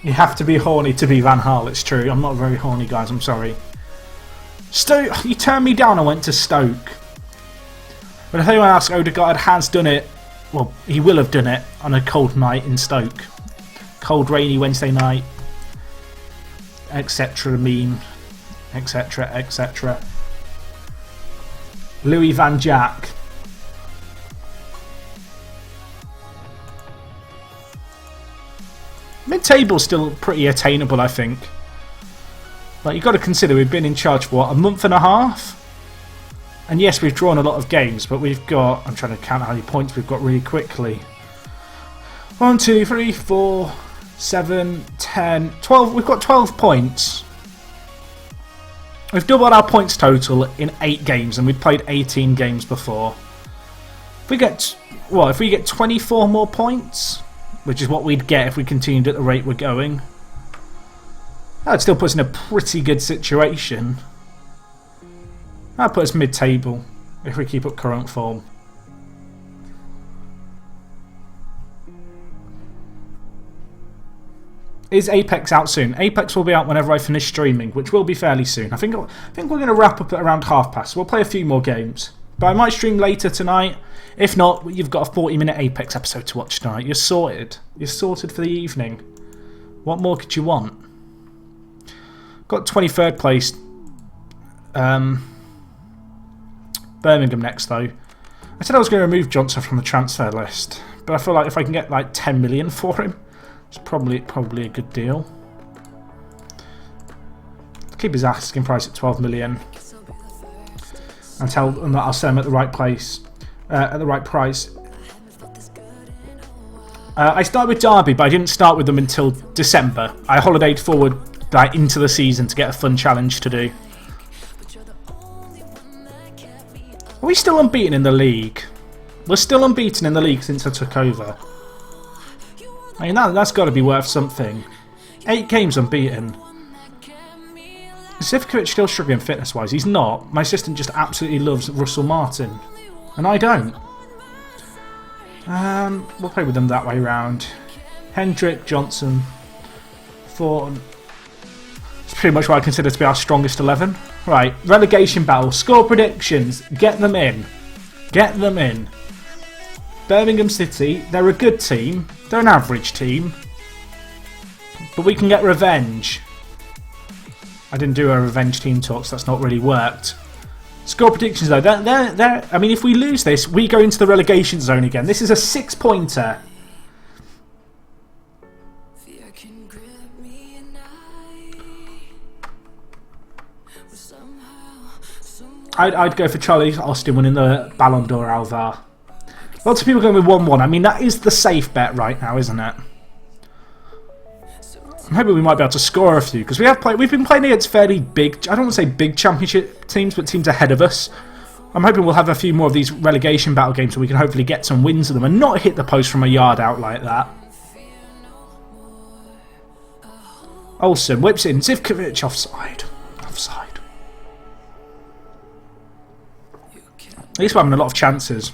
You have to be horny to be Van Gaal, it's true. I'm not very horny, guys, I'm sorry. Stoke, you turned me down, I went to Stoke. But if anyone asks, Odegaard has done it. Well, he will have done it on a cold night in Stoke. Cold, rainy Wednesday night. Etc. meme. Etc. etc. Louis Van Jack. Mid-table's still pretty attainable, I think. Like, you've got to consider we've been in charge for, what, a month and a half? And yes, we've drawn a lot of games, but we've got... I'm trying to count how many points we've got really quickly. 1, 2, 3, 4, 7, 10, 12. We've got 12 points. We've doubled our points total in 8 games, and we've played 18 games before. If we get... Well, if we get 24 more points... Which is what we'd get if we continued at the rate we're going. That still puts us in a pretty good situation. That puts us mid-table if we keep up current form. Is Apex out soon? Apex will be out whenever I finish streaming, which will be fairly soon. I think we're going to wrap up at around past. We'll play a few more games. But I might stream later tonight. If not, you've got a 40-minute Apex episode to watch tonight. You're sorted. You're sorted for the evening. What more could you want? Got 23rd place. Birmingham next, though. I said I was going to remove Johnson from the transfer list. But I feel like if I can get like 10 million for him, it's probably a good deal. Keep his asking price at 12 million. And tell them that I'll sell him at the right place. At the right price. I started with Derby, but I didn't start with them until December. I holidayed forward like, into the season to get a fun challenge to do. Are we still unbeaten in the league? We're still unbeaten in the league since I took over. I mean, that's got to be worth something. 8 games unbeaten. Is Zivkovic still struggling fitness-wise? He's not. My assistant just absolutely loves Russell Martin. And I don't. We'll play with them that way round. Hendrick, Johnson, Thornton. It's pretty much what I consider to be our strongest 11. Right, relegation battle. Score predictions. Get them in. Get them in. Birmingham City, they're a good team. They're an average team. But we can get revenge. I didn't do a revenge team talk, so that's not really worked. Score predictions though, I mean, if we lose this, we go into the relegation zone again. This is a 6-pointer. I'd go for Charlie Austin winning the Ballon d'Or Alvar. Lots of people going with 1-1. I mean, that is the safe bet right now, isn't it? I'm hoping we might be able to score a few, because we've been playing against fairly big, I don't want to say big championship teams, but teams ahead of us. I'm hoping we'll have a few more of these relegation battle games so we can hopefully get some wins of them and not hit the post from a yard out like that. Olsen whips in, Zivkovic offside. Offside. At least we're having a lot of chances.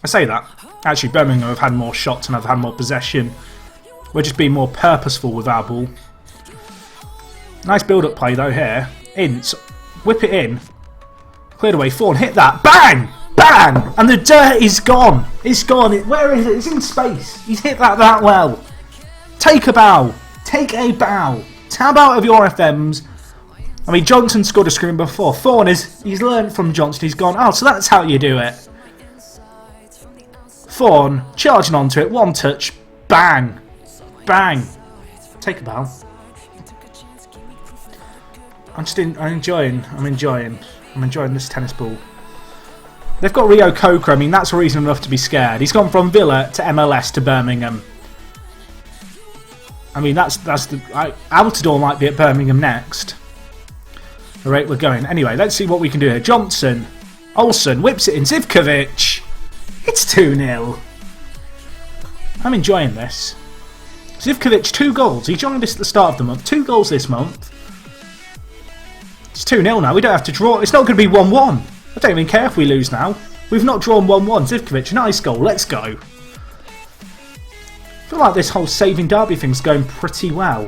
I say that. Actually, Birmingham have had more shots and have had more possession. We're just being more purposeful with our ball. Nice build-up play though here. Ince, whip it in. Cleared away, Fawn, hit that. Bang! Bang! And the dirt is gone. It's gone. Where is it? It's in space. He's hit that well. Take a bow. Take a bow. Tab out of your FMs. I mean, Johnson scored a screen before. Fawn he's learned from Johnson. He's gone, oh, so that's how you do it. Fawn charging onto it. One touch. Bang. Bang. Take a bow. I'm enjoying this tennis ball. They've got Rio Coker. I mean, that's reason enough to be scared. He's gone from Villa to MLS to Birmingham. I mean, Altidore might be at Birmingham next. The rate we're going. Anyway, let's see what we can do here. Johnson. Olsen whips it in. Zivkovic. It's 2-0. I'm enjoying this. Zivkovic, 2 goals. He joined us at the start of the month. 2 goals this month. It's 2-0 now. We don't have to draw. It's not going to be 1-1. I don't even care if we lose now. We've not drawn 1-1. Zivkovic, nice goal. Let's go. I feel like this whole saving derby thing's going pretty well.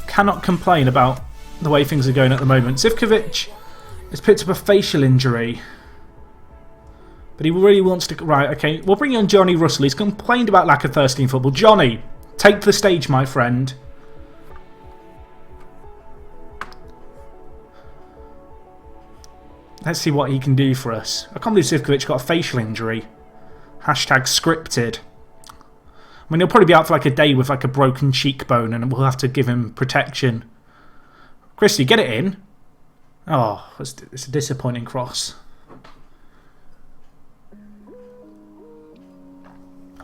Cannot complain about the way things are going at the moment. Zivkovic has picked up a facial injury. But he really wants to... Right, okay. We'll bring in Johnny Russell. He's complained about lack of thirsty in football. Johnny, take the stage, my friend. Let's see what he can do for us. I can't believe Zivkovic got a facial injury. Hashtag scripted. I mean, he'll probably be out for like a day with like a broken cheekbone and we'll have to give him protection. Christie, get it in. Oh, it's a disappointing cross.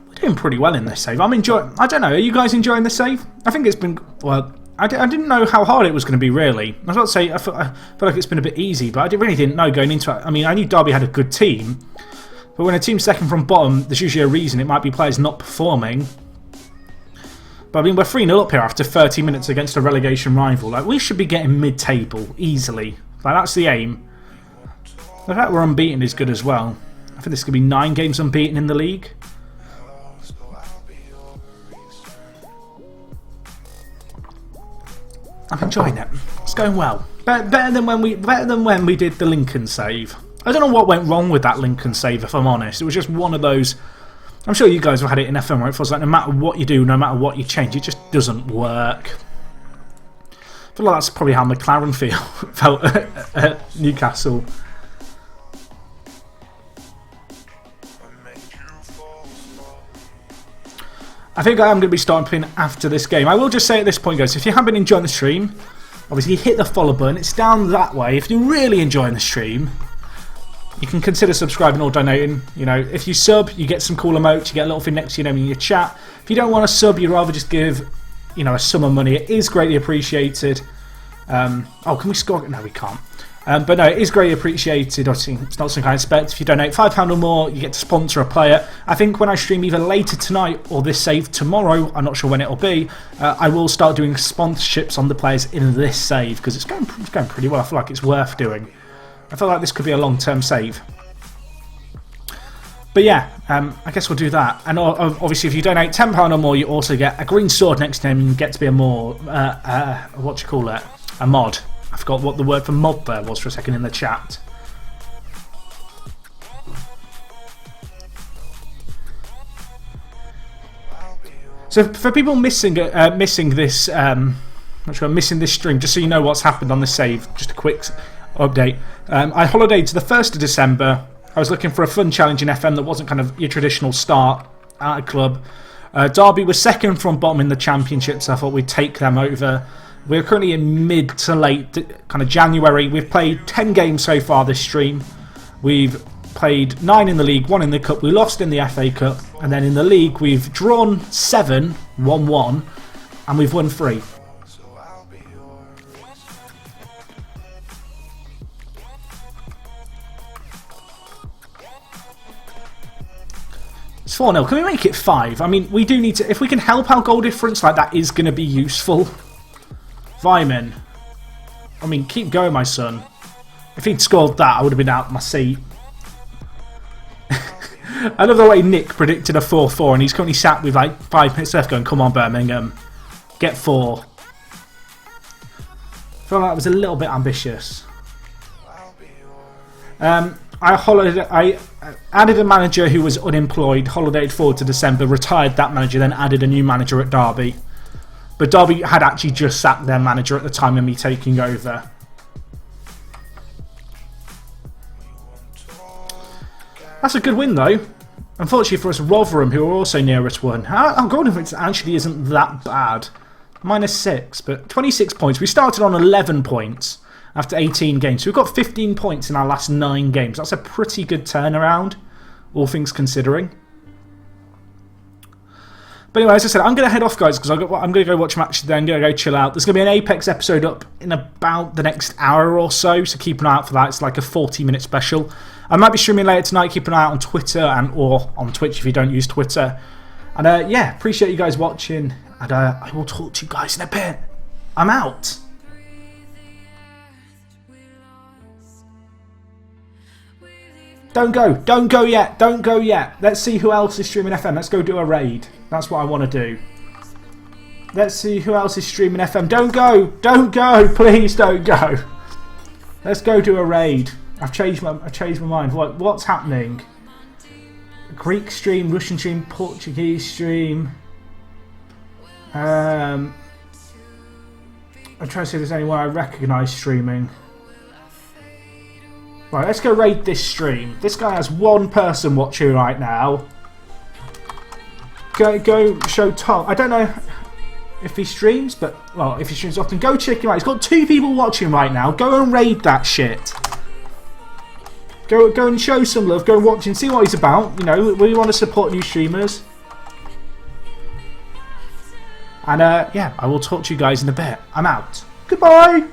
We're doing pretty well in this save. I'm enjoying... I don't know, are you guys enjoying the save? I think it's been... Well, I didn't know how hard it was going to be, really. I was about to say, I feel like it's been a bit easy, but I really didn't know going into it. I mean, I knew Derby had a good team, but when a team's second from bottom, there's usually a reason. It might be players not performing. But I mean, we're 3-0 up here after 30 minutes against a relegation rival. Like, we should be getting mid-table, easily. Like, that's the aim. The fact we're unbeaten is good as well. I think this could be 9 games unbeaten in the league. I'm enjoying it. It's going well. Better than when we did the Lincoln save. I don't know what went wrong with that Lincoln save, if I'm honest. It was just one of those... I'm sure you guys have had it in FM where it feels like no matter what you do, no matter what you change, it just doesn't work. I feel like that's probably how McLaren felt at Newcastle. I think I am going to be starting playing after this game. I will just say at this point, guys, if you have been enjoying the stream, obviously hit the follow button. It's down that way. If you're really enjoying the stream, you can consider subscribing or donating. You know, if you sub, you get some cool emotes. You get a little thing next to your name in your chat. If you don't want to sub, you'd rather just give, you know, a sum of money. It is greatly appreciated. Oh, can we score? No, we can't. But no, it is greatly appreciated. Obviously, it's not something I expect. If you donate £5 or more, you get to sponsor a player. I think when I stream either later tonight or this save tomorrow, I'm not sure when it'll be, I will start doing sponsorships on the players in this save because it's going pretty well. I feel like it's worth doing. I feel like this could be a long-term save. But yeah, I guess we'll do that. And obviously, if you donate £10 or more, you also get a green sword next to him and you get to be a more, what do you call it? A mod. I forgot what the word for mod there was for a second in the chat. So for people missing this missing this stream, just so you know what's happened on this save, just a quick update. I holidayed to the 1st of December. I was looking for a fun challenge in FM that wasn't kind of your traditional start at a club. Derby was second from bottom in the championship, so I thought we'd take them over. We're currently in mid to late kind of January. We've played 10 games so far this stream. We've played 9 in the league, 1 in the cup. We lost in the FA Cup, and then in the league we've drawn 7, 1-1, and we've won 3. It's 4-0. Can we make it 5? I mean, we do need to... If we can help our goal difference, like, that is going to be useful. Vyman. I mean, keep going, my son. If he'd scored that, I would have been out of my seat. I love the way Nick predicted a 4-4, and he's currently sat with, like, 5 minutes left going, come on, Birmingham. Get 4. I feel like that was a little bit ambitious. I added a manager who was unemployed, holidayed forward to December, retired that manager, then added a new manager at Derby. But Derby had actually just sacked their manager at the time of me taking over. That's a good win though. Unfortunately for us, Rotherham, who are also near us, won. Our goal difference actually isn't that bad. -6, but 26 points. We started on 11 points after 18 games. So we've got 15 points in our last 9 games. That's a pretty good turnaround, all things considering. But anyway, as I said, I'm going to head off, guys, because I'm going to go watch a match today. I'm going to go chill out. There's going to be an Apex episode up in about the next hour or so keep an eye out for that. It's like a 40-minute special. I might be streaming later tonight. Keep an eye out on Twitter or on Twitch if you don't use Twitter. And yeah, appreciate you guys watching, and I will talk to you guys in a bit. I'm out. Don't go yet. Let's see who else is streaming FM. Let's go do a raid. That's what I want to do. Let's see who else is streaming FM. Don't go, please don't go. Let's go do a raid. I've changed my mind. What's happening? Greek stream, Russian stream, Portuguese stream. I'm trying to see if there's anyone I recognise streaming. Right, let's go raid this stream. This guy has 1 person watching right now. Go show Tom. I don't know if he streams, but, well, if he streams often, go check him out. He's got 2 people watching right now. Go and raid that shit. Go and show some love. Go and watch and see what he's about. You know, we want to support new streamers. And, yeah, I will talk to you guys in a bit. I'm out. Goodbye.